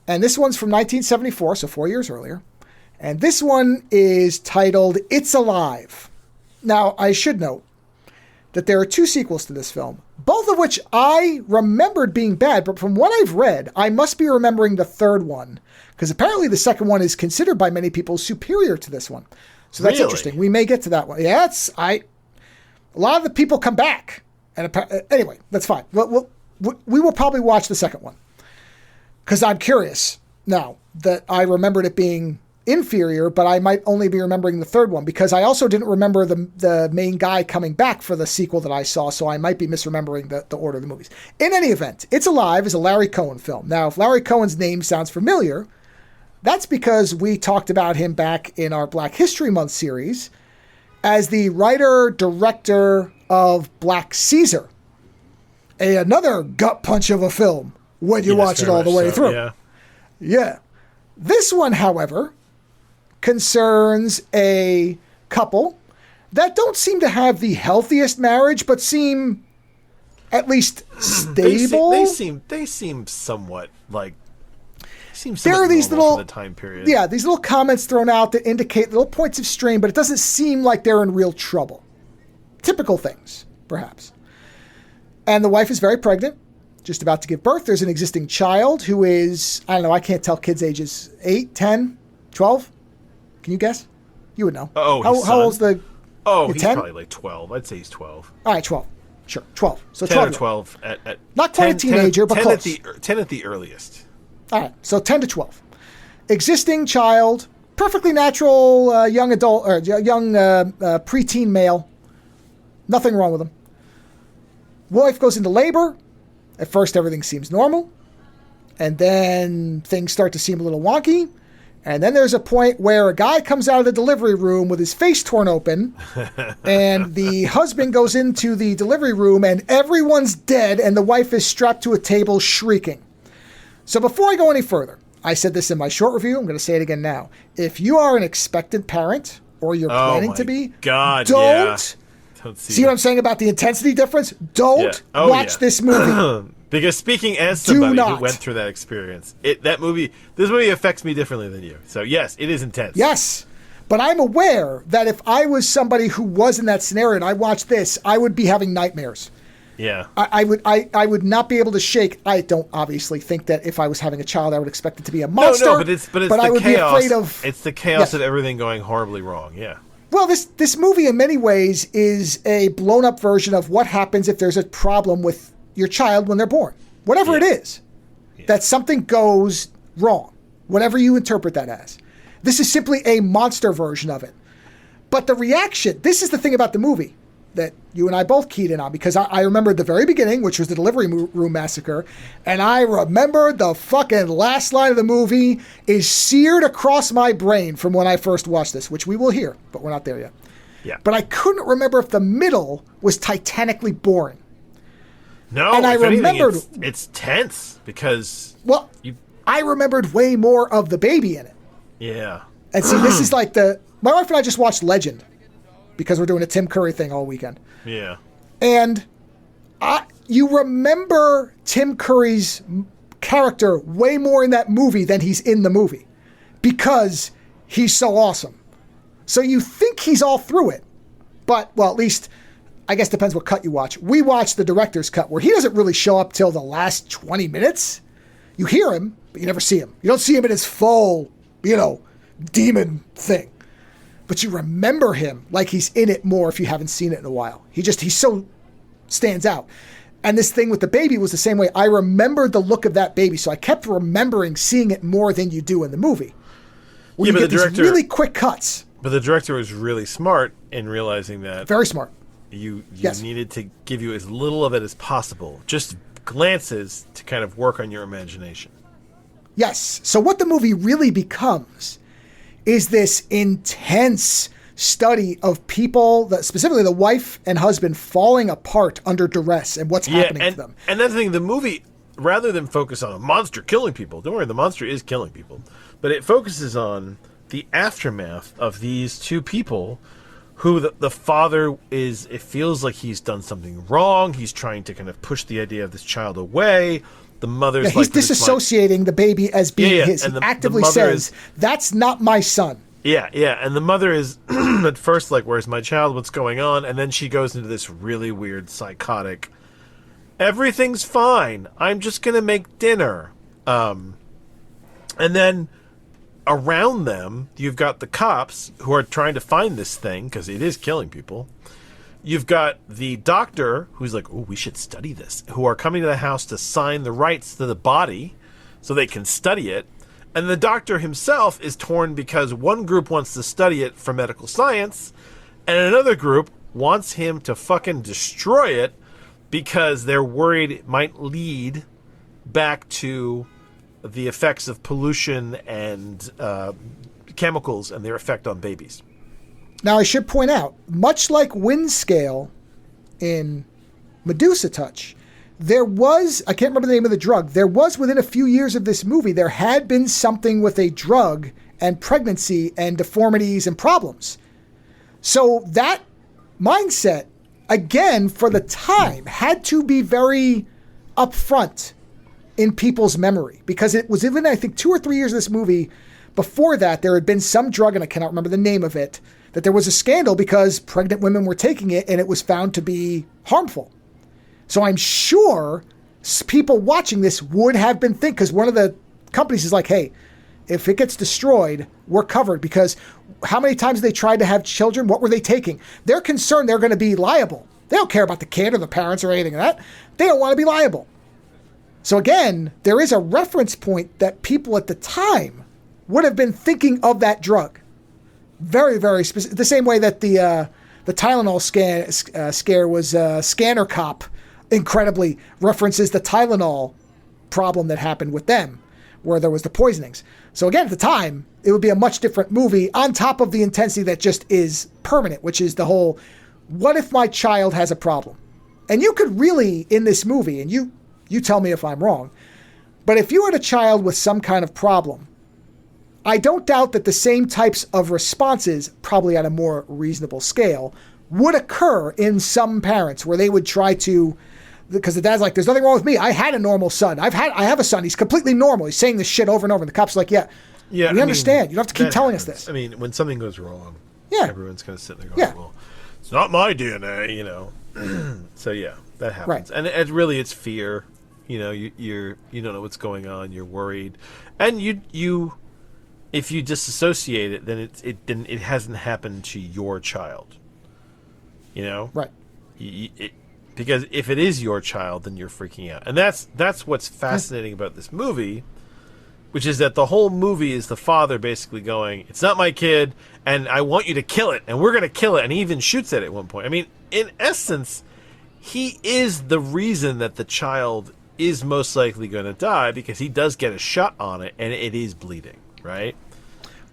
And this one's from 1974, so 4 years earlier. And this one is titled It's Alive. Now, I should note that there are 2 sequels to this film, both of which I remembered being bad, but from what I've read, I must be remembering the third one, because apparently the second one is considered by many people superior to this one. So that's interesting. We may get to that one. Yeah, a lot of the people come back. And anyway, that's fine. We will probably watch the second one, because I'm curious now that I remembered it being inferior, but I might only be remembering the third one because I also didn't remember the main guy coming back for the sequel that I saw, so I might be misremembering the order of the movies. In any event, It's Alive is a Larry Cohen film. Now, if Larry Cohen's name sounds familiar, that's because we talked about him back in our Black History Month series as the writer-director of Black Caesar, another gut punch of a film when you watch it all the way through. Yeah. This one, however, concerns a couple that don't seem to have the healthiest marriage, but seem at least stable. They seem somewhat like. There are these little for the time period. Yeah, these little comments thrown out that indicate little points of strain, but it doesn't seem like they're in real trouble. Typical things, perhaps. And the wife is very pregnant, just about to give birth. There's an existing child who is, I don't know, I can't tell kids' ages. 8, 10, 12? Can you guess? You would know. How old's the... Oh, he's 10? probably like 12. I'd say he's 12. All right, 12. Sure, 12. So 10 12. or 12. At not quite 10, a teenager, 10, but 10 close. 10 at the earliest. All right, so 10 to 12. Existing child, perfectly natural young adult, or young preteen male. Nothing wrong with him. Wife goes into labor. At first, everything seems normal. And then things start to seem a little wonky. And then there's a point where a guy comes out of the delivery room with his face torn open. And the husband goes into the delivery room and everyone's dead and the wife is strapped to a table shrieking. So before I go any further, I said this in my short review. I'm going to say it again now. If you are an expectant parent or you're planning to be, don't see what I'm saying about the intensity difference? Don't watch this movie. Because speaking as somebody who went through that experience, this movie affects me differently than you. So yes, it is intense. Yes, but I'm aware that if I was somebody who was in that scenario and I watched this, I would be having nightmares. Yeah, I would not be able to shake. I don't obviously think that if I was having a child, I would expect it to be a monster. No, but it's the I would chaos. be afraid of. It's the chaos of everything going horribly wrong. Yeah. Well, this movie in many ways is a blown up version of what happens if there's a problem with your child when they're born. Whatever it is, that something goes wrong, whatever you interpret that as. This is simply a monster version of it. But the reaction, this is the thing about the movie that you and I both keyed in on, because I remember the very beginning, which was the delivery room massacre, and I remember the fucking last line of the movie is seared across my brain from when I first watched this, which we will hear, but we're not there yet. Yeah. But I couldn't remember if the middle was titanically boring. No, and I remembered it's tense because I remembered way more of the baby in it. Yeah. And see, this is like my wife and I just watched Legend because we're doing a Tim Curry thing all weekend. Yeah. And you remember Tim Curry's character way more in that movie than he's in the movie because he's so awesome. So you think he's all through it, but at least I guess depends what cut you watch. We watched the director's cut where he doesn't really show up till the last 20 minutes. You hear him, but you never see him. You don't see him in his full, demon thing. But you remember him like he's in it more if you haven't seen it in a while. He so stands out. And this thing with the baby was the same way. I remembered the look of that baby, so I kept remembering seeing it more than you do in the movie. Where you get these really quick cuts. But the director was really smart in realizing that. Very smart. You needed to give you as little of it as possible. Just glances to kind of work on your imagination. Yes. So what the movie really becomes is this intense study of people, specifically the wife and husband, falling apart under duress and what's happening to them. And that's the thing. The movie, rather than focus on a monster killing people, don't worry, the monster is killing people, but it focuses on the aftermath of these two people who the father it feels like he's done something wrong. He's trying to kind of push the idea of this child away. The mother's he's disassociating the baby as being his. And he actively says, that's not my son. Yeah. And the mother is at first like, where's my child? What's going on? And then she goes into this really weird psychotic, everything's fine. I'm just going to make dinner. And then around them, you've got the cops who are trying to find this thing because it is killing people. You've got the doctor who's like, oh, we should study this, who are coming to the house to sign the rights to the body so they can study it. And the doctor himself is torn because one group wants to study it for medical science and another group wants him to fucking destroy it because they're worried it might lead back to the effects of pollution and chemicals and their effect on babies. Now, I should point out, much like Wind Scale in Medusa Touch, there was, I can't remember the name of the drug, there was within a few years of this movie, there had been something with a drug and pregnancy and deformities and problems. So that mindset, again, for the time, had to be very upfront in people's memory, because it was even, I think, 2 or 3 years of this movie before that, there had been some drug, and I cannot remember the name of it, that there was a scandal because pregnant women were taking it and it was found to be harmful. So I'm sure people watching this would have been thinking, because one of the companies is like, hey, if it gets destroyed, we're covered, because how many times they tried to have children? What were they taking? They're concerned they're going to be liable. They don't care about the kid or the parents or anything like that. They don't want to be liable. So again, there is a reference point that people at the time would have been thinking of that drug. Very, very specific. The same way that the Tylenol scare was Scanner Cop incredibly references the Tylenol problem that happened with them, where there was the poisonings. So again, at the time, it would be a much different movie on top of the intensity that just is permanent, which is the whole, what if my child has a problem? And you could really, in this movie, and you tell me if I'm wrong, but if you had a child with some kind of problem, I don't doubt that the same types of responses, probably at a more reasonable scale, would occur in some parents where they would try to, because the dad's like, there's nothing wrong with me. I had a normal son. I have a son. He's completely normal. He's saying this shit over and over. And the cop's like, yeah, we understand. You don't have to keep telling us this. I mean, when something goes wrong, yeah, everyone's going to sit there going, well, it's not my DNA, you know. So yeah, that happens. Right. And it's fear. You know, you don't know what's going on. You're worried, and you if you disassociate it, then it hasn't happened to your child. You know, right? Because if it is your child, then you're freaking out, and that's what's fascinating about this movie, which is that the whole movie is the father basically going, "It's not my kid, and I want you to kill it, and we're going to kill it," and he even shoots it at one point. I mean, in essence, he is the reason that the child is most likely going to die, because he does get a shot on it and it is bleeding, right?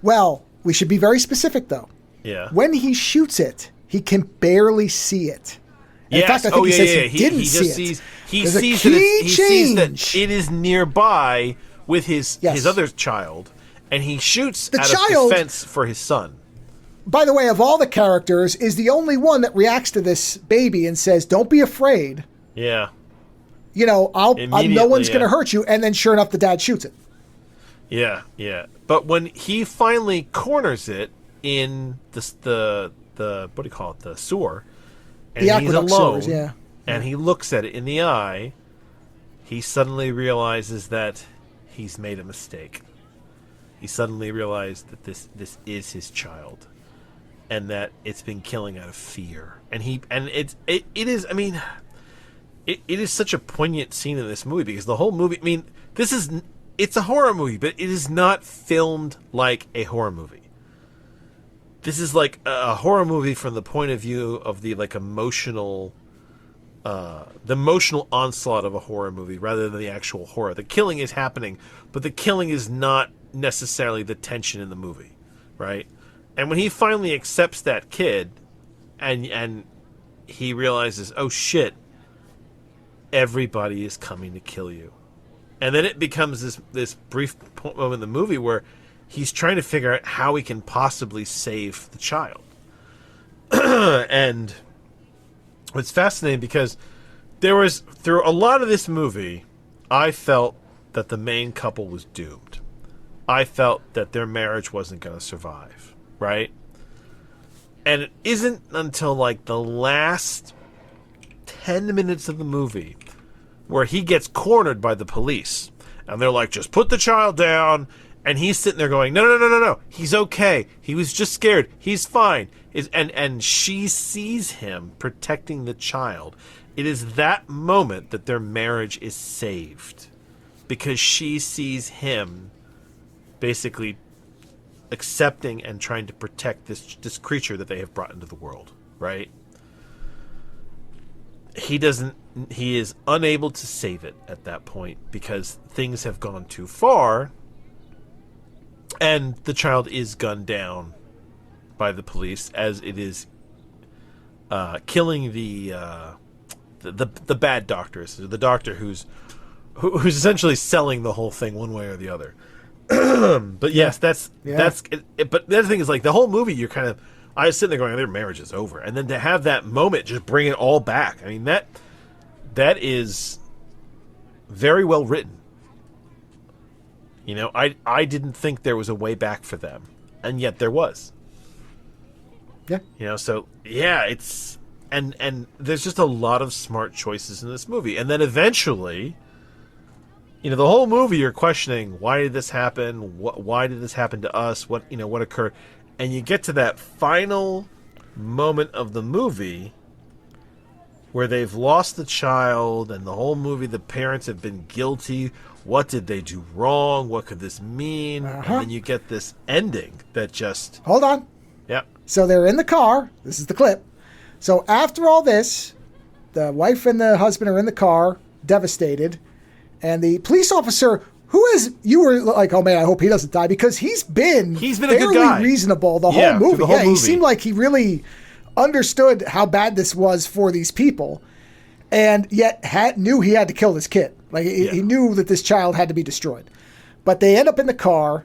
Well, we should be very specific though. Yeah. When he shoots it, he can barely see it. Yes. In fact, I think he says he didn't see it. He sees that it is nearby with his other child, and he shoots out of defense for his son. By the way, of all the characters, is the only one that reacts to this baby and says, "Don't be afraid." Yeah. You know, no one's going to hurt you. And then sure enough, the dad shoots it. Yeah, yeah. But when he finally corners it in the what do you call it? The sewer. And he's alone. Sewers, yeah. And he looks at it in the eye. He suddenly realizes that he's made a mistake. He suddenly realized that this is his child, and that it's been killing out of fear. And it is. I mean, it is such a poignant scene in this movie, because the whole movie. I mean, it's a horror movie, but it is not filmed like a horror movie. This is like a horror movie from the point of view of the emotional onslaught of a horror movie, rather than the actual horror. The killing is happening, but the killing is not necessarily the tension in the movie, right? And when he finally accepts that kid, and he realizes, oh shit, everybody is coming to kill you, and then it becomes this brief moment in the movie where he's trying to figure out how he can possibly save the child. And it's fascinating because through a lot of this movie, I felt that the main couple was doomed. I felt that their marriage wasn't going to survive, right? And it isn't until the last 10 minutes of the movie where he gets cornered by the police, and they're like, just put the child down. And he's sitting there going, no, he's okay. He was just scared. He's fine. And she sees him protecting the child. It is that moment that their marriage is saved, because she sees him basically accepting and trying to protect this creature that they have brought into the world, right? He is unable to save it at that point because things have gone too far. And the child is gunned down by the police as it is killing the bad doctors, the doctor who's essentially selling the whole thing one way or the other. But yes, that's it. But the other thing is, the whole movie, I was sitting there going, their marriage is over, and then to have that moment just bring it all back. I mean, that is very well written. You know, I didn't think there was a way back for them, and yet there was. Yeah. You know, so yeah, it's and there's just a lot of smart choices in this movie, and then eventually, the whole movie you're questioning, why did this happen? Why did this happen to us? What occurred? And you get to that final moment of the movie where they've lost the child, and the whole movie the parents have been guilty. What did they do wrong? What could this mean? And then you get this ending that just... Hold on. Yeah. So they're in the car. This is the clip. So after all this, the wife and the husband are in the car, devastated, and the police officer, you were like, oh man, I hope he doesn't die, because he's been a good guy. Reasonable the whole movie. He seemed like he really understood how bad this was for these people, and yet knew he had to kill this kid. Like he knew that this child had to be destroyed. But they end up in the car,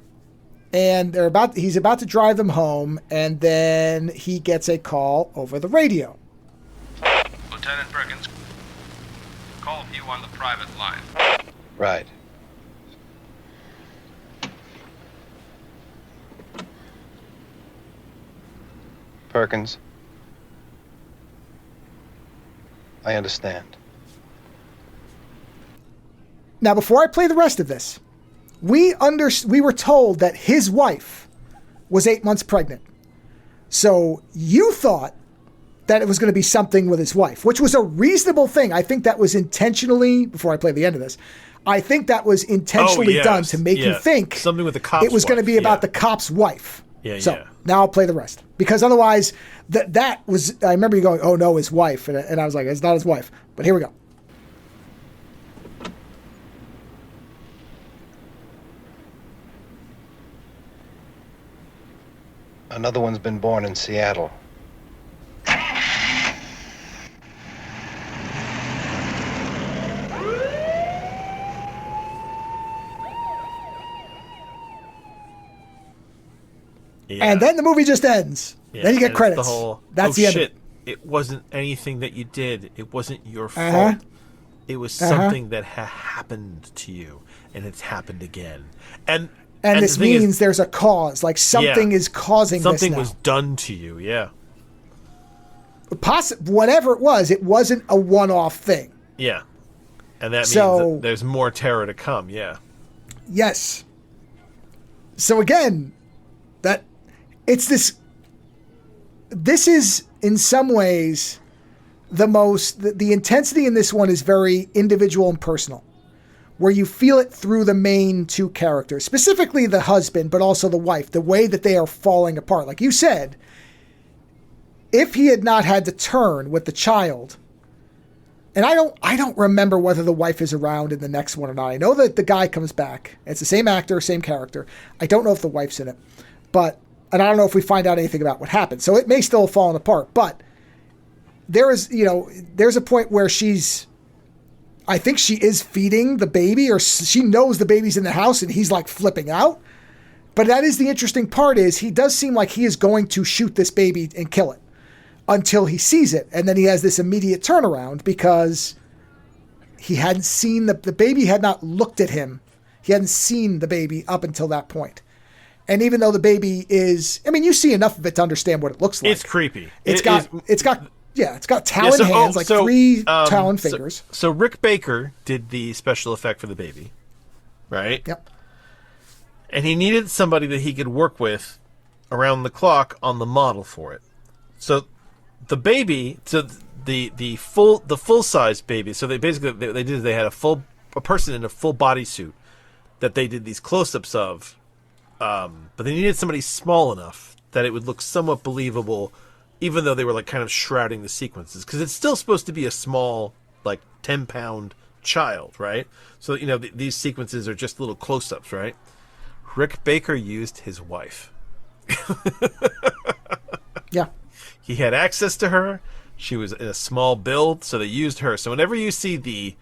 and he's about to drive them home, and then he gets a call over the radio. Lieutenant Perkins, call you on the private line. Right. Perkins, I understand. Now, before I play the rest of this, we were told that his wife was 8 months pregnant. So you thought that it was going to be something with his wife, which was a reasonable thing. I think that was intentionally, before I play the end of this, I think that was intentionally done to make you think something with the cop's it was going to be about the cop's wife. So now I'll play the rest, because otherwise that was, I remember you going, oh no, his wife. And I was like, it's not his wife, but here we go. Another one's been born in Seattle. And then the movie just ends. Then you get credits. That's the end. It wasn't anything that you did. It wasn't your fault. It was something that happened to you, and it's happened again. And this means there's a cause. Like something is causing something this now. Was done to you. Yeah. Whatever it wasn't a one-off thing. Yeah. And that means that there's more terror to come. Yeah. Yes. So again, this is in some ways the intensity in this one is very individual and personal, where you feel it through the main two characters, specifically the husband, but also the wife, the way that they are falling apart. Like you said, if he had not had to turn with the child, and I don't remember whether the wife is around in the next one or not. I know that the guy comes back. It's the same actor, same character. I don't know if the wife's in it, and I don't know if we find out anything about what happened. So it may still have fallen apart, but there's a point where I think she is feeding the baby, or she knows the baby's in the house, and he's like flipping out. But that is the interesting part, is he does seem like he is going to shoot this baby and kill it until he sees it. And then he has this immediate turnaround because he hadn't seen the baby had not looked at him. He hadn't seen the baby up until that point. And even though the baby is, you see enough of it to understand what it looks like. It's creepy. It's got talon hands, three talon fingers. So Rick Baker did the special effect for the baby, right? Yep. And he needed somebody that he could work with around the clock on the model for it. So the baby, the full size baby. So they had a person in a full bodysuit that they did these close-ups of. But they needed somebody small enough that it would look somewhat believable, even though they were kind of shrouding the sequences, because it's still supposed to be a small, 10-pound child, right? So these sequences are just little close-ups, right? Rick Baker used his wife. Yeah, he had access to her. She was in a small build, so they used her. So whenever you see the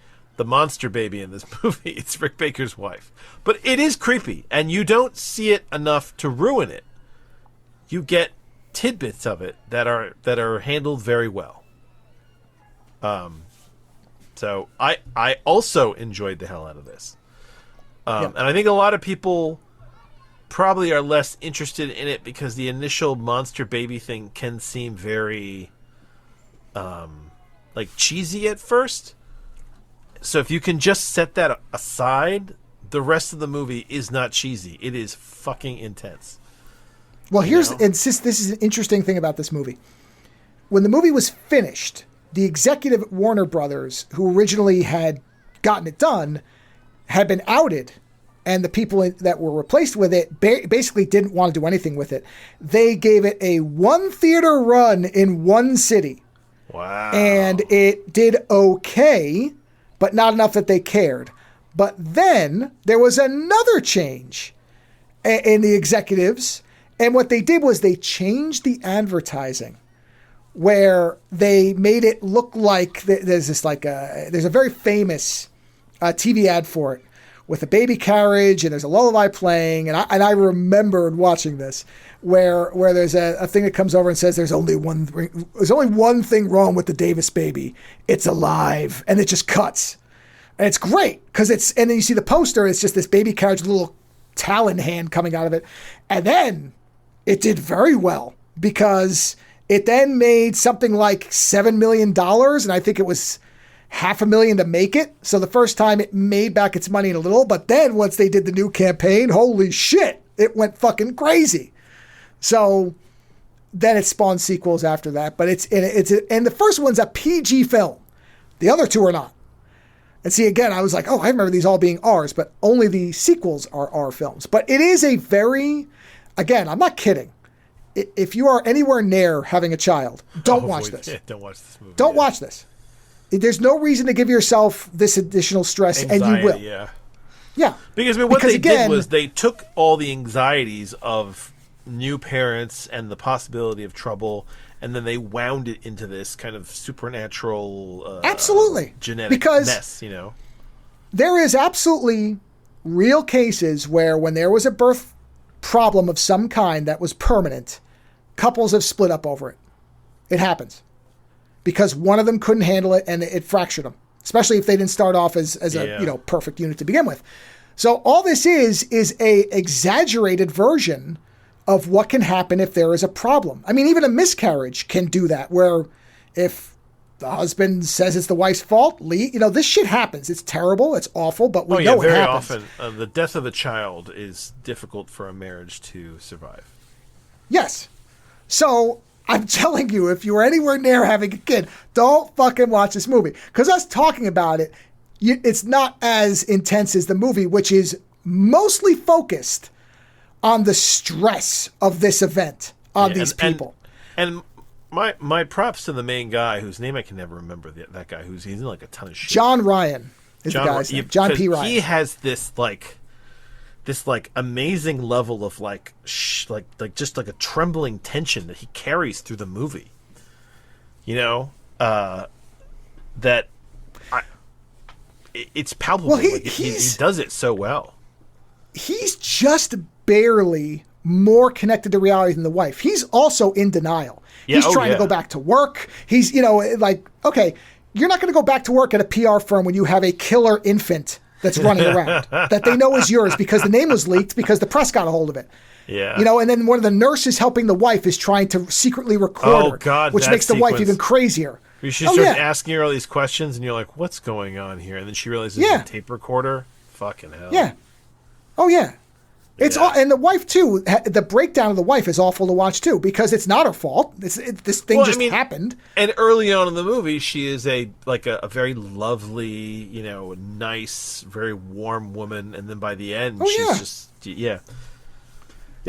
monster baby in this movie, it's Rick Baker's wife. But it is creepy, and you don't see it enough to ruin it. You get tidbits of it that are handled very well. So I also enjoyed the hell out of this. And I think a lot of people probably are less interested in it because the initial monster baby thing can seem very cheesy at first. So if you can just set that aside, the rest of the movie is not cheesy. It is fucking intense. Well, this is an interesting thing about this movie. When the movie was finished, the executive at Warner Brothers, who originally had gotten it done, had been outed, and the people that were replaced with it basically didn't want to do anything with it. They gave it a one theater run in one city, Wow. And it did okay, but not enough that they cared. But then there was another change in the executives. And what they did was they changed the advertising, where they made it look like there's a very famous TV ad for it with a baby carriage and there's a lullaby playing. And I remembered watching this where there's a thing that comes over and says there's only one thing wrong with the Davis baby. It's alive. And it just cuts. And it's great because and then you see the poster. It's just this baby carriage with a little talon hand coming out of it. And then it did very well because it then made something like $7 million. And I think it was $500,000 to make it. So the first time it made back its money in a little, but then once they did the new campaign, holy shit, it went fucking crazy. So then it spawned sequels after that, but and the first one's a PG film. The other two are not. And see, again, I was like, oh, I remember these all being R's, but only the sequels are R films. But it is a very, again, I'm not kidding. If you are anywhere near having a child, don't watch this. Yeah, don't watch this movie. Don't watch this. There's no reason to give yourself this additional stress, Anxiety, and you will. Yeah. Yeah. Because, I mean, what they did was they took all the anxieties of new parents and the possibility of trouble, and then they wound it into this kind of supernatural absolutely genetic mess, you know? There is absolutely real cases where when there was a birth problem of some kind that was permanent, couples have split up over it. It happens. Because one of them couldn't handle it and it fractured them, especially if they didn't start off as a perfect unit to begin with. So all this is a exaggerated version of what can happen if there is a problem. I mean, even a miscarriage can do that, where if the husband says it's the wife's fault, this shit happens. It's terrible. It's awful, but we know it happens. Very often, the death of a child is difficult for a marriage to survive. Yes. So I'm telling you, if you're anywhere near having a kid, don't fucking watch this movie. Because us talking about it, it's not as intense as the movie, which is mostly focused on the stress of this event on these people. And my props to the main guy, whose name I can never remember. That guy he's in like a ton of shit. John Ryan is the guy's name. John P. Ryan. He has this amazing level of just like a trembling tension that he carries through the movie. You know, it's palpable. Well, he does it so well. He's just barely more connected to reality than the wife. He's also in denial. Yeah, he's trying to go back to work. He's, okay, you're not going to go back to work at a PR firm when you have a killer infant that's running around that they know is yours because the name was leaked because the press got a hold of it. Yeah. And then one of the nurses helping the wife is trying to secretly record her, which makes the wife even crazier. She starts asking her all these questions, and you're like, what's going on here? And then she realizes it's a tape recorder. Fucking hell. Yeah. Oh, yeah. It's all, and the wife too. The breakdown of the wife is awful to watch too because it's not her fault. This thing happened. And early on in the movie, she is a very lovely, nice, very warm woman. And then by the end, she's just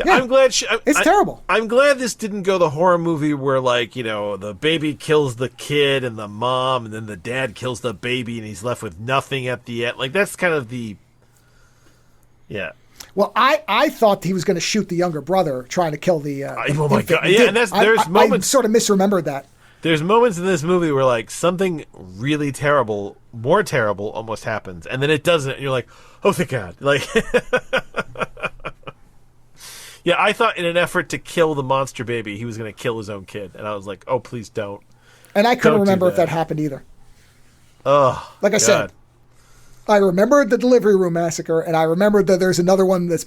I'm glad it's terrible. I'm glad this didn't go the horror movie where the baby kills the kid and the mom, and then the dad kills the baby and he's left with nothing at the end. Like that's kind of the Well, I thought he was going to shoot the younger brother trying to kill the. Oh my god! Yeah, and there's moments. I sort of misremembered that. There's moments in this movie where something really terrible, more terrible, almost happens, and then it doesn't, and you're like, oh thank God! Yeah, I thought in an effort to kill the monster baby, he was going to kill his own kid, and I was like, oh please don't. And I couldn't remember if that happened either. Oh, like I said. I remember the delivery room massacre, and I remember that there's another one's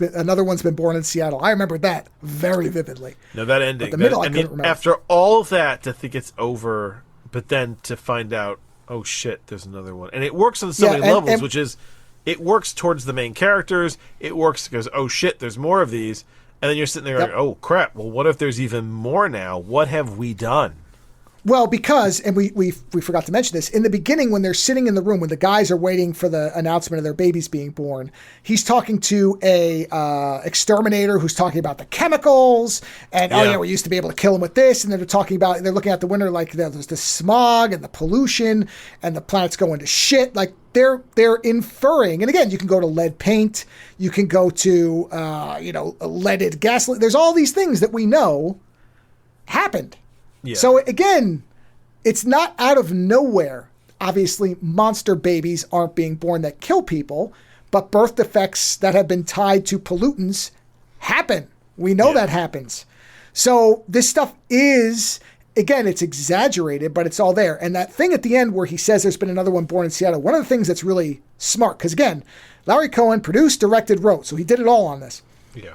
been born in Seattle. I remember that very vividly. No, that ending. But the middle, I couldn't remember. After all of that, to think it's over, but then to find out, oh shit, there's another one, and it works on so many levels, which is, it works towards the main characters. It works because oh shit, there's more of these, and then you're sitting there like, oh crap. Well, what if there's even more now? What have we done? Well, because, and we forgot to mention this, in the beginning when they're sitting in the room, when the guys are waiting for the announcement of their babies being born, he's talking to a exterminator who's talking about the chemicals, and oh yeah, we used to be able to kill them with this, and they're looking out the window like there's the smog and the pollution, and the planet's going to shit. Like they're inferring, and again, you can go to lead paint, you can go to leaded gasoline. There's all these things that we know happened. Yeah. So again, it's not out of nowhere. Obviously, monster babies aren't being born that kill people, but birth defects that have been tied to pollutants happen. We know that happens. So this stuff is, again, it's exaggerated, but it's all there. And that thing at the end where he says there's been another one born in Seattle, one of the things that's really smart, because again, Larry Cohen produced, directed, wrote, so he did it all on this. Yeah.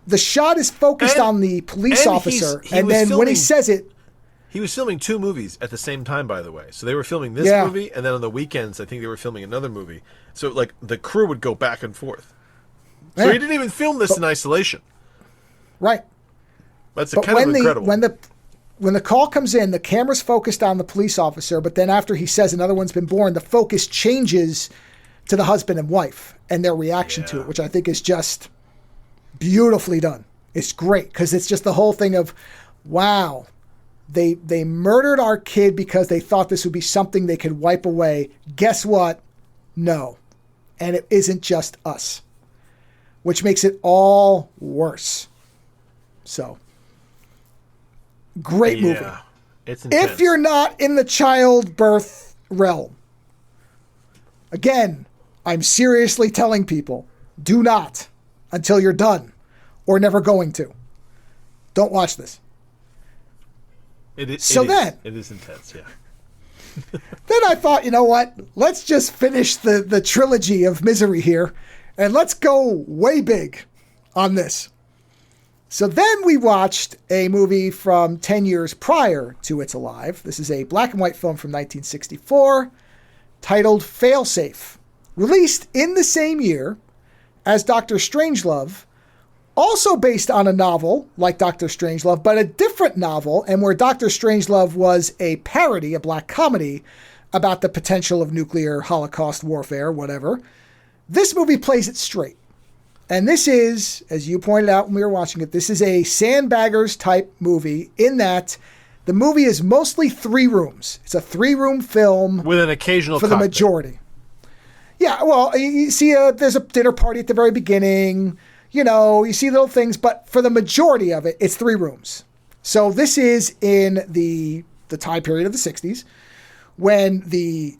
The shot is focused on the police officer, and then when he says it... He was filming 2 movies at the same time, by the way. So they were filming this movie, and then on the weekends, I think they were filming another movie. So, like, the crew would go back and forth. So he didn't even film this in isolation. Right. That's kind of incredible. When the call comes in, the camera's focused on the police officer, but then after he says another one's been born, the focus changes to the husband and wife and their reaction to it, which I think is just... beautifully done. It's great because it's just the whole thing of, wow, they murdered our kid because they thought this would be something they could wipe away. Guess what? No. And it isn't just us, which makes it all worse. So, great movie. It's intense. If you're not in the childbirth realm, again, I'm seriously telling people, do not. Until you're done, or never going to. Don't watch this. It is intense, yeah. Then I thought, you know what? Let's just finish the trilogy of misery here, and let's go way big on this. So then we watched a movie from 10 years prior to It's Alive. This is a black and white film from 1964 titled Failsafe, released in the same year as Dr. Strangelove, also based on a novel like Dr. Strangelove, but a different novel, and where Dr. Strangelove was a parody, a black comedy, about the potential of nuclear Holocaust warfare, whatever. This movie plays it straight. And this is, as you pointed out when we were watching it, this is a sandbaggers type movie in that the movie is mostly 3 rooms. It's a 3-room film. With an occasional for the majority. Yeah, well, you see there's a dinner party at the very beginning. You see little things, but for the majority of it, it's 3 rooms. So this is in the time period of the 60s when the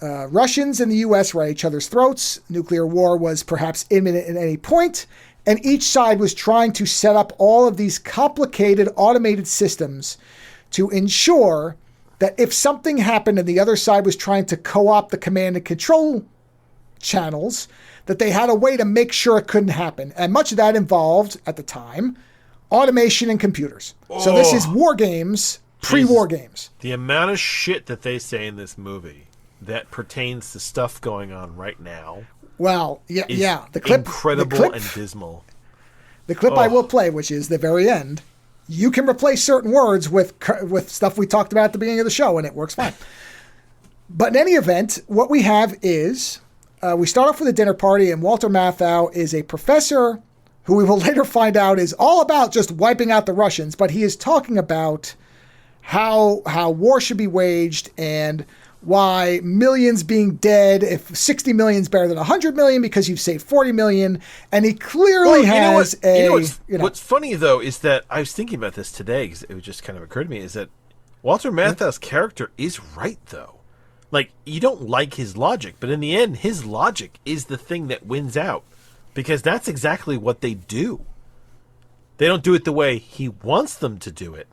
Russians and the U.S. were at each other's throats. Nuclear war was perhaps imminent at any point, and each side was trying to set up all of these complicated automated systems to ensure that if something happened and the other side was trying to co-opt the command and control channels, that they had a way to make sure it couldn't happen. And much of that involved, at the time, automation and computers. So this is war games, pre-war games. The amount of shit that they say in this movie that pertains to stuff going on right now. Well, yeah. The clip, incredible and dismal. The clip I will play, which is the very end, you can replace certain words with stuff we talked about at the beginning of the show, and it works fine. But in any event, what we have is... we start off with a dinner party, and Walter Matthau is a professor who we will later find out is all about just wiping out the Russians, but he is talking about how war should be waged and why millions being dead, if 60 million is better than 100 million because you've saved 40 million, and he clearly has what's funny, though, is that I was thinking about this today because it just kind of occurred to me, is that Walter Matthau's character is right, though. Like, you don't like his logic, but in the end, his logic is the thing that wins out. Because that's exactly what they do. They don't do it the way he wants them to do it.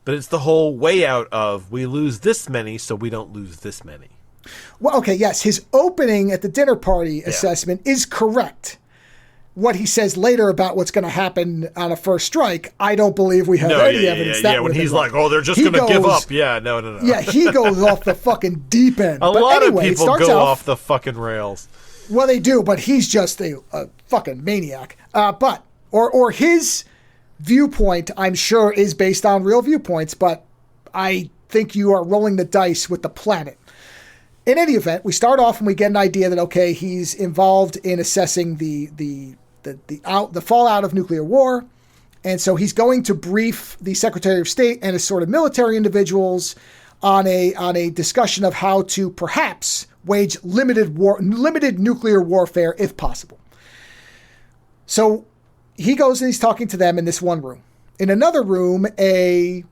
But it's the whole way out of, we lose this many, so we don't lose this many. Well, okay, yes, his opening at the dinner party assessment is correct. What he says later about what's going to happen on a first strike, I don't believe we have any evidence that when he's like, oh, they're just going to give up. Yeah, no. Yeah, he goes off the fucking deep end. A lot of people go off the fucking rails. Well, they do, but he's just a fucking maniac. Or his viewpoint, I'm sure, is based on real viewpoints, but I think you are rolling the dice with the planet. In any event, we start off and we get an idea that, okay, he's involved in assessing the fallout of nuclear war. And so he's going to brief the Secretary of State and his sort of military individuals on a discussion of how to perhaps wage limited nuclear warfare if possible. So he goes and he's talking to them in this one room. In another room, I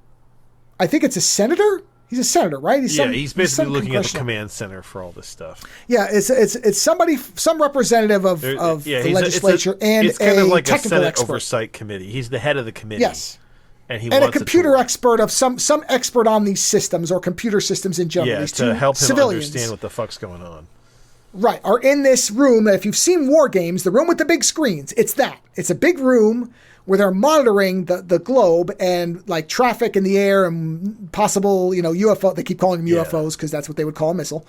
think it's a senator. He's a senator, right? He's basically looking at the command center for all this stuff. Yeah, it's somebody, some representative of the legislature and it's kind of like a technical Senate expert. Oversight Committee. He's the head of the committee. Yes. And a computer expert of some expert on these systems or computer systems in general. Yeah, these to help him civilians, understand what the fuck's going on. Right, are in this room. If you've seen War Games, the room with the big screens, it's that. It's a big room where they're monitoring the globe and like traffic in the air and possible, UFO. They keep calling them UFOs because that's what they would call a missile.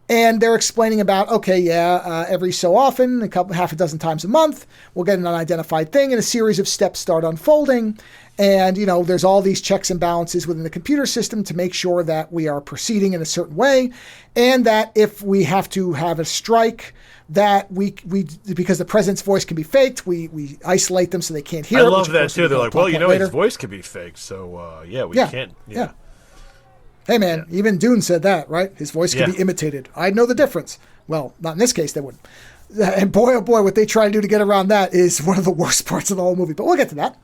And they're explaining about, every so often, half a dozen times a month, we'll get an unidentified thing and a series of steps start unfolding. And, there's all these checks and balances within the computer system to make sure that we are proceeding in a certain way. And that if we have to have a strike, that we because the president's voice can be faked, we isolate them so they can't hear it. I love that too. They're like, well, his voice could be faked. So, we can't. Yeah. Hey, man, even Dune said that, right? His voice could be imitated. I'd know the difference. Well, not in this case, they wouldn't. And boy, oh boy, what they try to do to get around that is one of the worst parts of the whole movie. But we'll get to that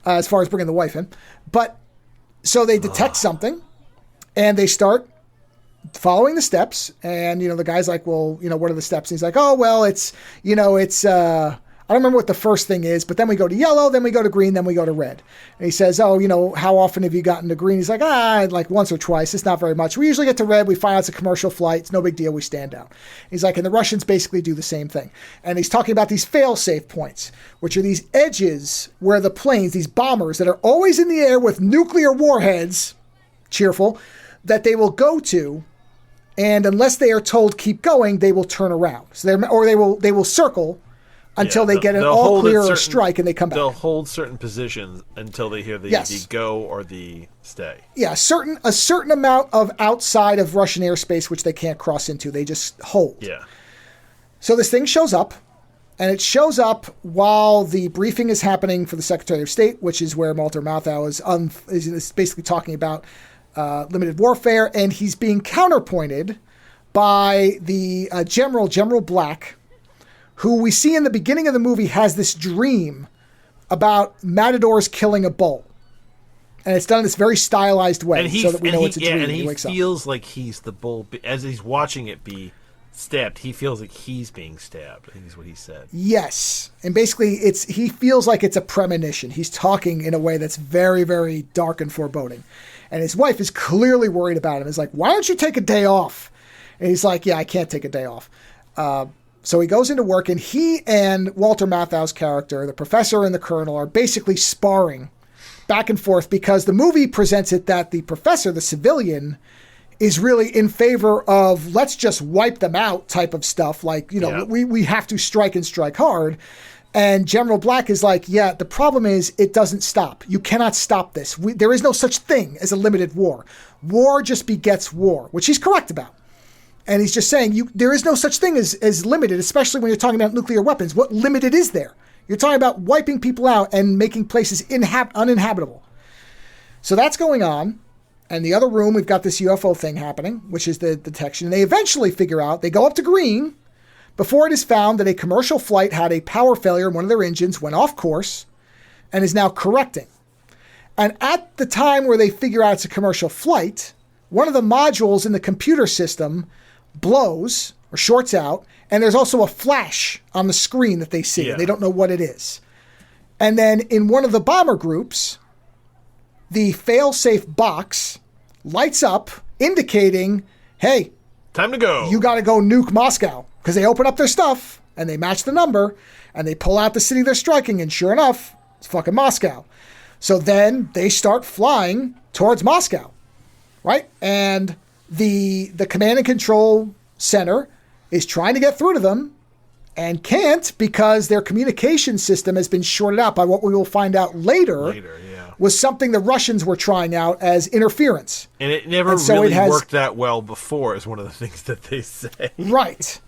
as far as bringing the wife in. But so they detect something and they start following the steps. And, the guy's like, well, what are the steps? And he's like, oh, well, it's I don't remember what the first thing is, but then we go to yellow, then we go to green, then we go to red. And he says, oh, how often have you gotten to green? He's like, like once or twice. It's not very much. We usually get to red. We find out it's a commercial flight. It's no big deal. We stand down. He's like, and the Russians basically do the same thing. And he's talking about these fail-safe points, which are these edges where the planes, these bombers that are always in the air with nuclear warheads, cheerful, that they will go to. And unless they are told keep going, they will turn around. So they will circle until they get an all clear or strike and they come back. They'll hold certain positions until they hear the go or the stay. Yeah, a certain amount of outside of Russian airspace which they can't cross into. They just hold. Yeah. So this thing shows up, and it shows up while the briefing is happening for the Secretary of State, which is where Walter Matthau is basically talking about limited warfare, and he's being counterpointed by the General Black, who we see in the beginning of the movie has this dream about matadors killing a bull. And it's done in this very stylized way so that we know it's a dream. And he feels like he's the bull. As he's watching it be stabbed, he feels like he's being stabbed, I think is what he said. Yes. And basically, he feels like it's a premonition. He's talking in a way that's very, very dark and foreboding. And his wife is clearly worried about him. He's like, why don't you take a day off? And he's like, yeah, I can't take a day off. So he goes into work, and he and Walter Matthau's character, the professor and the colonel, are basically sparring back and forth because the movie presents it that the professor, the civilian, is really in favor of let's just wipe them out type of stuff. Like, we have to strike and strike hard. And General Black is like, yeah, the problem is it doesn't stop. You cannot stop this. There is no such thing as a limited war. War just begets war, which he's correct about. And he's just saying there is no such thing as limited, especially when you're talking about nuclear weapons. What limited is there? You're talking about wiping people out and making places uninhabitable. So that's going on. And the other room, we've got this UFO thing happening, which is the detection. And they eventually figure out, they go up to green before it is found that a commercial flight had a power failure in one of their engines, went off course, and is now correcting. And at the time where they figure out it's a commercial flight, one of the modules in the computer system blows or shorts out, and there's also a flash on the screen that they see. Yeah. They don't know what it is. And then in one of the bomber groups, the fail-safe box lights up, indicating, hey, time to go. You got to go nuke Moscow. Because they open up their stuff, and they match the number, and they pull out the city they're striking, and sure enough, it's fucking Moscow. So then they start flying towards Moscow, right? And the command and control center is trying to get through to them and can't because their communication system has been shorted out by what we will find out later. was something the Russians were trying out as interference. And it never really worked that well before, is one of the things that they say. Right.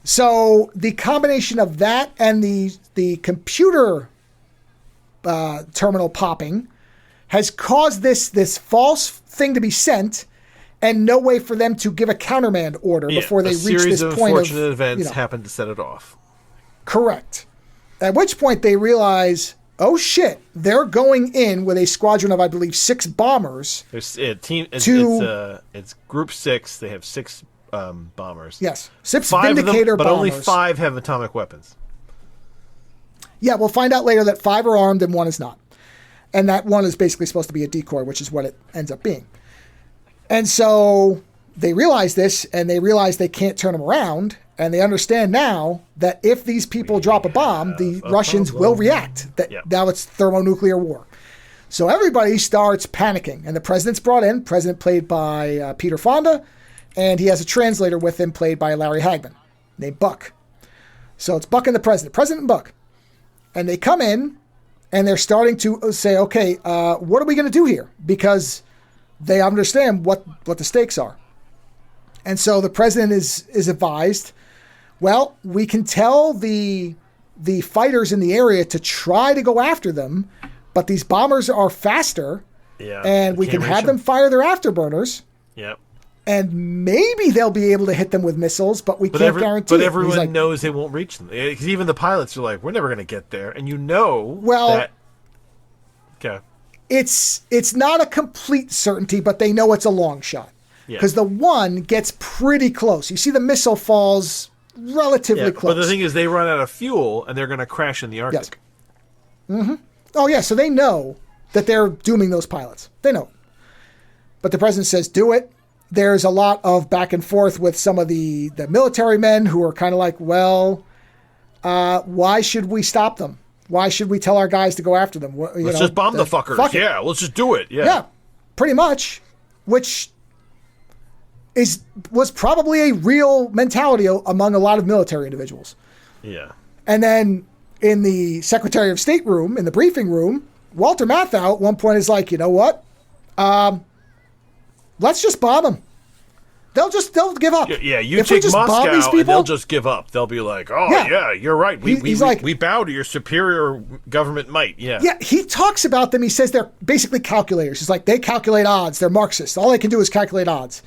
So the combination of that and the computer terminal popping has caused this false thing to be sent, and no way for them to give a countermand order before they reach this point. A series of unfortunate events happened to set it off. Correct. At which point they realize, oh shit, they're going in with a squadron of, I believe, 6 bombers. It's Group 6. They have 6 bombers. Yes, 6 Vindicator but bombers. Only 5 have atomic weapons. Yeah, we'll find out later that 5 are armed and 1 is not. And that 1 is basically supposed to be a decoy, which is what it ends up being. And so they realize this, and they realize they can't turn them around, and they understand now that if these people drop a bomb, the Russians will react. Now it's thermonuclear war. So everybody starts panicking, and the president's brought in, president played by Peter Fonda, and he has a translator with him played by Larry Hagman, named Buck. So it's Buck and the president and Buck. And they come in, and they're starting to say, okay, what are we going to do here? Because they understand what the stakes are. And so the president is advised, well, we can tell the fighters in the area to try to go after them, but these bombers are faster, and we can have them fire their afterburners. Yep. And maybe they'll be able to hit them with missiles, but we can't guarantee it. But everyone knows they won't reach them. Because even the pilots are like, we're never going to get there. And that... Okay. It's not a complete certainty, but they know it's a long shot. Because the 1 gets pretty close. You see the missile falls relatively close. But the thing is, they run out of fuel, and they're going to crash in the Arctic. Yes. Mm-hmm. Oh, yeah, so they know that they're dooming those pilots. They know it. But the president says, do it. There's a lot of back and forth with some of the military men who are kind of like, well, why should we stop them? Why should we tell our guys to go after them? Let's just bomb the fuckers. Let's just do it. Yeah, pretty much. Which was probably a real mentality among a lot of military individuals. Yeah. And then in the Secretary of State room, in the briefing room, Walter Matthau at one point is like, you know what? Let's just bomb them. They'll give up. Yeah, you take Moscow and they'll just give up. They'll be like, oh, yeah you're right. We bow to your superior government might. Yeah. Yeah, he talks about them. He says they're basically calculators. He's like, they calculate odds. They're Marxists. All they can do is calculate odds.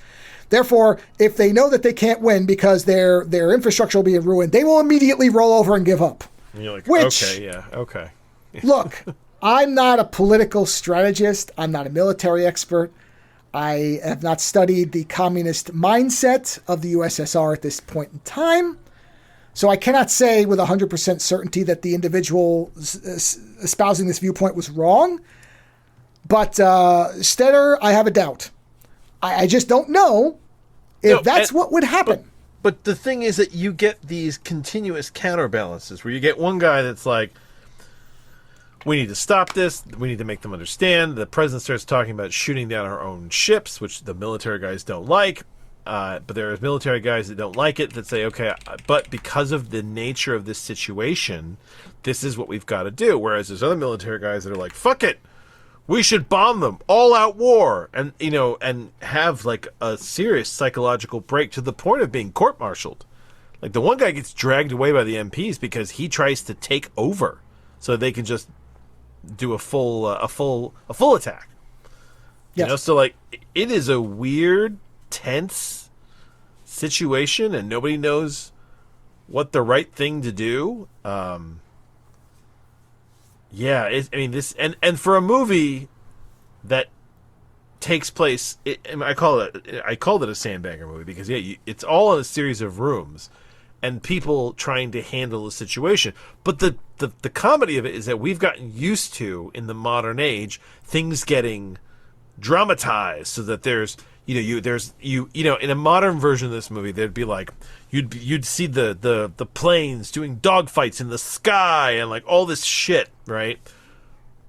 Therefore, if they know that they can't win because their infrastructure will be ruined, they will immediately roll over and give up. And you're like, okay. Look, I'm not a political strategist. I'm not a military expert. I have not studied the communist mindset of the USSR at this point in time. So I cannot say with 100% certainty that the individual espousing this viewpoint was wrong. But Stetter, I have a doubt. I just don't know if that's what would happen. But the thing is that you get these continuous counterbalances where you get one guy that's like, we need to stop this. We need to make them understand. The president starts talking about shooting down our own ships, which the military guys don't like. But there are military guys that don't like it that say, okay, but because of the nature of this situation, this is what we've got to do. Whereas there's other military guys that are like, fuck it. We should bomb them. All out war. And, and have like a serious psychological break to the point of being court-martialed. Like the one guy gets dragged away by the MPs because he tries to take over so they can just do a full attack. Yes. So like it is a weird, tense situation, and nobody knows what the right thing to do. This and for a movie that takes place, I called it a sandbagger movie because it's all in a series of rooms and people trying to handle the situation. But the comedy of it is that we've gotten used to, in the modern age, things getting dramatized so that there's in a modern version of this movie, there'd be like, you'd see the planes doing dogfights in the sky and like all this shit, right?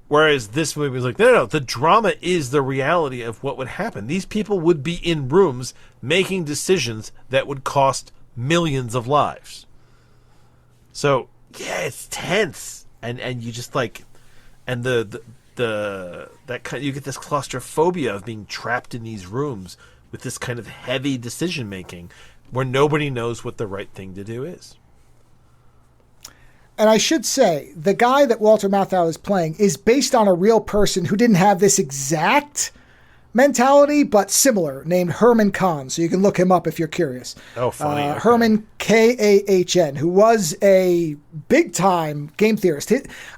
Whereas this movie was like, no, the drama is the reality of what would happen. These people would be in rooms making decisions that would cost millions of lives. So yeah, it's tense, and you just like, and the you get this claustrophobia of being trapped in these rooms with this kind of heavy decision making where nobody knows what the right thing to do is. And I should say, the guy that Walter Matthau is playing is based on a real person who didn't have this exact mentality, but similar, named Herman Kahn. So you can look him up if you're curious. Oh, funny. Okay. Herman Kahn, who was a big-time game theorist.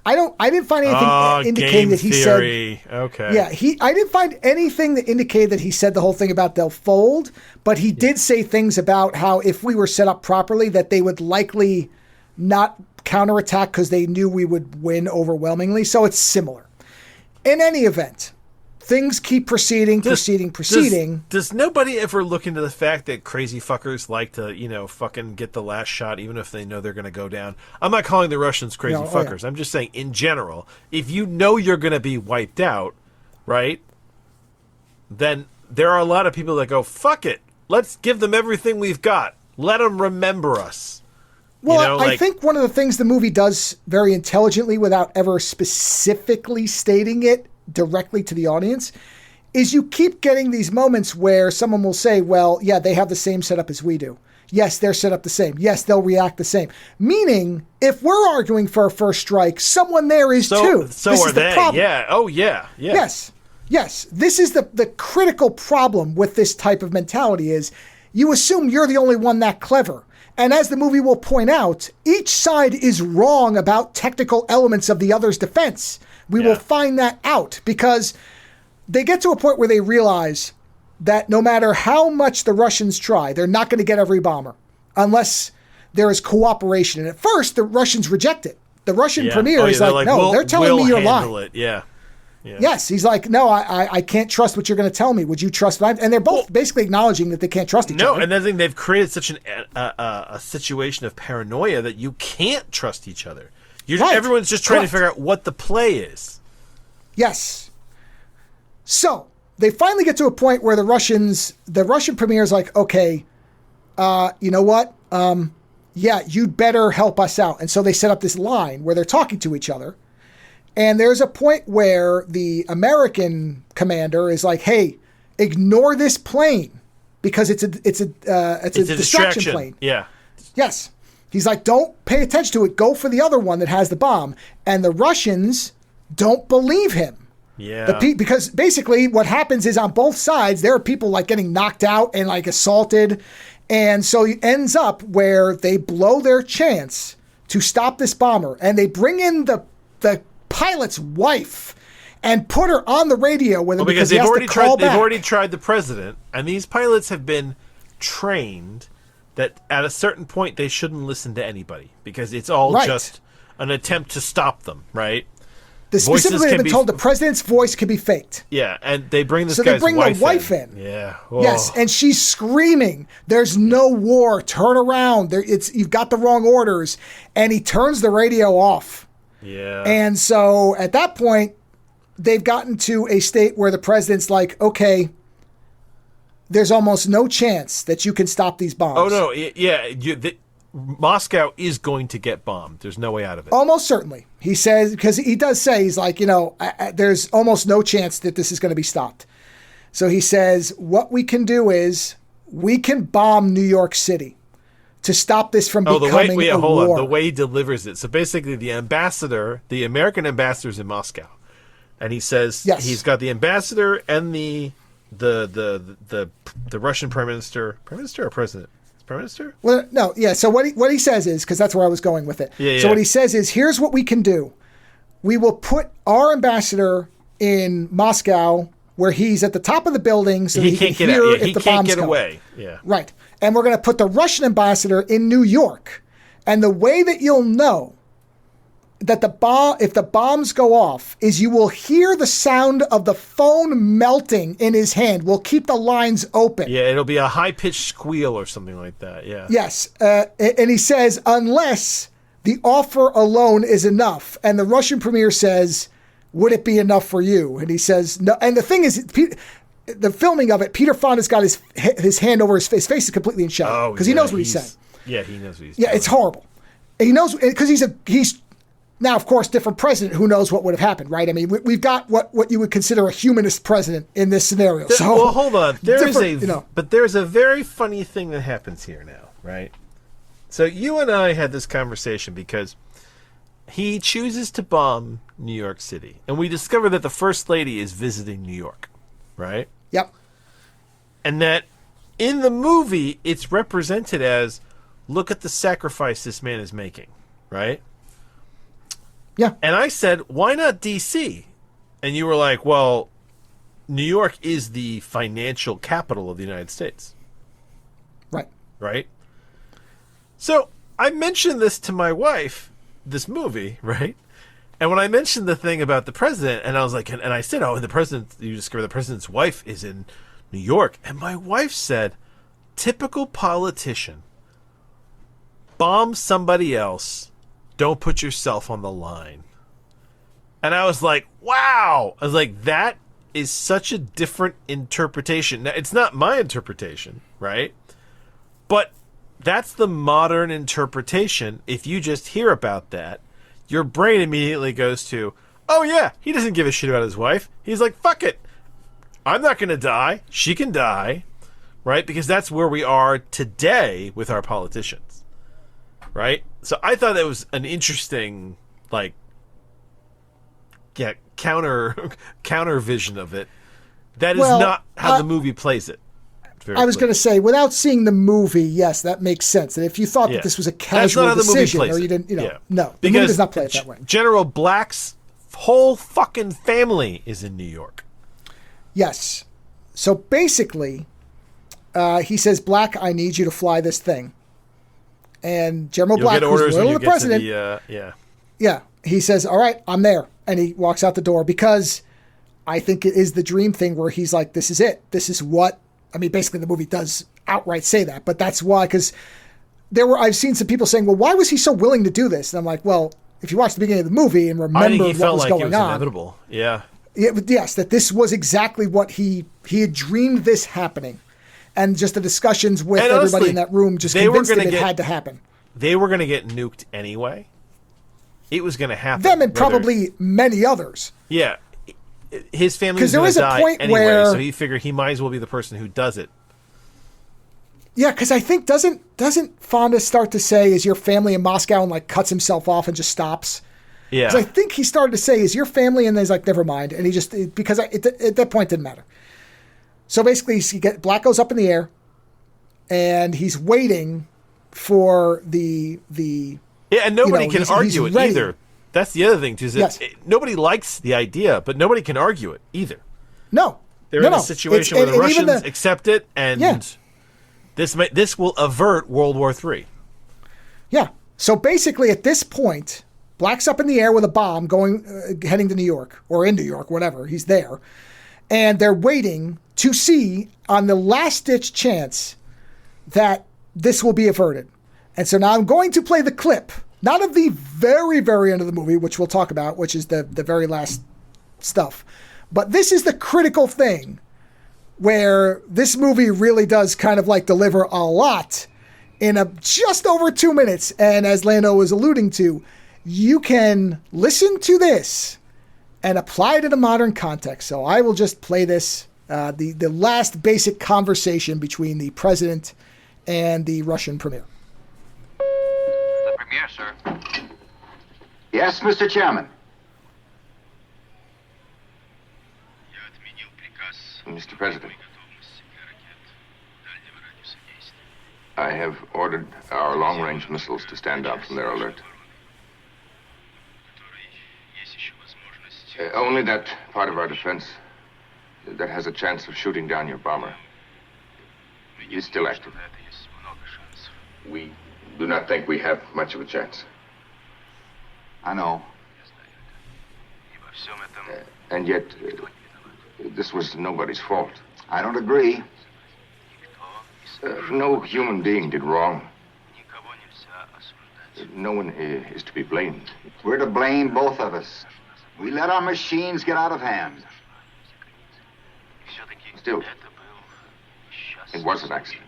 I didn't find anything indicating that he theory. said. Okay. Yeah, I didn't find anything that indicated that he said the whole thing about they'll fold, but he did say things about how if we were set up properly, that they would likely not counterattack because they knew we would win overwhelmingly. So it's similar. In any event, things keep proceeding. Does nobody ever look into the fact that crazy fuckers like to, fucking get the last shot even if they know they're going to go down? I'm not calling the Russians crazy fuckers. I'm just saying, in general, if you know you're going to be wiped out, right, then there are a lot of people that go, fuck it. Let's give them everything we've got. Let them remember us. Well, I think one of the things the movie does very intelligently without ever specifically stating it directly to the audience is you keep getting these moments where someone will say, well, yeah, they have the same setup as we do. Yes, they're set up the same. Yes, they'll react the same. Meaning, if we're arguing for a first strike, someone there is too. So this are they. Problem. Yeah. Oh, yeah. Yes. This is the critical problem with this type of mentality is you assume you're the only one that clever. And as the movie will point out, each side is wrong about technical elements of the other's defense. We will find that out because they get to a point where they realize that no matter how much the Russians try, they're not going to get every bomber unless there is cooperation. And at first, the Russians reject it. The Russian premier is like, no, they're telling me you're lying. Yeah. Yes, he's like, no, I can't trust what you're going to tell me. Would you trust what I'm... And they're both basically acknowledging that they can't trust each other. No, and then they've created such a situation of paranoia that you can't trust each other. Everyone's just trying to figure out what the play is. Yes. So they finally get to a point where the Russian premier is like, okay, you know what? Yeah, you'd better help us out. And so they set up this line where they're talking to each other. And there's a point where the American commander is like, hey, ignore this plane because it's a distraction plane. Yeah. Yes. He's like, don't pay attention to it. Go for the other one that has the bomb. And the Russians don't believe him. Yeah. Because basically what happens is on both sides, there are people like getting knocked out and like assaulted. And so it ends up where they blow their chance to stop this bomber. And they bring in the pilot's wife and put her on the radio with him because they've already tried the president, and these pilots have been trained that at a certain point they shouldn't listen to anybody because it's all just an attempt to stop them, right? Specifically, they've been told the president's voice can be faked. Yeah, and they bring this guy's wife in. So they bring the wife in. Yeah. Oh. Yes, and she's screaming, there's no war, turn around, you've got the wrong orders, and he turns the radio off. Yeah. And so at that point, they've gotten to a state where the president's like, okay, there's almost no chance that you can stop these bombs. Oh, no. Yeah. Moscow is going to get bombed. There's no way out of it. Almost certainly. He says, because he does say, he's like, there's almost no chance that this is going to be stopped. So he says, what we can do is we can bomb New York City to stop this from becoming a war. The way he delivers it. So basically the American ambassador's in Moscow. And he says he's got the ambassador and the Russian prime minister. Prime minister or president? Prime minister? Well, no, yeah. So what he says is, because that's where I was going with it. So what he says is, here's what we can do. We will put our ambassador in Moscow where he's at the top of the building so he can hear if the bombs come. He can't get away. Yeah. Right. And we're going to put the Russian ambassador in New York. And the way that you'll know that if the bombs go off is you will hear the sound of the phone melting in his hand. We'll keep the lines open. Yeah, it'll be a high-pitched squeal or something like that, yeah. Yes. And he says, unless the offer alone is enough. And the Russian premier says, would it be enough for you? And he says, no. And the thing is, the filming of it, Peter Fonda's got his hand over his face. His face is completely in shadow because he knows what he's saying. Yeah, he knows what he's saying. Yeah, it's horrible. And he knows because he's Now, of course, different president, who knows what would have happened, right? I mean, we've got what you would consider a humanist president in this scenario. So, well, hold on. But there's a very funny thing that happens here now, right? So you and I had this conversation because he chooses to bomb New York City. And we discover that the First Lady is visiting New York, right? Yep. And that in the movie, it's represented as, look at the sacrifice this man is making, right? Yeah. And I said, why not D.C.? And you were like, well, New York is the financial capital of the United States. Right. Right? So I mentioned this to my wife, this movie, right? And when I mentioned the thing about the president, and I was like, and I said, oh, you discover the president's wife is in New York. And my wife said, typical politician. Bomb somebody else. Don't put yourself on the line. And I was like, wow. I was like, that is such a different interpretation. Now, it's not my interpretation, right? But that's the modern interpretation. If you just hear about that, your brain immediately goes to, oh yeah, he doesn't give a shit about his wife. He's like, fuck it. I'm not going to die. She can die, right? Because that's where we are today with our politicians, right? So I thought that was an interesting, counter vision of it. That is not how the movie plays it. I was going to say, without seeing the movie, yes, that makes sense. And if you thought that this was a casual decision, or you didn't, no, the movie does not play it that way. General Black's whole fucking family is in New York. Yes. So basically, he says, Black, I need you to fly this thing. And General Black, who's loyal to the president, he says, all right, I'm there. And he walks out the door because I think it is the dream thing where he's like, this is it. This is what, I mean, basically the movie does outright say that, but that's why, because I've seen some people saying, well, why was he so willing to do this? And I'm like, well, if you watch the beginning of the movie and remember I think he what felt was like going it was on. Inevitable. Yeah. Yes, that this was exactly what he had dreamed this happening. And just the discussions with everybody in that room just convinced him it had to happen. They were going to get nuked anyway. It was going to happen. Them and probably many others. Yeah. His family was going to die anyway, so he figured he might as well be the person who does it. Yeah, because I think doesn't Fonda start to say, is your family in Moscow, and cuts himself off and just stops? Yeah. Because I think he started to say, is your family? And then he's like, never mind. And he just, because at that point, it didn't matter. So basically, Black goes up in the air, and he's waiting for the yeah, and nobody can argue it either. That's the other thing, too. Nobody likes the idea, but nobody can argue it either. No. They're in a situation where the Russians accept it, and this will avert World War III. Yeah. So basically, at this point, Black's up in the air with a bomb heading to New York, or in New York, whatever. He's there. And they're waiting to see, on the last-ditch chance, that this will be averted. And so now I'm going to play the clip, not of the very, very end of the movie, which we'll talk about, which is the very last stuff. But this is the critical thing where this movie really does kind of deliver a lot in just over 2 minutes. And as Lando was alluding to, you can listen to this and apply it in a modern context. So I will just play this, the last basic conversation between the president and the Russian premier. The premier, sir. Yes, Mr. Chairman. Mr. President, I have ordered our long-range missiles to stand down from their alert. Only that part of our defense that has a chance of shooting down your bomber is still active. We do not think we have much of a chance. I know. And yet, this was nobody's fault. I don't agree. No human being did wrong. No one is to be blamed. We're to blame, both of us. We let our machines get out of hand. Still, it was an accident.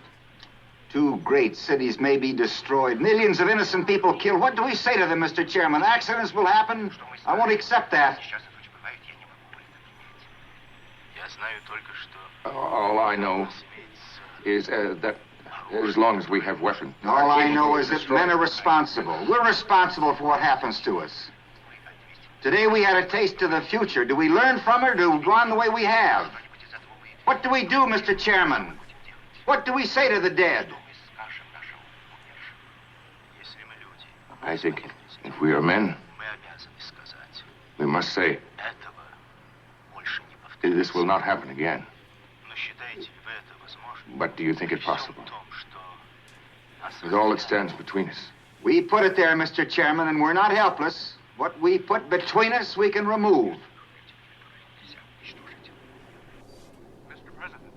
Two great cities may be destroyed. Millions of innocent people killed. What do we say to them, Mr. Chairman? Accidents will happen. I won't accept that. All I know is that as long as we have weapons... All I know is that men are responsible. We're responsible for what happens to us. Today we had a taste of the future. Do we learn from it or do we go on the way we have? What do we do, Mr. Chairman? What do we say to the dead? I think if we are men, we must say, this will not happen again. But do you think it possible? With all that stands between us. We put it there, Mr. Chairman, and we're not helpless. What we put between us, we can remove. Mr. President.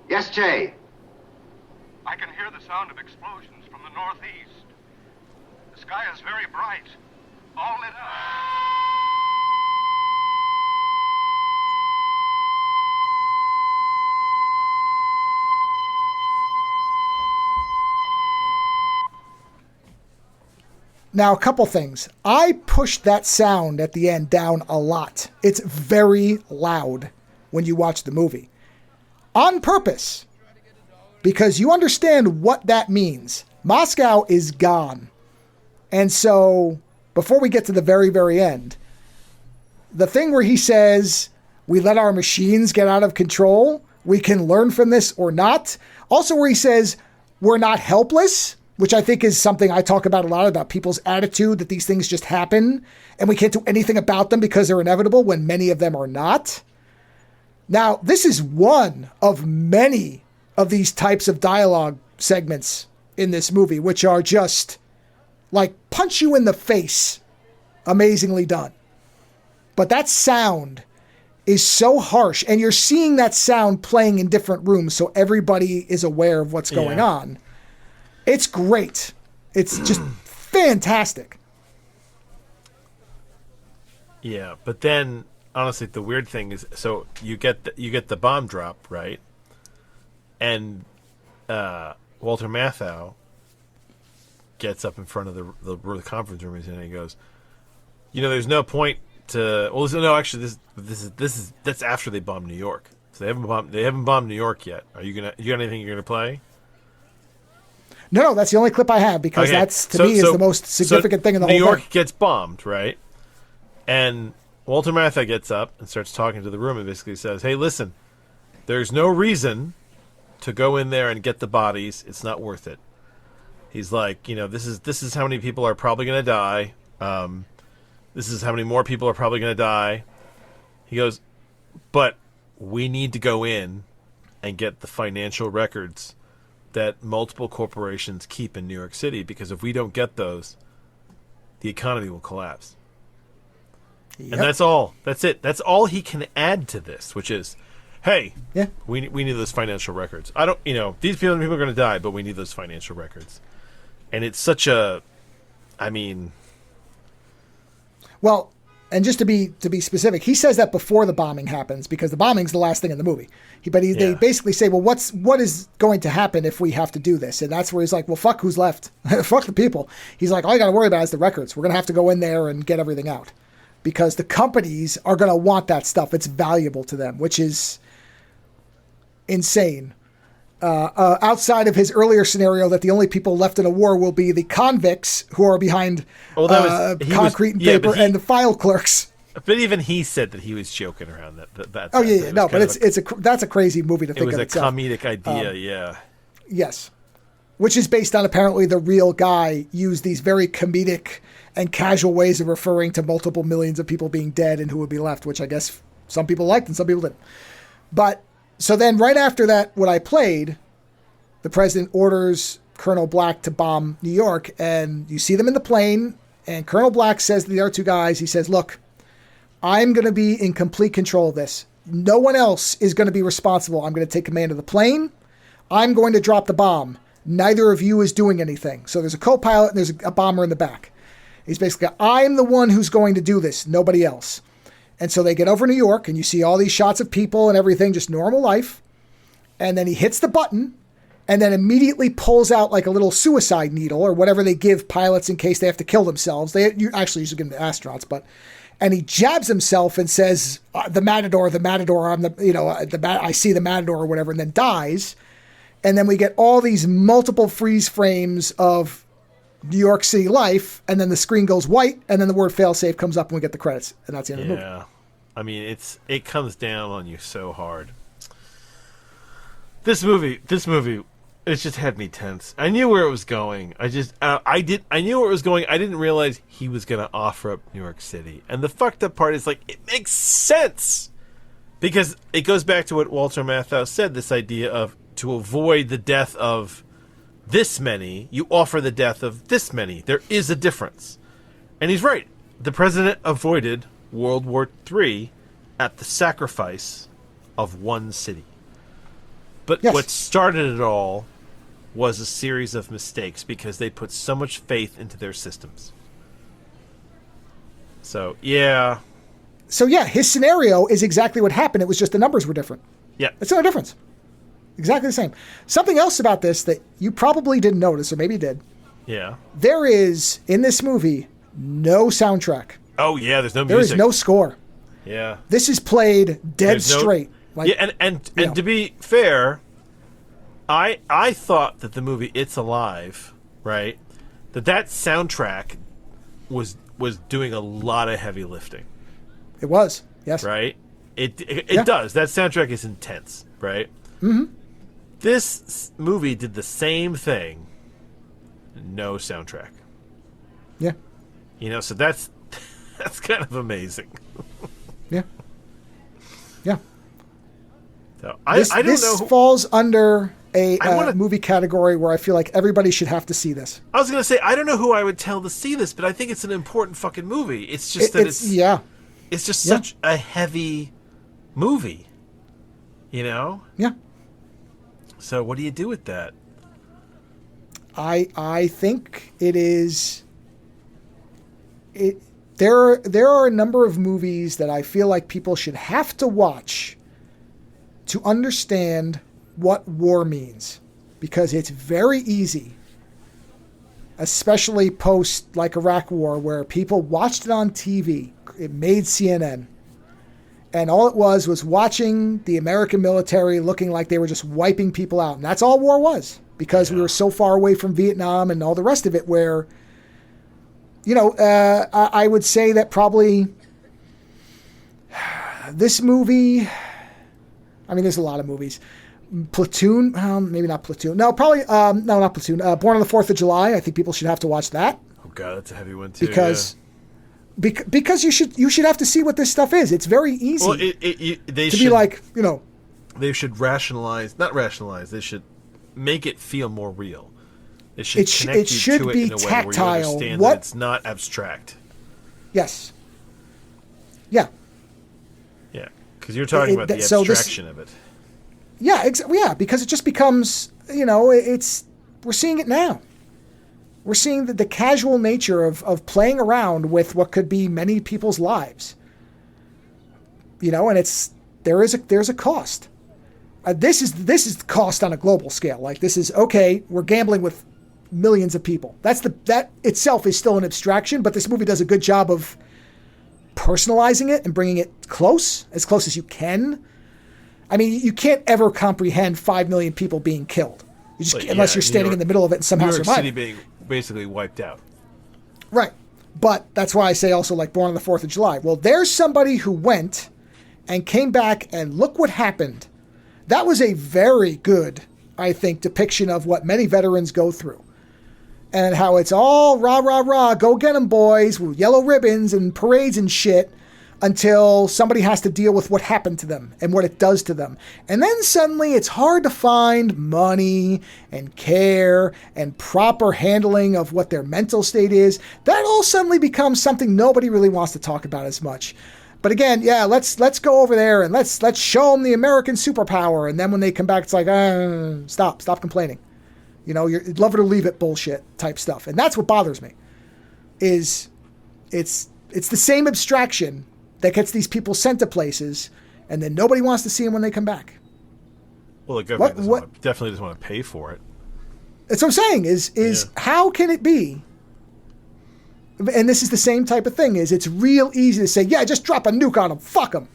Yes, Jay? I can hear the sound of explosions from the northeast. The sky is very bright. All lit up. Now, a couple things. I pushed that sound at the end down a lot. It's very loud when you watch the movie. On purpose. Because you understand what that means. Moscow is gone. And so, before we get to the very, very end, the thing where he says, we let our machines get out of control, we can learn from this or not. Also where he says, we're not helpless, which I think is something I talk about a lot, about people's attitude that these things just happen and we can't do anything about them because they're inevitable when many of them are not. Now, this is one of many of these types of dialogue segments in this movie, which are just like punch you in the face. Amazingly done. But that sound is so harsh, and you're seeing that sound playing in different rooms so everybody is aware of what's going on. It's great. It's just fantastic. Yeah, but then honestly, the weird thing is, so you get the bomb drop, right? And Walter Matthau gets up in front of the conference room and he goes, there's no point to. Well, no, actually, that's after they bombed New York. So they haven't bombed New York yet. You got anything you're gonna play? No, that's the only clip I have because that's to me is the most significant thing in the whole thing. New York gets bombed, right? And Walter Matthau gets up and starts talking to the room and basically says, "Hey, listen, there's no reason to go in there and get the bodies. It's not worth it." He's like, this is how many people are probably going to die. This is how many more people are probably going to die. He goes, but we need to go in and get the financial records that multiple corporations keep in New York City, because if we don't get those, the economy will collapse. Yep. And that's all. That's it. That's all he can add to this, which is, hey, we need those financial records. I don't, these people are going to die, but we need those financial records. And it's such a, well, and just to be specific, he says that before the bombing happens, because the bombing's the last thing in the movie. They basically say, well, what is going to happen if we have to do this? And that's where he's like, well, fuck who's left. Fuck the people. He's like, all you got to worry about is the records. We're going to have to go in there and get everything out. Because the companies are going to want that stuff. It's valuable to them, which is insane. Outside of his earlier scenario that the only people left in a war will be the convicts who are behind concrete and paper and the file clerks. But even he said that he was joking around that. But that's a crazy movie to think of. It was a itself. comedic idea, Yes. Which is based on apparently the real guy used these very comedic and casual ways of referring to multiple millions of people being dead and who would be left, which I guess some people liked and some people didn't. But so then right after that, what I played, the president orders Colonel Black to bomb New York, and you see them in the plane, and Colonel Black says to the other two guys, he says, look, I'm going to be in complete control of this. No one else is going to be responsible. I'm going to take command of the plane. I'm going to drop the bomb. Neither of you is doing anything. So there's a co-pilot and there's a bomber in the back. He's basically, I'm the one who's going to do this, nobody else. And so they get over New York, and you see all these shots of people and everything, just normal life. And then he hits the button, and then immediately pulls out like a little suicide needle or whatever they give pilots in case they have to kill themselves. You actually usually give them to astronauts, and he jabs himself and says, the Matador, I see the Matador or whatever, and then dies. And then we get all these multiple freeze frames of New York City life, and then the screen goes white, and then the word failsafe comes up, and we get the credits, and that's the end of the movie. Yeah. I mean, it comes down on you so hard. This movie, it just had me tense. I knew where it was going. I knew where it was going. I didn't realize he was going to offer up New York City. And the fucked up part is, like, it makes sense. Because it goes back to what Walter Matthau said, this idea of to avoid the death of this many, you offer the death of this many. There is a difference. And he's right. The president avoided World War III at the sacrifice of one city. But what started it all was a series of mistakes because they put so much faith into their systems. So, yeah. His scenario is exactly what happened. It was just the numbers were different. Yeah. It's no difference. Exactly the same. Something else about this that you probably didn't notice, or maybe you did. Yeah. There is, in this movie, no soundtrack. Oh, yeah, there's no music. There is no score. Yeah. This is played dead straight. Like, yeah, and to be fair, I thought that the movie It's Alive, right, that soundtrack was doing a lot of heavy lifting. It was, yes. Right? It does. That soundtrack is intense, right? Mm-hmm. This movie did the same thing. No soundtrack. Yeah. So that's kind of amazing. Yeah. Yeah. So I don't know. This falls under a movie category where I feel like everybody should have to see this. I was going to say, I don't know who I would tell to see this, but I think it's an important fucking movie. It's just it's just such a heavy movie, Yeah. So what do you do with that? I think it is. There are a number of movies that I feel like people should have to watch to understand what war means, because it's very easy, especially post like Iraq War, where people watched it on TV. It made CNN. And all it was watching the American military looking like they were just wiping people out. And that's all war was, because we were so far away from Vietnam and all the rest of it where, I would say that probably this movie, I mean, there's a lot of movies. Platoon, maybe not Platoon. No, probably, no, not Platoon. Born on the 4th of July. I think people should have to watch that. Oh, God, that's a heavy one, too. Because you should have to see what this stuff is. It's very easy be like, They should not rationalize. They should make it feel more real. It should connect you to it in a way where you understand that it's not abstract. Yes. Yeah. Yeah, because you're talking about the abstraction of it. Yeah, yeah, because it just becomes, we're seeing it now. We're seeing the casual nature of playing around with what could be many people's lives. And there's a cost. This is cost on a global scale. Like, this is, okay, we're gambling with millions of people. That itself is still an abstraction, but this movie does a good job of personalizing it and bringing it as close as you can. I mean, you can't ever comprehend 5 million people being killed. Unless you're standing in the middle of it and somehow survive. New York City being basically wiped out. Right. But that's why I say also, like, Born on the 4th of July. Well, there's somebody who went and came back, and look what happened. That was a very good, I think, depiction of what many veterans go through. And how it's all rah, rah, rah, go get 'em, boys, with yellow ribbons and parades and shit, until somebody has to deal with what happened to them and what it does to them. And then suddenly it's hard to find money and care and proper handling of what their mental state is. That all suddenly becomes something nobody really wants to talk about as much. But again, yeah, let's go over there and let's show them the American superpower. And then when they come back, it's like, stop complaining. You're love it or leave it bullshit type stuff. And that's what bothers me. Is it's the same abstraction that gets these people sent to places, and then nobody wants to see them when they come back. Well, the government definitely doesn't want to pay for it. That's what I'm saying. Is how can it be? And this is the same type of thing. Is it's real easy to say, yeah, just drop a nuke on them, fuck them.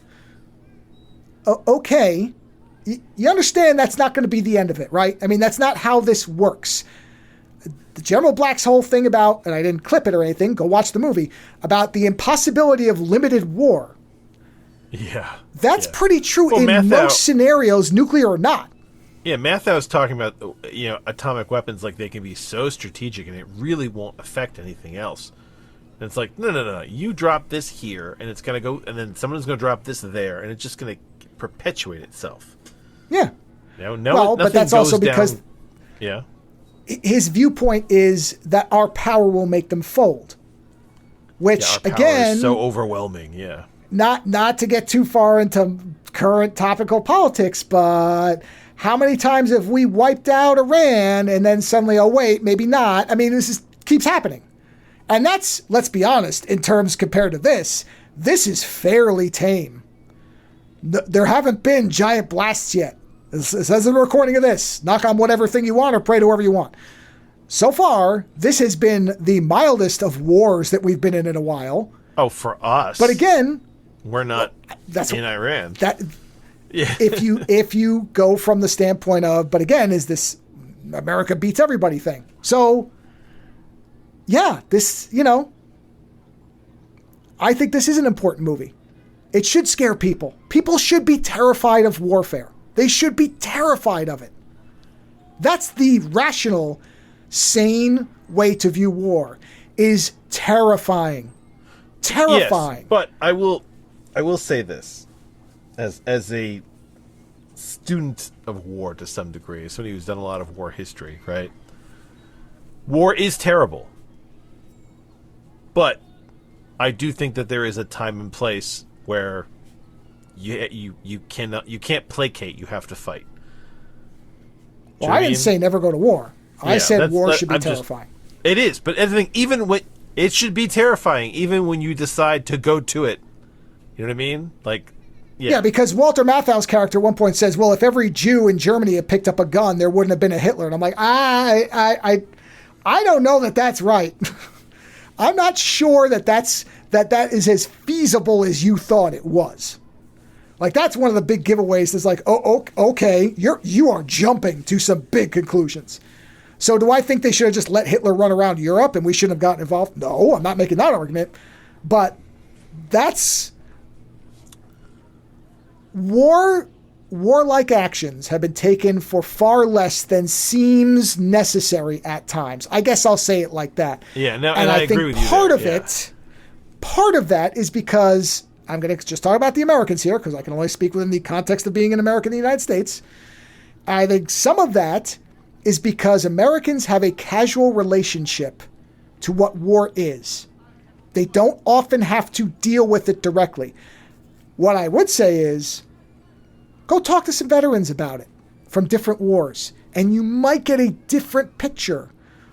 Okay, you understand that's not going to be the end of it, right? I mean, that's not how this works. The General Black's whole thing about, and I didn't clip it or anything, go watch the movie, about the impossibility of limited war. Yeah. That's pretty true in most scenarios, nuclear or not. Yeah, Mathau's talking about, atomic weapons like they can be so strategic and it really won't affect anything else. And it's like, no. You drop this here and it's going to go, and then someone's going to drop this there, and it's just going to perpetuate itself. Yeah. No, but that's also because his viewpoint is that our power will make them fold. Which, our power again, is so overwhelming, yeah. Not to get too far into current topical politics, but how many times have we wiped out Iran and then suddenly, oh wait, maybe not? I mean, this keeps happening. And that's, let's be honest, in terms compared to this is fairly tame. There haven't been giant blasts yet. This is a recording of this. Knock on whatever thing you want or pray to whoever you want. So far, this has been the mildest of wars that we've been in a while. Oh, for us. But again, we're not in Iran. If you go from the standpoint of, but again, is this America beats everybody thing. So, yeah, this, I think this is an important movie. It should scare people. People should be terrified of warfare. They should be terrified of it. That's the rational, sane way to view war, is terrifying. Terrifying. Yes, but I will say this, as a student of war to some degree, somebody who's done a lot of war history, right? War is terrible. But I do think that there is a time and place where you can't placate, you have to fight. Well, I didn't say never go to war. I said war should be terrifying. It is, but it should be terrifying even when you decide to go to it. You know what I mean? Yeah, because Walter Matthau's character at one point says, well, if every Jew in Germany had picked up a gun, there wouldn't have been a Hitler. And I'm like, I don't know that that's right. I'm not sure that that is as feasible as you thought it was. That's one of the big giveaways. Is okay, you are jumping to some big conclusions. So do I think they should have just let Hitler run around Europe and we shouldn't have gotten involved? No, I'm not making that argument. But that's warlike actions have been taken for far less than seems necessary at times. I guess I'll say it like that. Yeah, no, and I agree with you. Part of that is because I'm going to just talk about the Americans here because I can only speak within the context of being an American in the United States. I think some of that is because Americans have a casual relationship to what war is. They don't often have to deal with it directly. What I would say is, go talk to some veterans about it from different wars, and you might get a different picture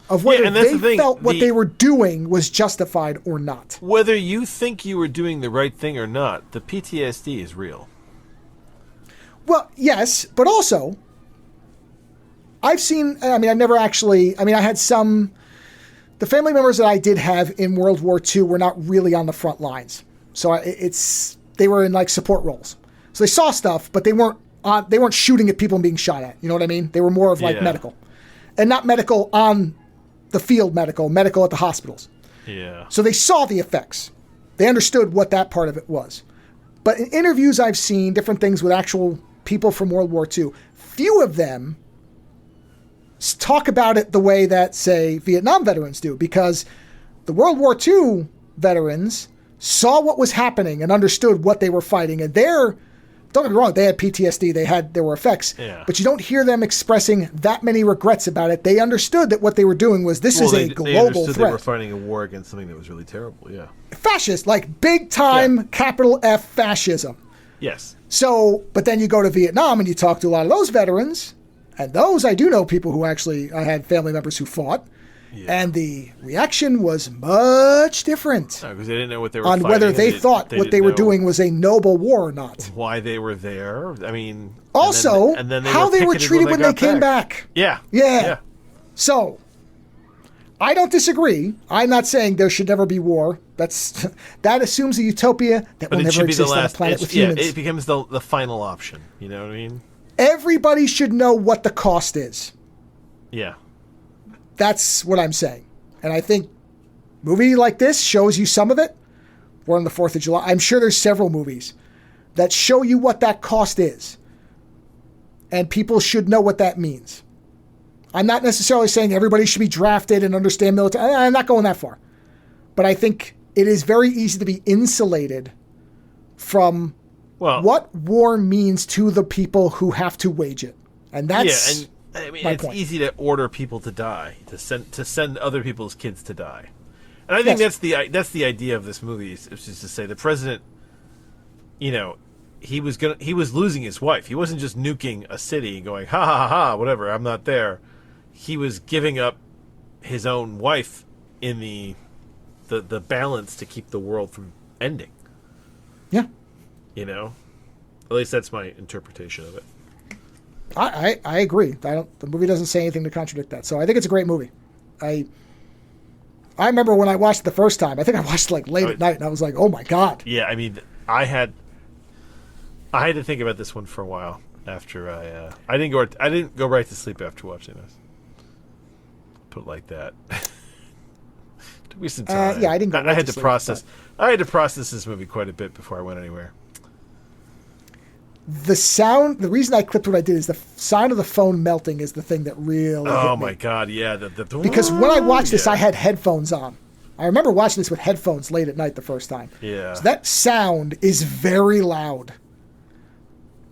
of whether they felt what they were doing was justified or not. Whether you think you were doing the right thing or not, the PTSD is real. Well, yes, but also, I had some, the family members that I did have in World War II were not really on the front lines. So they were in support roles. So they saw stuff, but they weren't shooting at people and being shot at. You know what I mean? They were more of medical. And not medical on the field medical at the hospitals. Yeah. So they saw the effects. They understood what that part of it was. But in interviews I've seen, different things with actual people from World War II, few of them talk about it the way that, say, Vietnam veterans do. Because the World War II veterans saw what was happening and understood what they were fighting. And don't get me wrong, they had PTSD, there were effects, but you don't hear them expressing that many regrets about it. They understood that what they were doing was is a global threat. They were fighting a war against something that was really terrible, yeah. Fascist, big time, capital F fascism. Yes. So, but then you go to Vietnam and you talk to a lot of those veterans, and those I do know people who actually, I had family members who fought, And the reaction was much different. Because they didn't know what they were on fighting, whether they thought what they were doing was a noble war or not. Why they were there. I mean... Also, and then how they were treated when they came back. Yeah. So, I don't disagree. I'm not saying there should never be war. That assumes a utopia that will never exist on a planet with humans. It becomes the final option. You know what I mean? Everybody should know what the cost is. Yeah. That's what I'm saying. And I think a movie like this shows you some of it. We're on the 4th of July. I'm sure there's several movies that show you what that cost is. And people should know what that means. I'm not necessarily saying everybody should be drafted and understand military. I'm not going that far. But I think it is very easy to be insulated from what war means to the people who have to wage it. And that's it's point. Easy to order people to die, to send other people's kids to die. And I think that's the idea of this movie, is just to say the president, he was losing his wife. He wasn't just nuking a city and going, ha ha ha ha, whatever, I'm not there. He was giving up his own wife in the balance to keep the world from ending. Yeah. At least that's my interpretation of it. I agree. The movie doesn't say anything to contradict that. So I think it's a great movie. I remember when I watched it the first time, I think I watched it late at night, and I was like, oh my God. Yeah, I mean, I had to think about this one for a while after I didn't go right to sleep after watching this. Put it like that. Took me some time. I didn't go right I had to to sleep, process. I had to process this movie quite a bit before I went anywhere. The reason I clipped what I did is the sound of the phone melting is the thing that really hit Oh me. my God, yeah. Because when I watched this, I had headphones on. I remember watching this with headphones late at night the first time. Yeah. So that sound is very loud.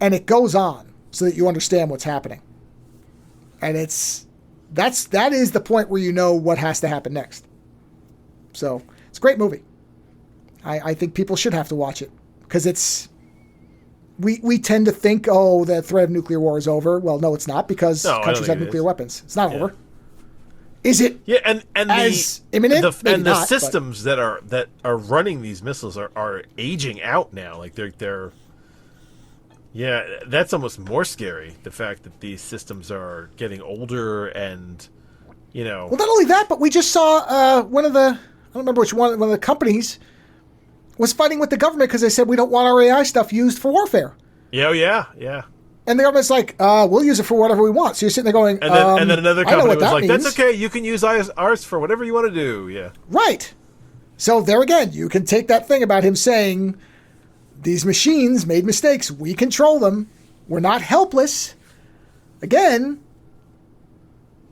And it goes on so that you understand what's happening. And that is the point where you know what has to happen next. So it's a great movie. I think people should have to watch it because we tend to think, the threat of nuclear war is over. Well, no, it's not, because countries have nuclear weapons. It's not over. Is it? Yeah, and as imminent? The systems that are running these missiles are aging out now. Like they're. Yeah, that's almost more scary. The fact that these systems are getting older and, Well, not only that, but we just saw one of the, I don't remember which one of the companies was fighting with the government because they said we don't want our AI stuff used for warfare. Yeah. And the government's like, we'll use it for whatever we want. So you're sitting there going, and then another company was like, means. that's okay, you can use ours for whatever you want to do. Yeah. Right. So there again, you can take that thing about him saying, these machines made mistakes. We control them. We're not helpless. Again,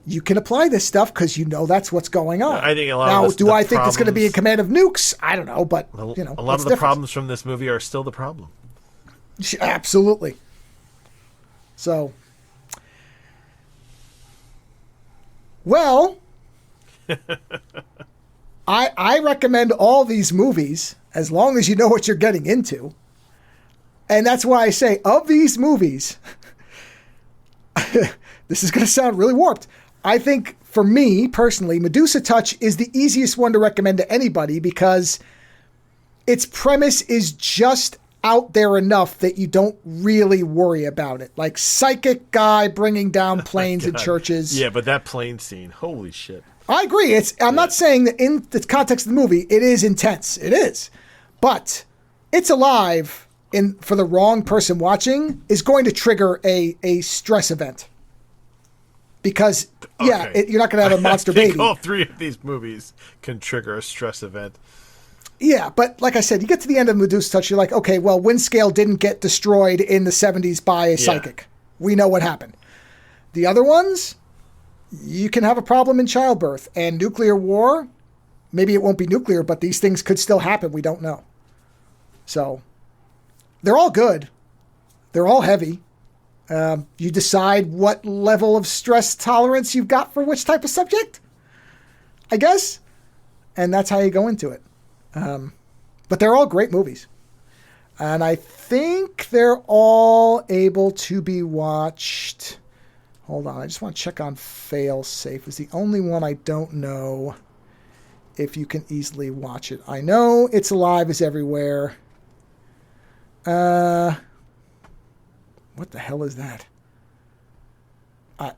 you can apply this stuff because that's what's going on. I think a lot now, of do I think it's going to be in command of nukes? I don't know, but a lot of the problems from this movie are still the problem. Absolutely. So, well, I recommend all these movies as long as you know what you're getting into. And that's why I say, of these movies, this is going to sound really warped. I think, for me, personally, Medusa Touch is the easiest one to recommend to anybody because its premise is just out there enough that you don't really worry about it. Like, psychic guy bringing down planes in churches. Yeah, but that plane scene, holy shit. I agree. I'm not saying that in the context of the movie, it is intense. It is. But It's Alive, for the wrong person watching, is going to trigger a stress event. Because, you're not going to have a monster baby. All three of these movies can trigger a stress event. Yeah, but like I said, you get to the end of Medusa Touch, you're like, okay, well, Windscale didn't get destroyed in the 70s by a psychic. We know what happened. The other ones, you can have a problem in childbirth. And nuclear war, maybe it won't be nuclear, but these things could still happen. We don't know. So, they're all good. They're all heavy. You decide what level of stress tolerance you've got for which type of subject, I guess. And that's how you go into it. But they're all great movies. And I think they're all able to be watched. Hold on, I just want to check on Fail Safe. It's the only one I don't know if you can easily watch it. I know It's Alive is everywhere. What the hell is that? I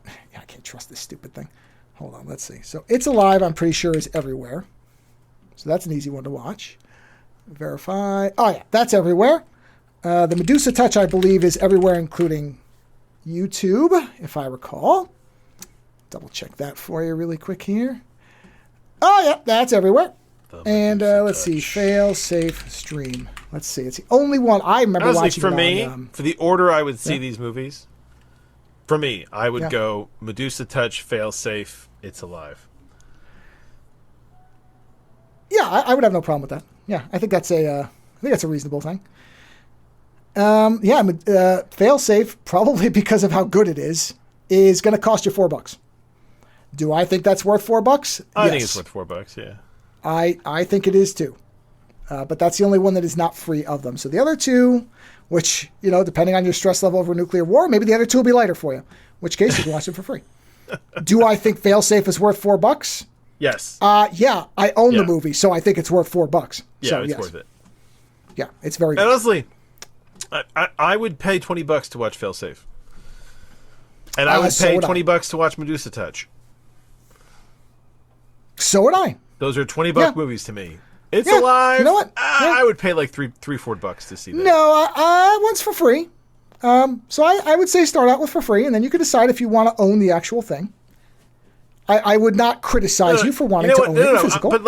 can't trust this stupid thing. Hold on, let's see. So It's Alive, I'm pretty sure, is everywhere. So that's an easy one to watch. Verify. Oh, yeah, that's everywhere. The Medusa Touch, I believe, is everywhere, including YouTube, if I recall. Double check that for you really quick here. Oh, yeah, that's everywhere. And let's see, Fail Safe Stream. Let's see, it's the only one I remember Honestly, watching. For me, for the order I would see Yeah. these movies, for me, I would go Medusa Touch, Fail Safe, It's Alive. Yeah, I would have no problem with that. Yeah, I think that's a reasonable thing. Fail Safe, probably because of how good it is going to cost you $4. Do I think that's worth $4? I Yes. think it's worth $4. Yeah. I think it is too. But that's the only one that is not free of them. So the other two, which, depending on your stress level over nuclear war, maybe the other two will be lighter for you, in which case you can watch them for free. Do I think Fail Safe is worth $4? Yes. Yeah, I own the movie, so I think it's worth $4. Yeah, so, it's yes. worth it. Yeah, it's very good. And honestly, I would pay $20 to watch Fail Safe. And I would pay $20 to watch Medusa Touch. So would I. Those are $20 movies to me. It's Alive. You know what? I would pay like $3-4 to see that. No, one's for free. So I would say start out with for free, and then you can decide if you want to own the actual thing. I would not criticize you for wanting to own it physical. But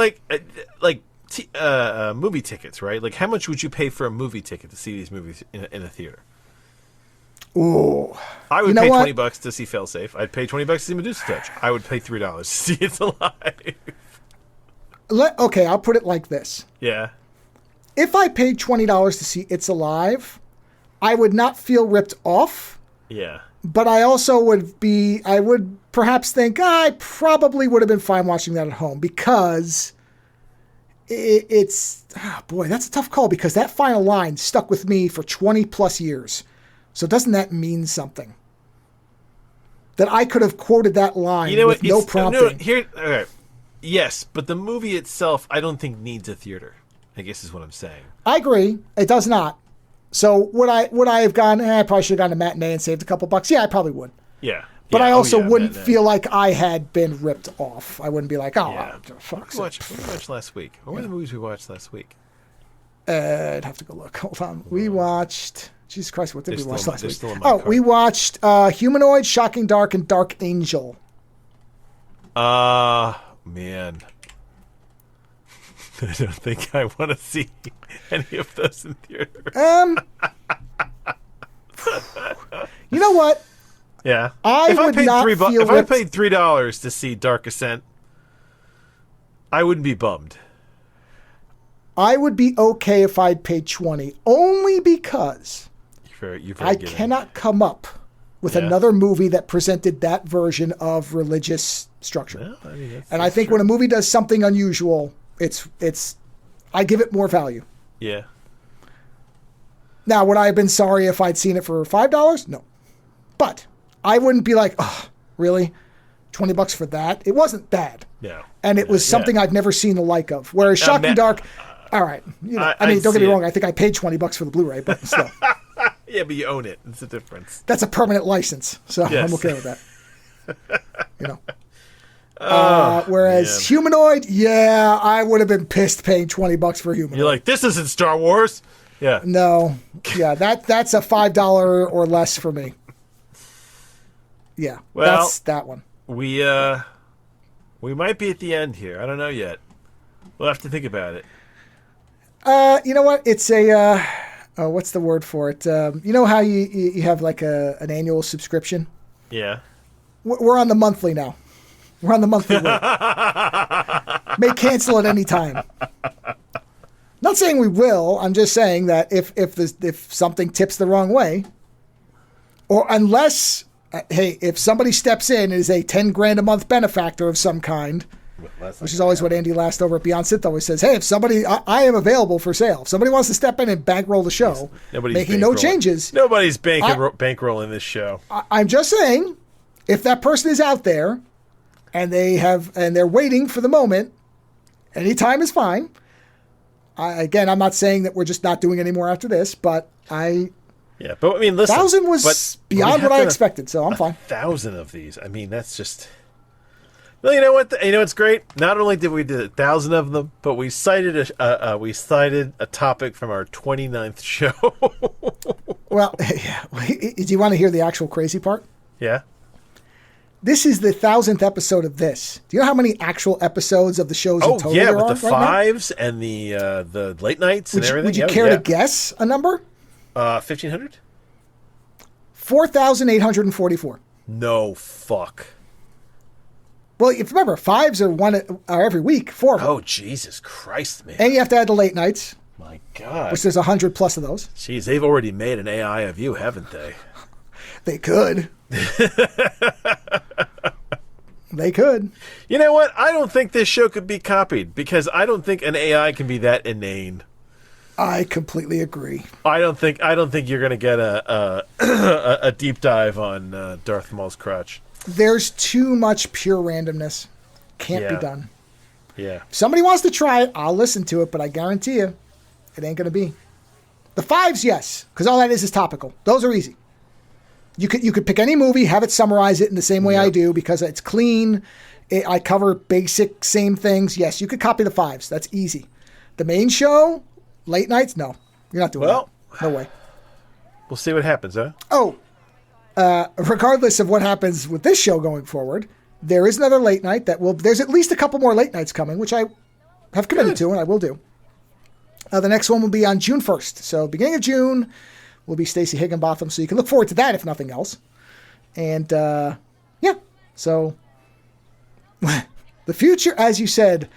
movie tickets, right? Like, how much would you pay for a movie ticket to see these movies in a theater? Ooh. I would pay $20 to see Fail Safe. I'd pay $20 to see Medusa Touch. I would pay $3 to see It's Alive. Okay, I'll put it like this. Yeah. If I paid $20 to see It's Alive, I would not feel ripped off. Yeah. But I also would perhaps think, I probably would have been fine watching that at home because it's, boy, that's a tough call because that final line stuck with me for 20 plus years. So doesn't that mean something? That I could have quoted that line with no prompting. Okay. Yes, but the movie itself, I don't think needs a theater, I guess is what I'm saying. I agree. It does not. So would I have gone, I probably should have gone to matinee and saved a couple bucks. Yeah, I probably would. Yeah. But I also wouldn't feel like I had been ripped off. I wouldn't be like, fuck. What did we watch last week? What were the movies we watched last week? I'd have to go look. Hold on. We watched, Jesus Christ, what did we watch last week? We watched Humanoid, Shocking Dark, and Dark Angel. Man. I don't think I want to see any of those in theater. You know what? Yeah. If I paid $3 to see Dark Ascent, I wouldn't be bummed. I would be okay if I'd paid $20, only because I cannot come up with another movie that presented that version of religious structure. Well, I think when a movie does something unusual, it's I give it more value. Yeah. Now, would I have been sorry if I'd seen it for $5? No. But I wouldn't be like, oh, really? $20 for that? It wasn't bad. Yeah. And it was something I'd never seen the like of. Whereas Shocking Dark, all right. Don't get me wrong. I think I paid $20 for the Blu-ray, but still. Yeah, but you own it. It's a difference. That's a permanent license, so yes. I'm okay with that. Whereas Humanoid, I would have been pissed paying $20 for Humanoid. You're like, this isn't Star Wars. Yeah. No. Yeah, that's a $5 or less for me. Yeah, well, that's that one. We might be at the end here. I don't know yet. We'll have to think about it. You know what? It's a what's the word for it? You know how you have like an annual subscription? Yeah. We're on the monthly now. We're on the monthly rate. May cancel at any time. Not saying we will. I'm just saying that if something tips the wrong way, or unless, if somebody steps in and is a $10,000 a month benefactor of some kind, which is always what Andy Last over at Beyond Synth always says. Hey, if somebody, I am available for sale. If somebody wants to step in and bankroll the show, making no changes. Nobody's bankrolling this show. I'm just saying, if that person is out there and they're waiting for the moment, any time is fine. I'm not saying that we're just not doing any more after this, but yeah, but I mean, listen, 1,000 was beyond what I expected, so I'm fine. 1,000 of these. I mean, that's just. Well, you know what? You know it's great. Not only did we do 1,000 of them, but we cited a topic from our 29th show. Well, yeah. Do you want to hear the actual crazy part? Yeah. This is the 1,000th episode of this. Do you know how many actual episodes of the shows in total there are? Oh, yeah, with the fives and the late nights and everything. Would you care to guess a number? 1,500? 4,844. No fuck. Well, if you remember, fives are every week. 4 of them. Oh, Jesus Christ, man. And you have to add the late nights. My God. Which there's 100 plus of those. Jeez, they've already made an AI of you, haven't they? They could. They could. You know what? I don't think this show could be copied because I don't think an AI can be that inane. I completely agree. I don't think you're going to get a deep dive on Darth Maul's crotch. There's too much pure randomness. Can't be done. Yeah. If somebody wants to try it, I'll listen to it, but I guarantee you, it ain't going to be. The fives, yes, because all that is topical. Those are easy. You could pick any movie, have it summarize it in the same way I do because it's clean. I cover basic same things. Yes, you could copy the fives. That's easy. The main show, late nights, no. You're not doing that. No way. We'll see what happens, huh? Oh, regardless of what happens with this show going forward, there is another late night there's at least a couple more late nights coming, which I have committed to and I will do. The next one will be on June 1st. So beginning of June will be Stacey Higginbotham. So you can look forward to that if nothing else. And so the future, as you said,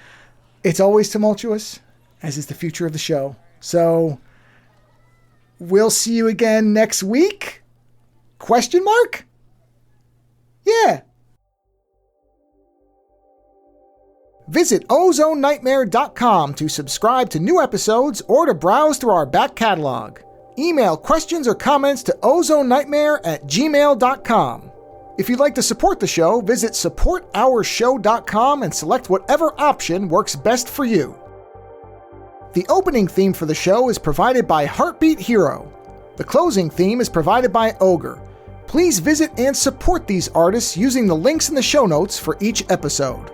it's always tumultuous, as is the future of the show. So we'll see you again next week? ? Yeah. Visit OzoneNightmare.com to subscribe to new episodes or to browse through our back catalog. Email questions or comments to ozonenightmare@gmail.com. If you'd like to support the show, visit supportourshow.com and select whatever option works best for you. The opening theme for the show is provided by Heartbeat Hero. The closing theme is provided by Ogre. Please visit and support these artists using the links in the show notes for each episode.